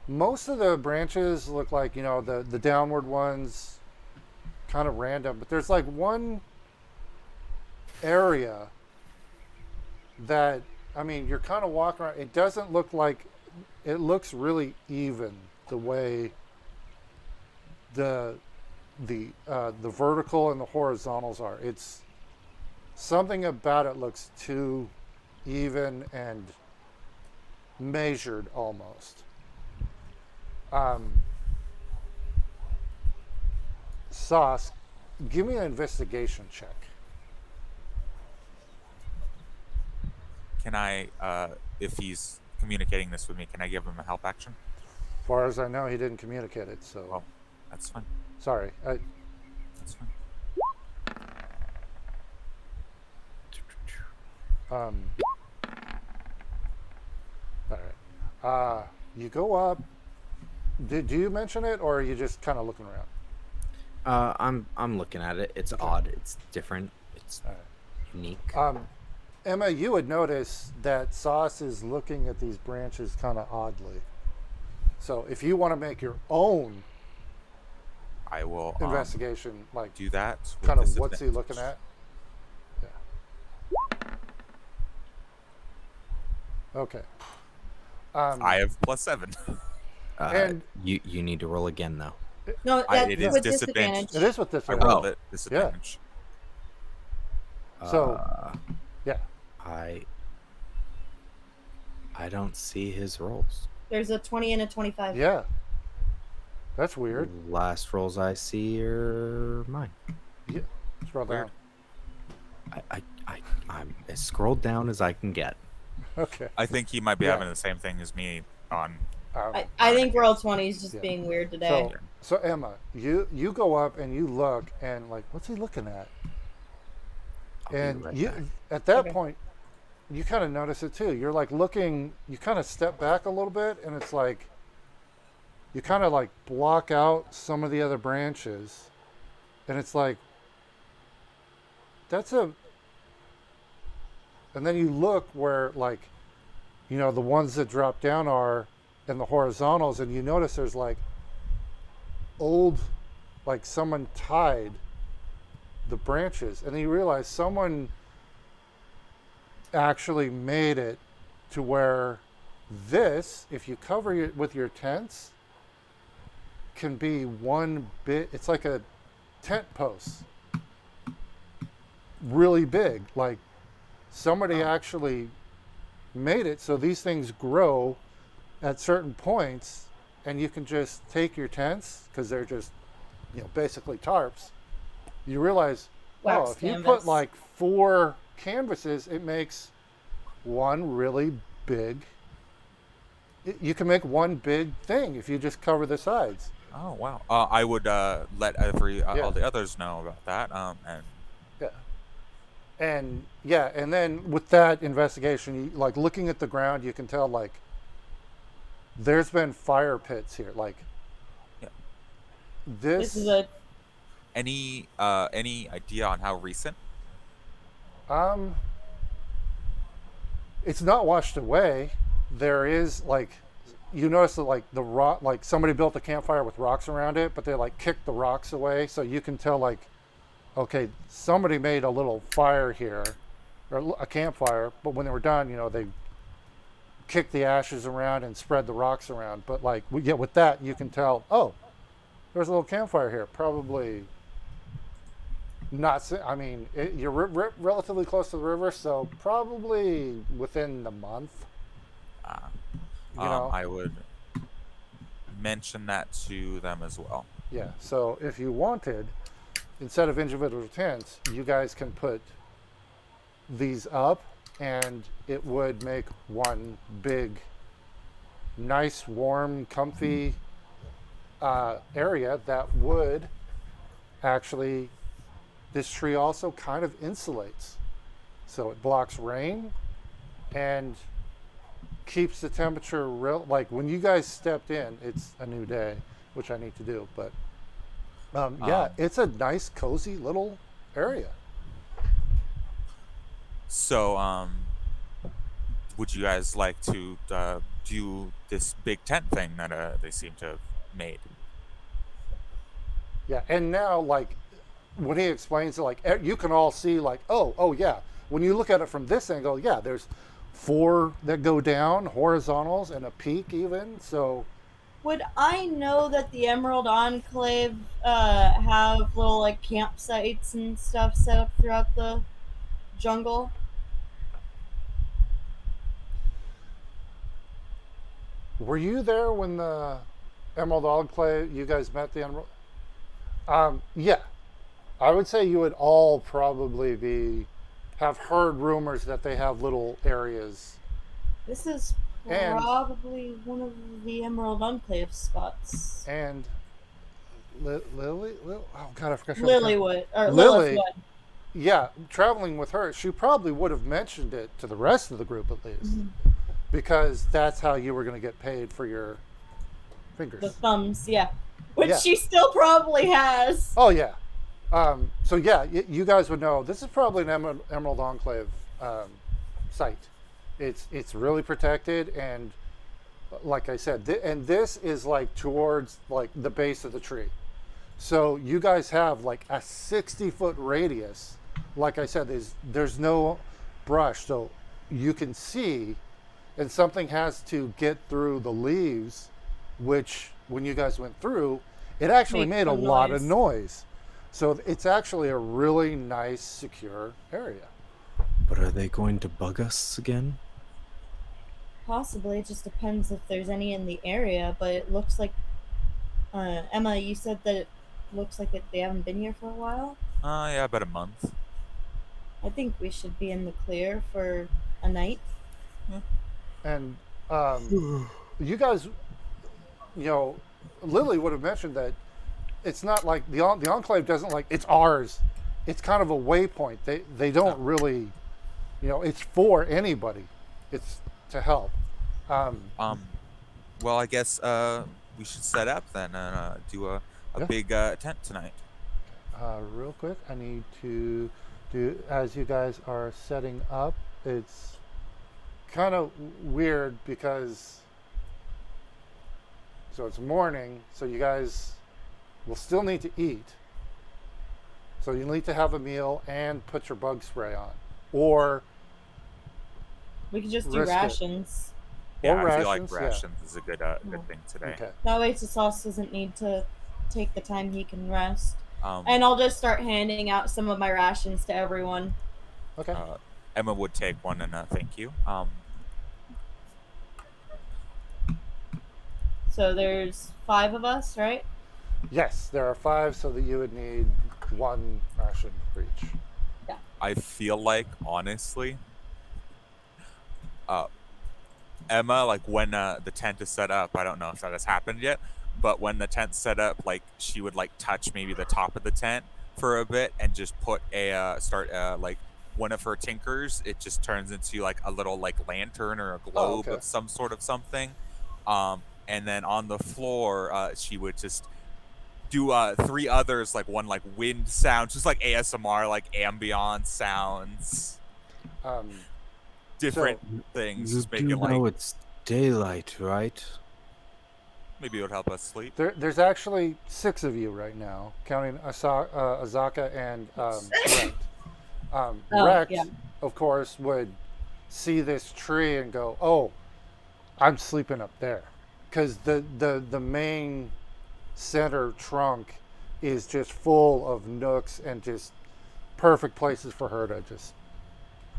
most of the branches look like the downward ones, kind of random. But there's like one area that you're kind of walking around. It doesn't look like it looks really even the way the vertical and the horizontals are. It's something about it looks too even and measured almost. Sauce, give me an investigation check. can I, if he's communicating this with me, can I give him a help action? As far as I know, he didn't communicate it. So Well, that's fine. sorry. That's fine. All right. You go up. Do you mention it, or are you just kind of looking around? I'm looking at it. It's Okay. odd. It's different. It's All right. unique. Emma, you would notice that Sauce is looking at these branches kind of oddly. So if you want to make your own I will investigation, like do that. with kind of what's he disadvantage. looking at? Yeah. Okay. I have +7. and- You need to roll again though. No, it is with disadvantage. disadvantage. It is with this. I one. rolled it disadvantage. So, Uh, yeah. I don't see his rolls. There's a 20 and a 25. Yeah. That's weird. Last rolls I see are mine. Yeah. Scroll Weird. down. I'm as scrolled down as I can get. Okay. I think he might be Yeah. having the same thing as me on. I think roll 20 is just Yeah. being weird today. So Emma, you go up and you look and like, what's he looking at? I'll be And right you back. at that Okay. point, you kind of notice it too. You're like looking. You kind of step back a little bit, and it's like you kind of like block out some of the other branches, and it's like that's a. And then you look where like, the ones that drop down are in the horizontals, and you notice there's like old, like someone tied the branches, and then you realize someone actually made it to where this, if you cover it with your tents, can be one bit. It's like a tent post, really big. Like somebody actually made it so these things grow at certain points, and you can just take your tents because they're just, basically tarps. You realize, Wax if you canvas. put like 4 canvases, it makes one really big. You can make one big thing if you just cover the sides. Oh wow! I would let Yeah. all the others know about that. And Yeah. And then with that investigation, like looking at the ground, you can tell like there's been fire pits here. Like Yeah. This is a any idea on how recent? It's not washed away. There is like, you notice that like the rock, like somebody built a campfire with rocks around it, but they like kicked the rocks away, so you can tell like, okay, somebody made a little fire here, or a campfire, but when they were done, they kicked the ashes around and spread the rocks around. But like, with that, you can tell, oh, there's a little campfire here. Probably not. I mean, you're relatively close to the river, so probably within the month. I would mention that to them as well. Yeah. So if you wanted, instead of individual tents, you guys can put these up, and it would make one big, nice, warm, comfy area that would actually. This tree also kind of insulates, so it blocks rain and keeps the temperature real. Like when you guys stepped in, it's a new day, which I need to do, but it's a nice, cozy little area. So, would you guys like to do this big tent thing that they seem to have made? Yeah, and now like when he explains it, like you can all see like, oh yeah. When you look at it from this angle, yeah, there's 4 that go down, horizontals, and a peak even. So Would I know that the Emerald Enclave have little like campsites and stuff set up throughout the jungle? were you there when the Emerald Enclave, you guys met the Emerald? Yeah. I would say you would all probably be have heard rumors that they have little areas. This is And- probably one of the Emerald Enclave spots. And Lily, oh God, I forgot. Lilywood or Lily. Lilithwood. Yeah, traveling with her, she probably would have mentioned it to the rest of the group at least, because that's how you were going to get paid for your fingers. The thumbs, yeah. Which Yeah. she still probably has. Oh yeah. So yeah, you guys would know this is probably an Emerald Enclave site. It's really protected, and like I said, and this is like towards like the base of the tree. So you guys have like a 60-foot radius. Like I said, there's no brush, so you can see, and something has to get through the leaves, which when you guys went through, it actually Makes made a some lot of noise. noise. So it's actually a really nice, secure area. But are they going to bug us again? Possibly. It just depends if there's any in the area, but it looks like Emma, you said that it looks like they haven't been here for a while. Yeah, about a month. I think we should be in the clear for a night. And you guys, Lily would have mentioned that it's not like the Enclave doesn't like it's ours. It's kind of a waypoint. They don't really, it's for anybody. It's to help. Well, I guess we should set up then and do a Yeah. big tent tonight. Real quick, I need to do, as you guys are setting up, it's kind of weird because, so it's morning, so you guys will still need to eat. So you need to have a meal and put your bug spray on. Or We could just do Risk it. rations. Yeah, Or I feel like rations, yeah. rations is a good good thing today. okay. That way Sauce doesn't need to take the time he can rest. Um, And I'll just start handing out some of my rations to everyone. Okay. Emma would take one and thank you. So there's 5 of us, right? Yes, there are 5, so that you would need 1 ration for each. I feel like honestly, Emma, like when the tent is set up, I don't know if that has happened yet, but when the tent's set up, like she would like touch maybe the top of the tent for a bit and just put like one of her tinkers. It just turns into like a little like lantern or a globe okay. of some sort of something, and then on the floor, she would just do 3 others, like one like wind sound, just like ASMR, like ambient sounds, different things, You just make do it know like it's daylight, right? maybe it would help us sleep. There's actually 6 of you right now, counting Azaka and Rekt. Rekt, yeah. of course, would see this tree and go, "Oh, I'm sleeping up there," because the main center trunk is just full of nooks and just perfect places for her to just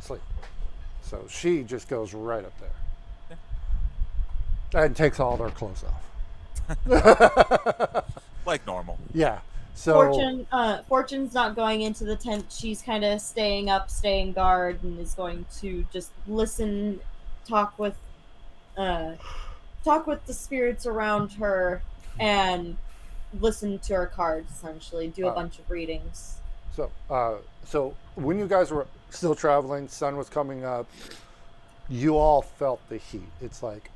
sleep. So she just goes right up there and takes all their clothes off. Like normal. Yeah. So Fortune's not going into the tent. She's kind of staying up, staying guard, and is going to just listen, talk with the spirits around her, and listen to her cards. Essentially, do a bunch of readings. So when you guys were still traveling, sun was coming up. You all felt the heat. It's like,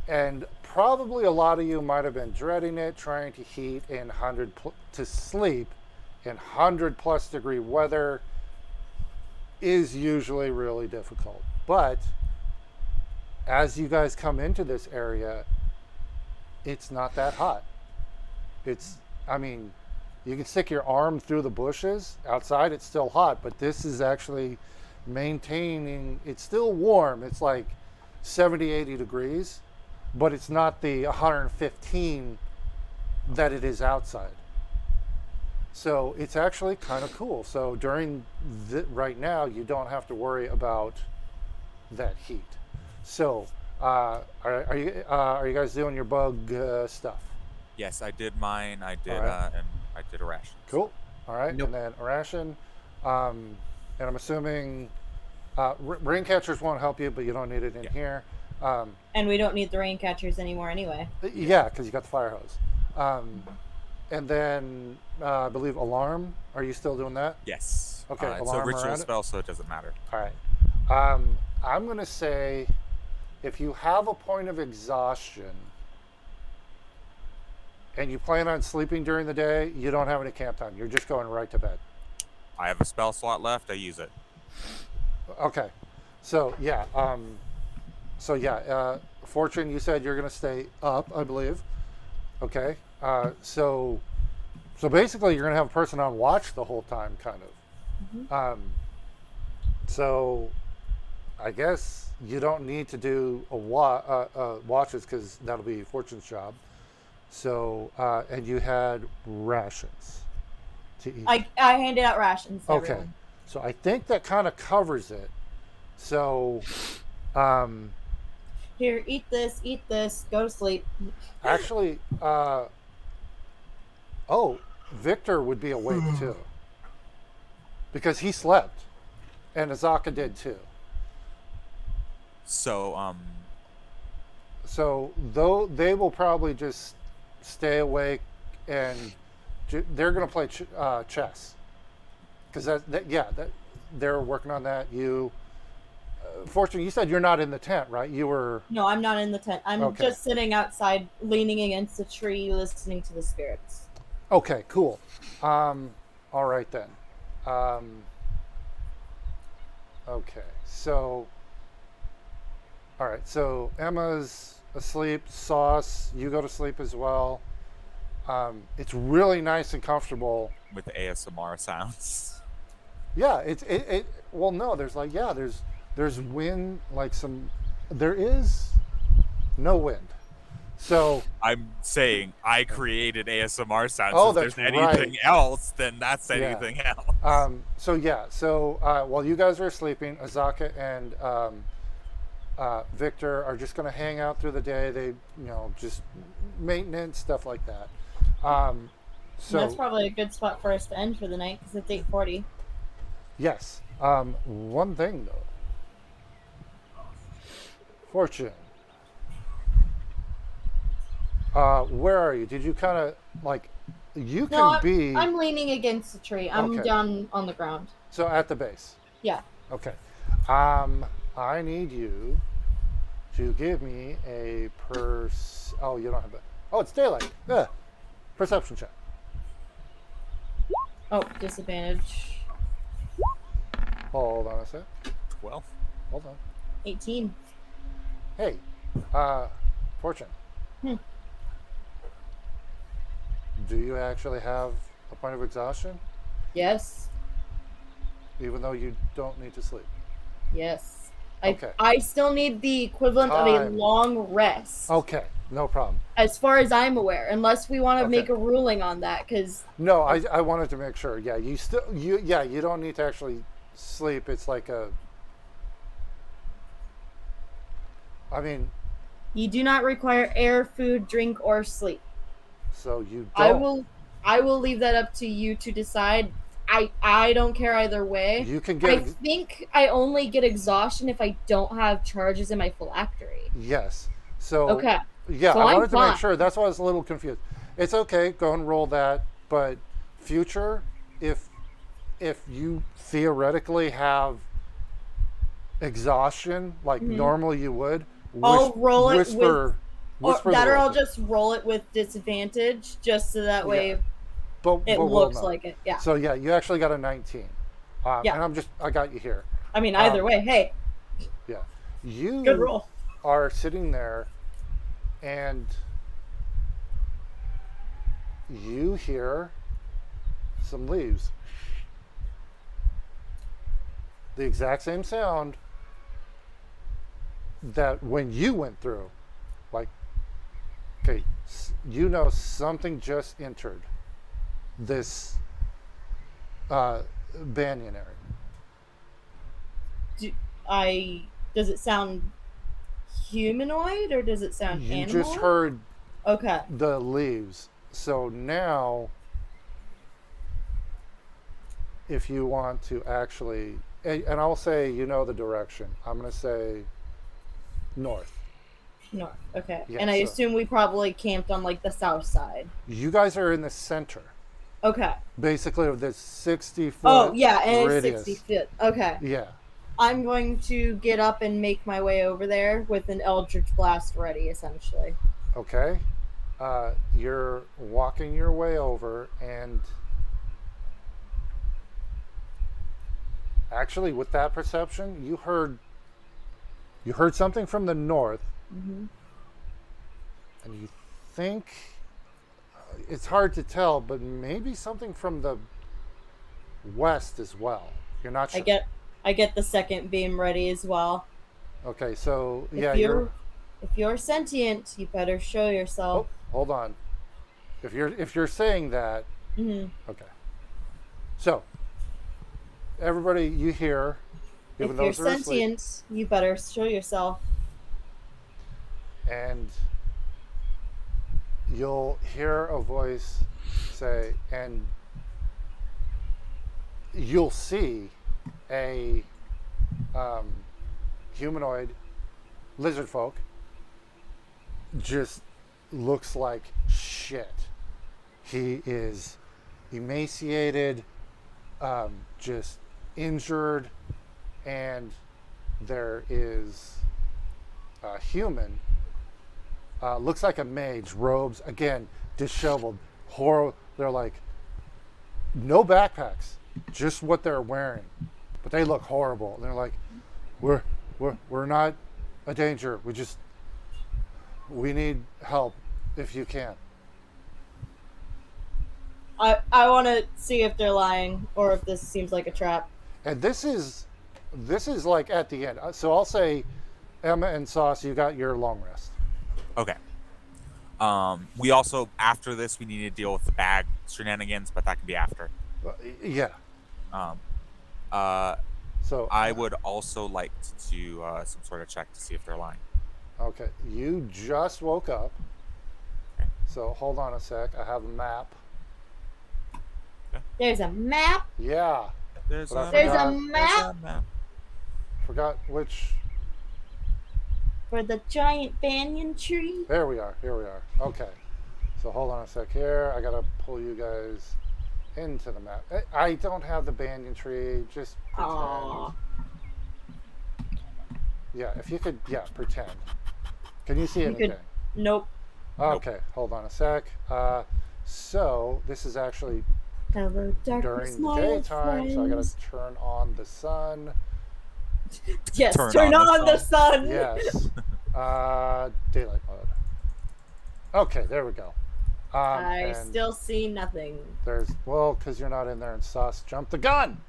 and probably a lot of you might have been dreading it, trying to heat in to sleep in 100+ degree weather is usually really difficult. But as you guys come into this area, it's not that hot. You can stick your arm through the bushes. Outside, it's still hot, but this is actually maintaining, it's still warm. It's like 70, 80 degrees, but it's not the 115 that it is outside. So it's actually kind of cool. So during right now, you don't have to worry about that heat. So are you guys doing your bug stuff? Yes, I did mine. I did All right. and I did a ration. Cool. All right. Nope. And then a ration. and I'm assuming rain catchers won't help you, but you don't need it in here. And we don't need the rain catchers anymore anyway. Yeah, because you got the fire hose. And then I believe alarm. Are you still doing that? Yes. Okay, It's a alarm ritual around it? spell, so it doesn't matter. All right. I'm going to say if you have a point of exhaustion and you plan on sleeping during the day, you don't have any camp time. You're just going right to bed. I have a spell slot left. I use it. Okay. So, yeah. Fortune, you said you're going to stay up, I believe. Okay. So basically, you're going to have a person on watch the whole time, kind of. Mm-hmm. So I guess you don't need to do watches because that'll be Fortune's job. So, and you had rations to eat. I handed out rations to Okay. everyone. So I think that kind of covers it. So, Here, eat this, go to sleep. actually, Victor would be awake too. Because he slept. And Azaka did too. So, So, though they will probably just stay awake and they're going to play chess. Because they're working on that. Fortune, you said you're not in the tent, right? You were. No, I'm not in the tent. I'm Okay. just sitting outside, leaning against a tree, listening to the spirits. Okay, cool. All right then. Okay, so. All right, so Emma's asleep. Sauce, you go to sleep as well. It's really nice and comfortable. with ASMR sounds. Yeah, it. Well, no, there's wind, there is no wind. So I'm saying I created ASMR sounds. Oh, if there's that's anything right. else, then that's Yeah. anything else. So while you guys are sleeping, Azaka and Victor are just going to hang out through the day. They, just maintenance stuff like that. And So that's probably a good spot for us to end for the night because it's 8:40. yes. One thing though, Fortune. Where are you? Did you kind of you can No, be I'm leaning against the tree. I'm Okay. down on the ground. so at the base. Yeah. Okay. I need you to give me a Oh, you don't have that. Oh, it's daylight. Yeah. Perception check. Oh, disadvantage. Hold on a sec. 12. Hold on. 18. Hey, Fortune. Hmm. Do you actually have a point of exhaustion, Yes. even though you don't need to sleep? Yes. Okay. I still need the equivalent of a Time. long rest. Okay, no problem. As far as I'm aware, unless we want to Okay. make a ruling on that, because No, I wanted to make sure. Yeah, you don't need to actually sleep. It's you do not require air, food, drink, or sleep. so you don't. I will leave that up to you to decide. I don't care either way. You can I get think I only get exhaustion if I don't have charges in my phylactery. yes. So Okay. yeah, So I I'm wanted to make fine. sure. That's why I was a little confused. It's okay. Go and roll that. But future, if you theoretically have exhaustion like Mhm. normally you would, I'll roll it whisper the Or roll I'll to me. just roll it with disadvantage, just so that way But it we'll looks know. like it. Yeah. So yeah, you actually got a 19. Yeah. And I got you here. I mean, either way, hey, Yeah. You good roll. are sitting there and you hear some leaves. The exact same sound that when you went through. Okay, something just entered this banyan area. Does it sound humanoid or does it sound You animal? just heard Okay. the leaves. So now, if you want to actually and I'll say you know the direction. I'm gonna say north. North. Okay. Yeah, And I so- assume we probably camped on like the south side. You guys are in the center, Okay. basically, of this 60-foot Oh yeah, and it's radius. 60 feet. Okay. Yeah. I'm going to get up and make my way over there with an Eldritch Blast ready, essentially. Okay. You're walking your way over, and actually, with that perception, you heard something from the north, Mm-hmm. and you think it's hard to tell, but maybe something from the west as well. You're not sure. I get the second beam ready as well. Okay, so yeah, If you're sentient, you better show Oh, yourself. hold on. If you're saying that, Mm-hmm. okay. So everybody, you hear, even If though you're it's asleep, sentient, you better show yourself. and you'll hear a voice say, and you'll see a humanoid lizard folk. Just looks like shit. He is emaciated, just injured, and there is a human. Looks like a mage, robes, again, disheveled, horror. They're like, no backpacks, just what they're wearing. But they look horrible. They're like, we're not a danger. We need help if you can. I want to see if they're lying or if this seems like a trap. And this is like at the end. So I'll say, Emma and Sauce, you got your long rest. Okay. We also, after this, we need to deal with the bag shenanigans, but that can be after. Yeah. So I would also like to do some sort of check to see if they're lying. okay, you just woke up. Okay. So hold on a sec. I have a map. There's a map. Yeah. There's But I a There's a forgot- map map. Forgot which. for the giant banyan tree. There we are. Here we are. Okay. So hold on a sec here. I gotta pull you guys into the map. I don't have the banyan tree. Just pretend. Aww. Yeah, if you could, yeah, pretend. Can you see You anything? could- Nope. Okay, hold on a sec. So this is actually Hello, darkness, during the my daytime, so I gotta friends. turn on the sun. Yes, Turn turn on on the the sun. Yes. Daylight mode. Okay, there we go. I and still see nothing. there's because you're not in there, and Sauce jumped the gun.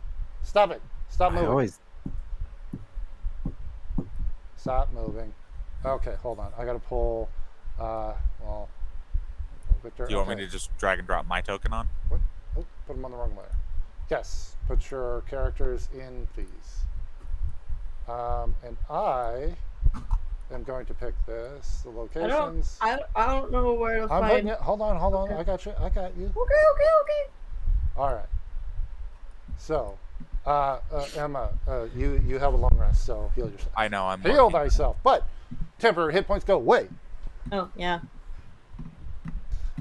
Stop it! Stop I moving! always Stop moving. Okay, hold on. I gotta pull. Well, Victor. Do you want okay. me to just drag and drop my token on? What? Oh, put them on the wrong layer. Yes, put your characters in, please. And I am going to pick this. The locations. I don't know where to I'm find. putting it. Hold on. Okay. I got you. I got you. Okay. All right. So, Emma, you have a long rest, so heal yourself. I know I'm Heal working. thyself, but temporary hit points go away. Oh yeah.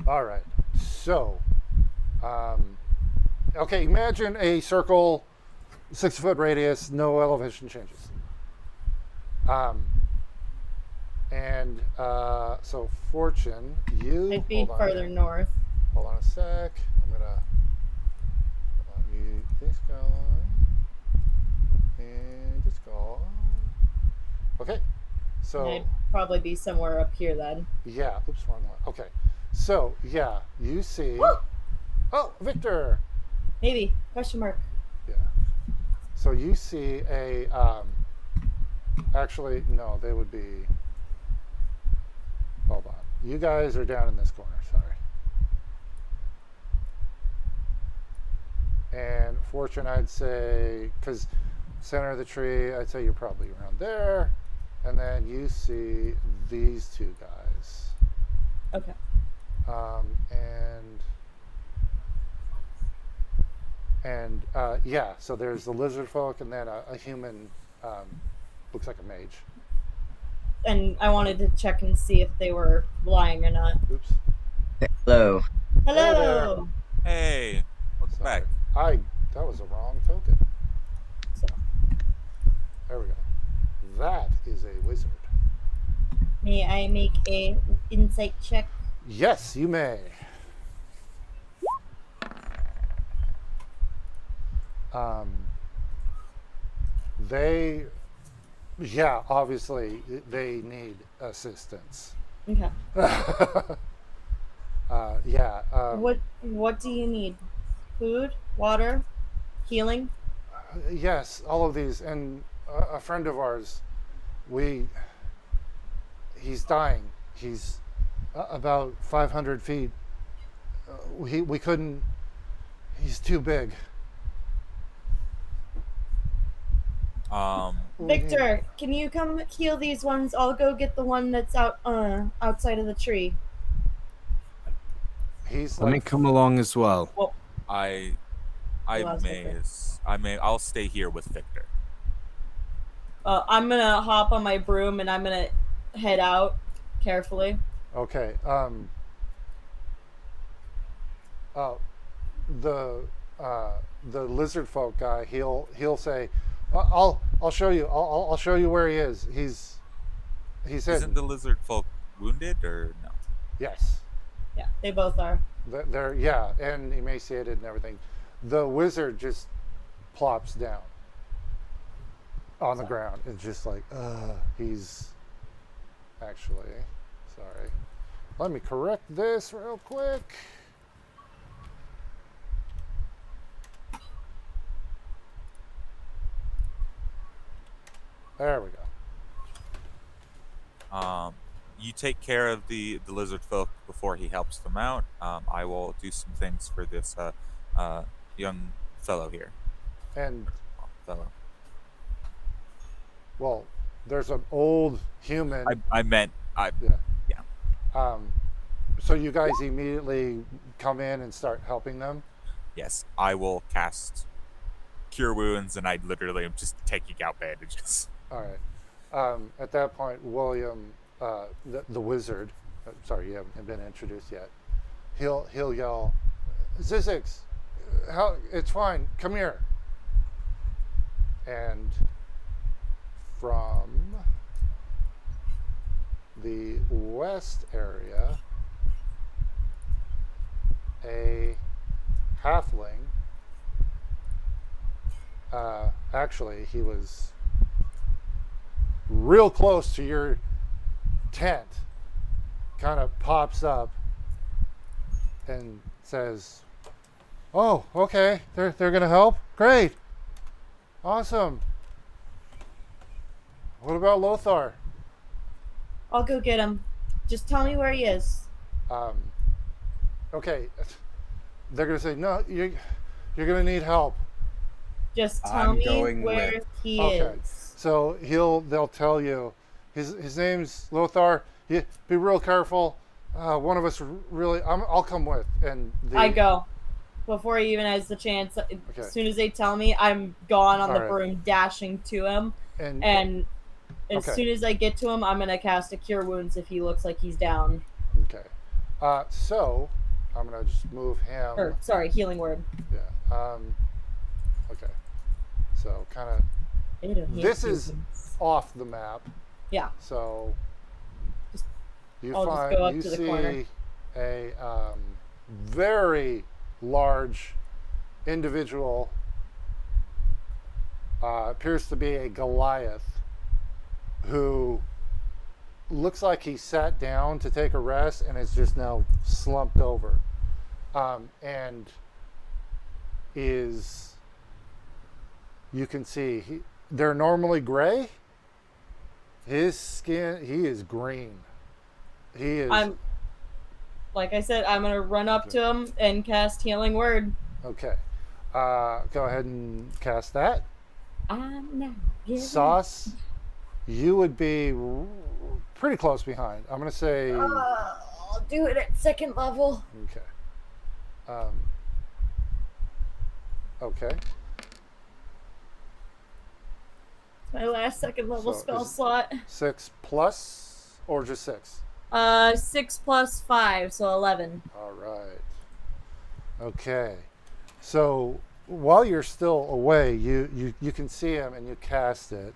All right. So, okay, imagine a circle, 60-foot radius, no elevation changes. So Fortune, you I'd be hold on further here. north. Hold on a sec. I'm gonna mute this guy and this guy. Okay. So I'd probably be somewhere up here then. yeah. Oops, wrong one. Okay. So yeah, you see. Oh, Victor. Maybe. Question mark. Yeah. So you see a. Actually, no. They would be. Hold on. You guys are down in this corner. Sorry. And Fortune, I'd say, because center of the tree, I'd say you're probably around there. And then you see these two guys. Okay. And And yeah, so there's the lizard folk and then a human, looks like a mage. And I wanted to check and see if they were lying or not. Oops. Hello. Hello. Hey, welcome Sorry. back. That was the wrong token. So, There we go. That is a wizard. may I make a insight check? Yes, you may. They, yeah, obviously they need assistance. Okay. Yeah. What do you need? Food, water, healing. Yes, all of these, and a friend of ours, he's dying. He's about 500 feet. We couldn't. He's too big. We need- Victor, can you come heal these ones? I'll go get the one that's outside of the tree. He's Let me like come along as well. Well, I Lost may Victor. I'll stay here with Victor. I'm gonna hop on my broom and I'm gonna head out carefully. okay. The lizard folk guy. He'll say, I'll show you. I'll show you where he is. He's Isn't hidden. the lizard folk wounded or no? Yes. Yeah, they both are. They're yeah, and emaciated and everything. The wizard just plops down on the ground. It's just like, he's actually sorry. Let me correct this real quick. There we go. You take care of the lizard folk before he helps them out. I will do some things for this young fellow here. And Fellow. well, there's an old human. I meant Yeah. So you guys immediately come in and start helping them. yes, I will cast cure wounds, and I literally am just taking out bandages. All right. At that point, William, the wizard, sorry, you haven't been introduced yet. He'll yell, "Zizix, how? It's fine. Come here." And from the west area, a halfling. Actually, he was real close to your tent, kind of pops up and says, "Oh, okay, they're gonna help. Great, awesome. What about Lothar?" I'll go get him. Just tell me where he is. Okay, they're gonna say, "No, you're gonna need help." Just tell I'm me going where with- he Okay. is. So they'll tell you, his name's Lothar. Be real careful. One of us really, I'll come with. And I go. Before he even has the chance, as soon as they tell me, I'm gone on the Alright. broom, dashing to him. and And as Okay. soon as I get to him, I'm gonna cast a cure wounds if he looks like he's down. okay. So I'm gonna just move him. Or sorry, healing word. Yeah. Okay. So kind of This is off the map. Yeah. So Just- you I'll just find go up you to the see corner. a very large individual. Appears to be a Goliath who looks like he sat down to take a rest and is just now slumped over, and is, you can see they're normally gray. His skin, he is green. He is Like I said, I'm gonna run up to him and cast healing word. okay. Go ahead and cast that. I'm now giving- Sauce, you would be pretty close behind. I'm gonna say I'll do it at second level. okay. Okay. My last second level So spell is- slot. 6 plus or just 6? 6 plus 5, so 11. All right. Okay. So while you're still away, you can see him and you cast it.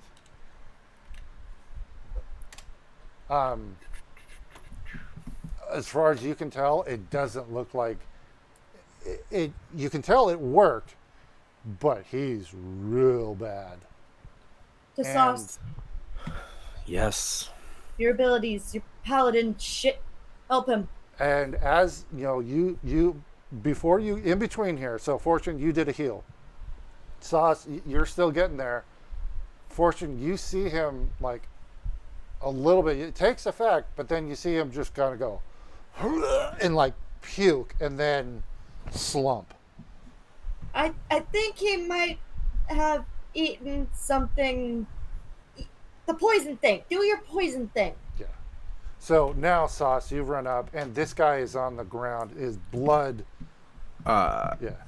As far as you can tell, it doesn't look like it. You can tell it worked, but he's real bad. To And- sauce Yes. your abilities, your paladin shit. Help him. And as you know, you before you in between here. So Fortune, you did a heal. Sauce, you're still getting there. Fortune, you see him like a little bit. It takes effect, but then you see him just kind of go and like puke and then slump. I think he might have eaten something. The poison thing. Do your poison thing. Yeah. So now, Sauce, you've run up, and this guy is on the ground. His blood. Yeah.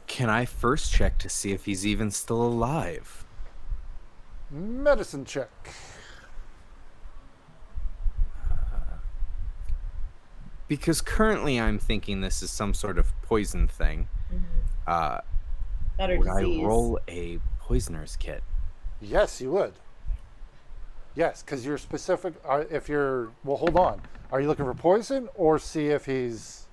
Can I first check to see if he's even still alive? Medicine check. Because currently I'm thinking this is some sort of poison thing. Better Would disease. I roll a poisoner's kit? Yes, you would. Yes, because you're specific. If you're well, hold on. Are you looking for poison or see if he's?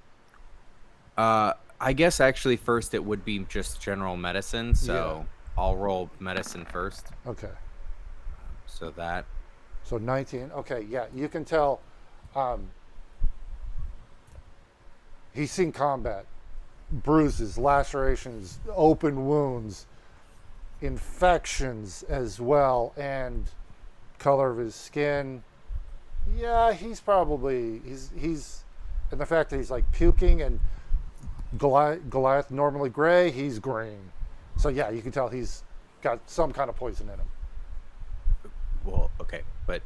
I guess actually first it would be just general medicine, so I'll roll medicine first. Okay. So that. So 19. Okay, yeah, you can tell. He's seen combat, bruises, lacerations, open wounds, infections as well, and color of his skin. Yeah, he's probably he's, and the fact that he's like puking and Goliath normally gray, he's green. So yeah, you can tell he's got some kind of poison in him. Well, okay, but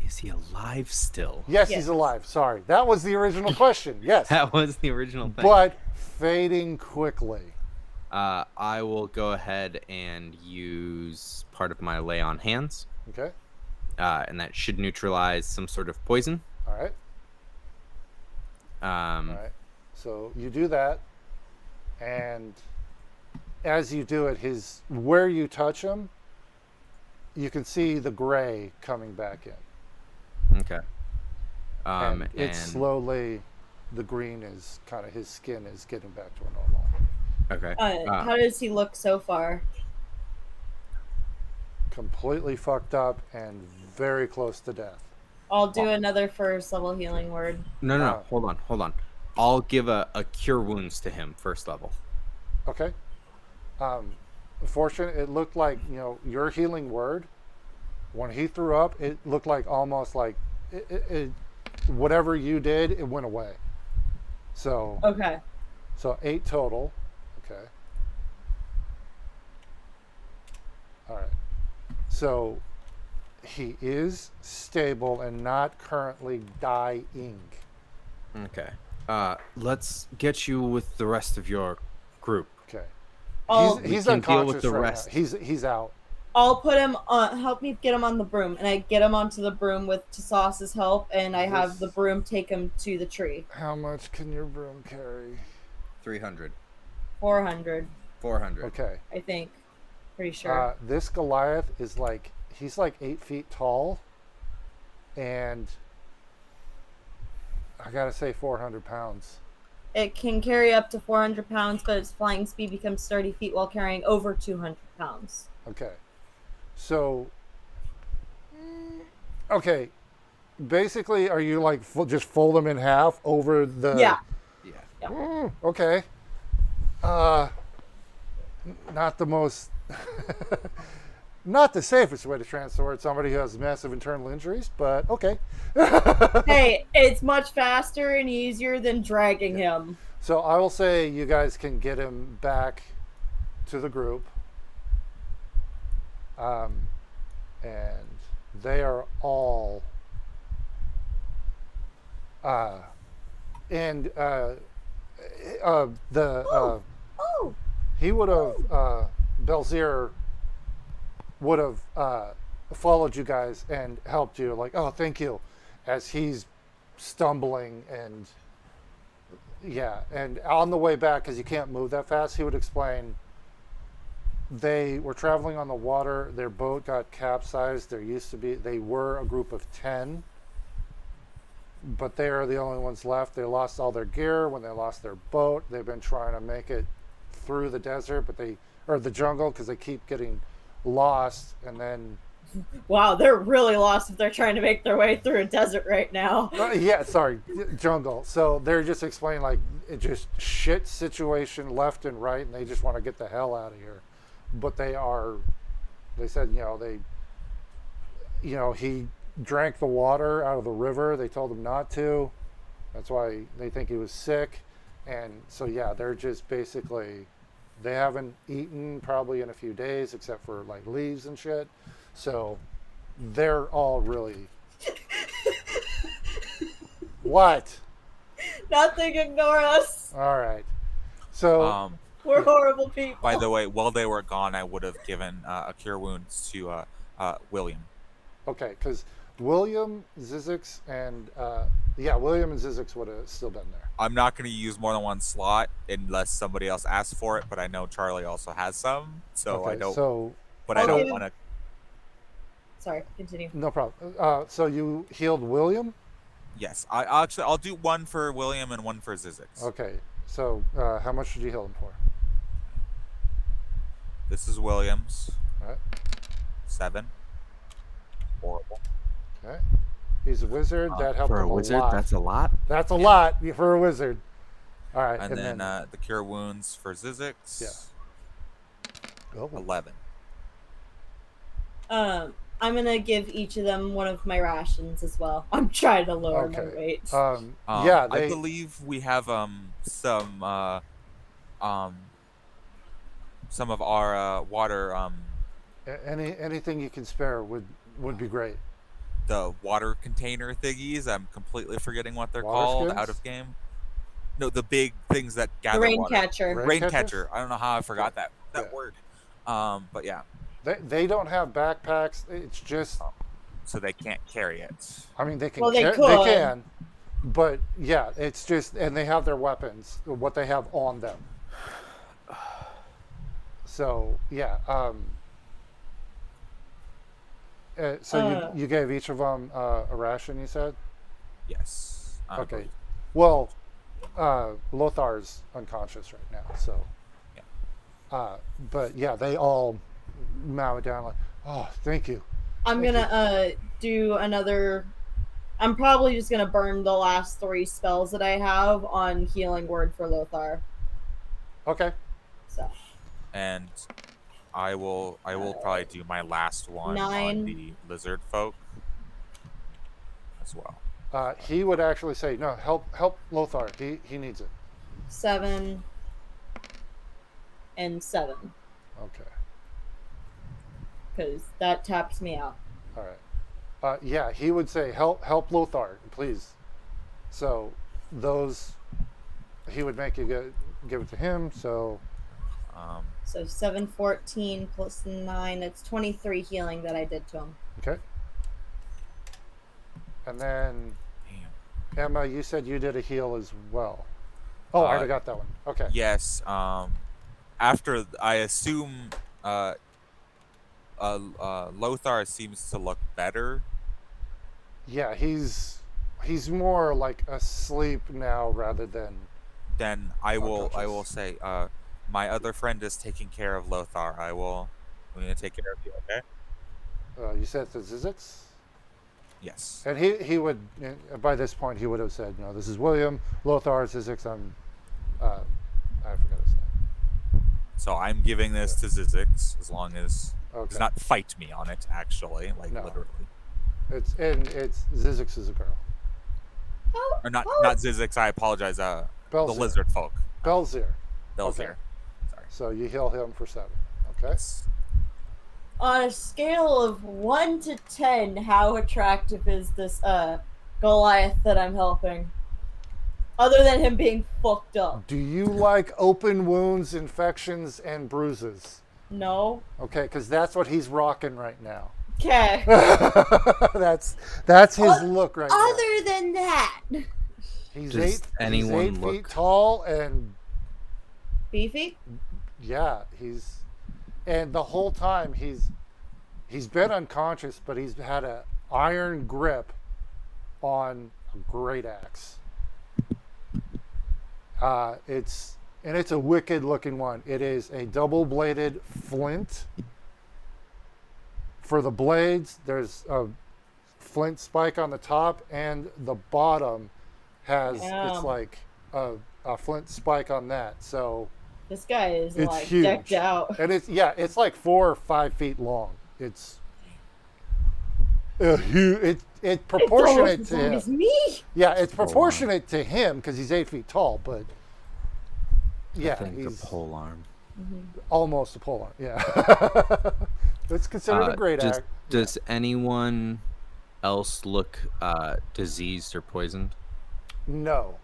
is he alive still? Yes, Yes. he's alive. Sorry, that was the original question. Yes, That was the original thing. but fading quickly. I will go ahead and use part of my lay on hands, Okay. and that should neutralize some sort of poison. All right. All right. So you do that, and as you do it, where you touch him, you can see the gray coming back in, Okay. and it's slowly, the green is kind of his skin is getting back to a normal. Okay. How does he look so far? Completely fucked up and very close to death. I'll do another first level healing word. No. Hold on. I'll give a cure wounds to him first level. Okay. Fortunate, it looked like, your healing word, when he threw up, it looked like almost like whatever you did, it went away. So, Okay. so 8 total. Okay. All right. So he is stable and not currently dying. Okay. Let's get you with the rest of your group. Okay. I'll, He's can deal with unconscious the right rest. now. He's out. I'll put him on. Help me get him on the broom, and I get him onto the broom with Tassasa's help, and I have the broom take him to the tree. How much can your broom carry? 300. 400, 400. Okay. I think. Pretty sure. This Goliath is he's like 8 feet tall, and I gotta say 400 pounds. It can carry up to 400 pounds, but its flying speed becomes 30 feet while carrying over 200 pounds. Okay. So, okay. Basically, are you like just fold them in half over the? Yeah. Okay. Not the most, not the safest way to transport somebody who has massive internal injuries, but okay. Hey, it's much faster and easier than dragging him. So I will say you guys can get him back to the group. And they are all Oh, he would have Belzier would have followed you guys and helped you. Like, oh, thank you, as he's stumbling and yeah, and on the way back, because you can't move that fast, he would explain. They were traveling on the water. Their boat got capsized. They were a group of 10, but they are the only ones left. They lost all their gear when they lost their boat. They've been trying to make it through the desert, or the jungle, because they keep getting lost. And then, Wow, they're really lost if they're trying to make their way through a desert right now. jungle. So they're just explaining like it just shit situation left and right, and they just want to get the hell out of here. But they said, he drank the water out of the river. They told him not to. That's why they think he was sick. And so, yeah, they're just basically, they haven't eaten probably in a few days, except for like leaves and shit. So they're all really. What? Nothing, ignore us. All right. So. We're horrible people. By the way, while they were gone, I would have given a cure wounds to William. Okay, because William, Zizix, and William and Zizix would have still been there. I'm not going to use more than one slot unless somebody else asks for it, but I know Charlie also has some, so Okay, I don't. So, but I don't want to. Sorry, continue. No problem. So you healed William? Yes, I'll do one for William and one for Zizix. Okay. So how much did you heal him for? This is Williams. All right. 7. Horrible. Okay. He's a wizard. That helped For him a wizard, lot. that's a lot. That's a lot for a wizard. All right. And then the cure wounds for Zizix. Yeah. Oh. 11. I'm gonna give each of them one of my rations as well. I'm trying to lower my weight. I believe we have some of our water anything you can spare would be great. The water container thingies. I'm completely forgetting what they're Water called skins? out of game. No, the big things that gather The rain water. catcher. Rain catchers? Catcher. I don't know how I forgot that Yeah. word. But yeah. They don't have backpacks. It's just. So they can't carry it. I mean, they can. Well, they they could. can, but yeah, it's just, and they have their weapons, what they have on them. So yeah. So you gave each of them a ration, you said? Yes. Okay. Well, Lothar's unconscious right now, so. Yeah. But yeah, they all mow it down like, oh, thank you. I'm gonna do another. I'm probably just gonna burn the last 3 spells that I have on healing word for Lothar. Okay. So. And I will probably do my last one 9. on the lizard folk as well. He would actually say, no, help Lothar. He needs it. 7 and 7. Okay. Because that taps me out. All right. Yeah, he would say, help Lothar, please. So those, he would make you give it to him. So. So 7, 14 plus 9. That's 23 healing that I did to him. Okay. And then, Damn. Emma, you said you did a heal as well. Oh, I already got that one. Okay. Yes. After I assume Lothar seems to look better. Yeah, he's more like asleep now rather than. Then I will unconscious. say my other friend is taking care of Lothar. I'm going to take care of you. Okay. You said the Zizix? Yes. And he would, by this point, he would have said, this is William, Lothar, Zizix, I forgot his name. So I'm giving this to Zizix as long as Okay. does not fight me on it. Actually, like No. literally. It's Zizix is a girl. Or not Zizix. I apologize. The Belzier. lizard folk. Belzier. Belzier. Okay. Sorry. So you heal him for 7. Okay. Yes. On a scale of 1 to 10, how attractive is this Goliath that I'm helping? Other than him being fucked up. Do you like open wounds, infections, and bruises? No. Okay, because that's what he's rocking right now. Okay. that's his look right now. Other than that. He's Does he's 8 feet look tall, and Beefy? yeah, and the whole time he's been unconscious, but he's had an iron grip on a great axe. It's a wicked looking one. It is a double bladed flint. For the blades, there's a flint spike on the top, and the bottom has it's like a flint spike on that. So This guy is it's like huge. decked out. And it's like 4 or 5 feet long. It's a huge. It's proportionate It's to almost as him. long as me. Yeah, it's proportionate to him because he's 8 feet tall. But yeah, I think he's a pole arm. almost a polearm. Yeah, it's considered a great act. Does anyone else look diseased or poisoned? No,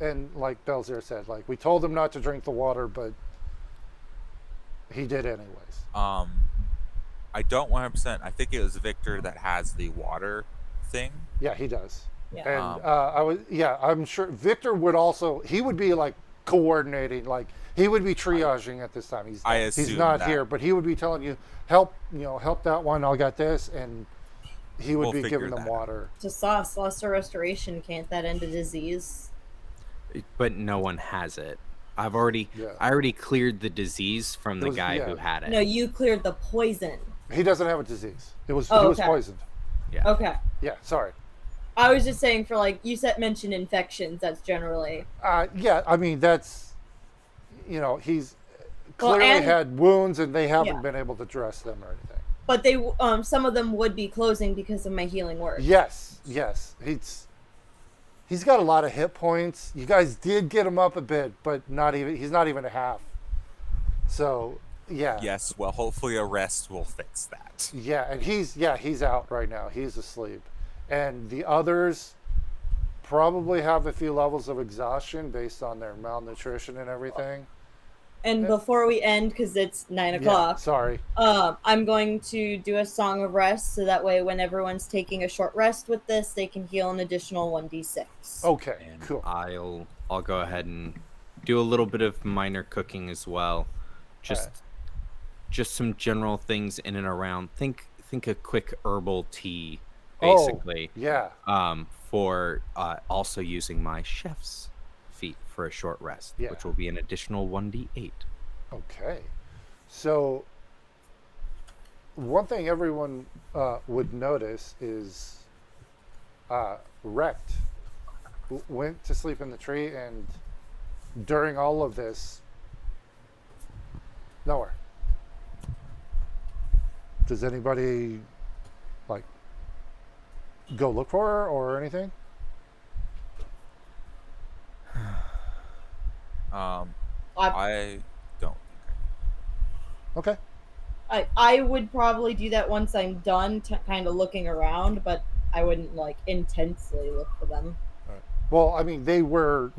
and like Belzer said, like we told him not to drink the water, but he did anyways. I don't 100%. I think it was Victor that has the water thing. Yeah, he does. Yeah. And I'm sure Victor would also. He would be like coordinating, like he would be triaging at this time. He's assume not that. here, but he would be telling you, help that one. I got this, and he would We'll be figure giving them that out. water. To sauce, lesser restoration, can't that end a disease? But no one has it. I already cleared the disease from the guy who had it. No, you cleared the poison. He doesn't have a disease. He was okay. poisoned. Yeah. Okay. Yeah, sorry. I was just saying for like you mentioned infections. That's generally Yeah, I mean that's he's Well, clearly and- had wounds, and they haven't Yeah. been able to dress them or anything. but they some of them would be closing because of my healing word. Yes. He's got a lot of hit points. You guys did get him up a bit, but he's not even a half. So, yeah. Yes, well, hopefully a rest will fix that. Yeah, and he's out right now. He's asleep. And the others probably have a few levels of exhaustion based on their malnutrition and everything. And before we end, because it's 9 Yeah, o'clock, sorry. I'm going to do a song of rest, so that way when everyone's taking a short rest with this, they can heal an additional 1d6. Okay, And cool. I'll go ahead and do a little bit of minor cooking as well. Just some general things in and around. Think a quick herbal tea, basically. Oh, yeah. For also using my chef's feat for a short rest, Yeah. which will be an additional 1d8. Okay. So, one thing everyone would notice is Wrecked went to sleep in the tree, and during all of this, nowhere. Does anybody, like, go look for her or anything? I don't. Okay. I would probably do that once I'm done, kind of looking around, but I wouldn't like intensely look for them. Well, I mean, they were,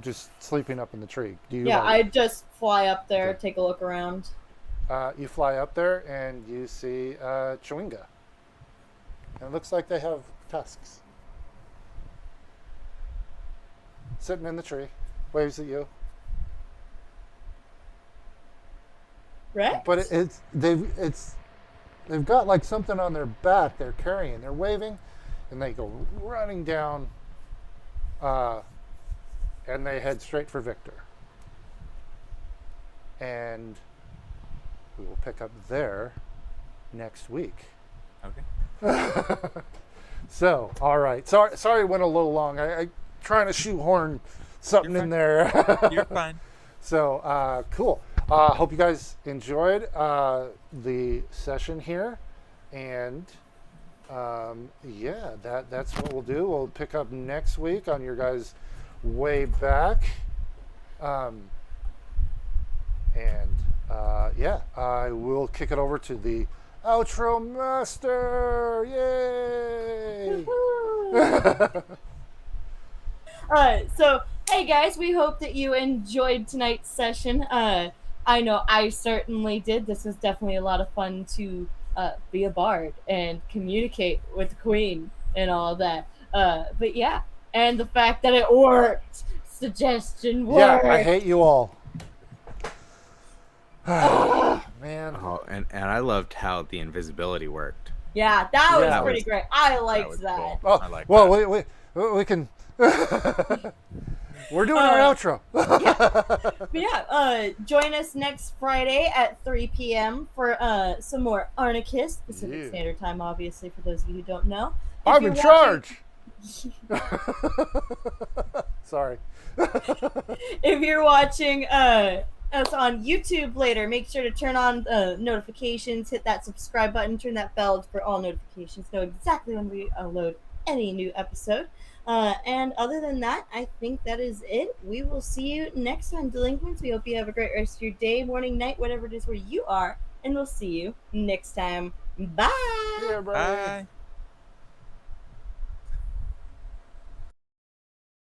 just sleeping up in the tree. Do you? Yeah, like, I'd just fly up there, Okay. take a look around. You fly up there and you see Chewinga. And it looks like they have tusks. Sitting in the tree, waves at you. Right? But they've got like something on their back they're carrying. They're waving, and they go running down, and they head straight for Victor. And we will pick up there next week. Okay. So, all right. Sorry, it went a little long. I trying to shoehorn something You're in fine. there. You're fine. So, cool. Hope you guys enjoyed the session here, and that's what we'll do. We'll pick up next week on your guys' way back, I will kick it over to the outro master. Yay! Alright, so Hey guys, we hope that you enjoyed tonight's session. I know I certainly did. This was definitely a lot of fun to be a bard and communicate with the queen and all that. But yeah, and the fact that it worked. Suggestion worked. Yeah, I hate you all. Man. Oh, and I loved how the invisibility worked. Yeah, that was Yeah. pretty great. I liked was that. cool. Oh, I like well, that. we can. We're doing our outro. But yeah, join us next Friday at 3 p.m. for some more Arnicus, Pacific Yeah. Standard Time, obviously, for those of you who don't know. If I'm you're in watching- charge. Sorry. If you're watching us on YouTube later, make sure to turn on notifications, hit that subscribe button, turn that bell for all notifications, know exactly when we upload any new episode. And other than that, I think that is it. We will see you next time, delinquents. We hope you have a great rest of your day, morning, night, whatever it is where you are, and we'll see you next time. Bye. Yeah, bro. Bye.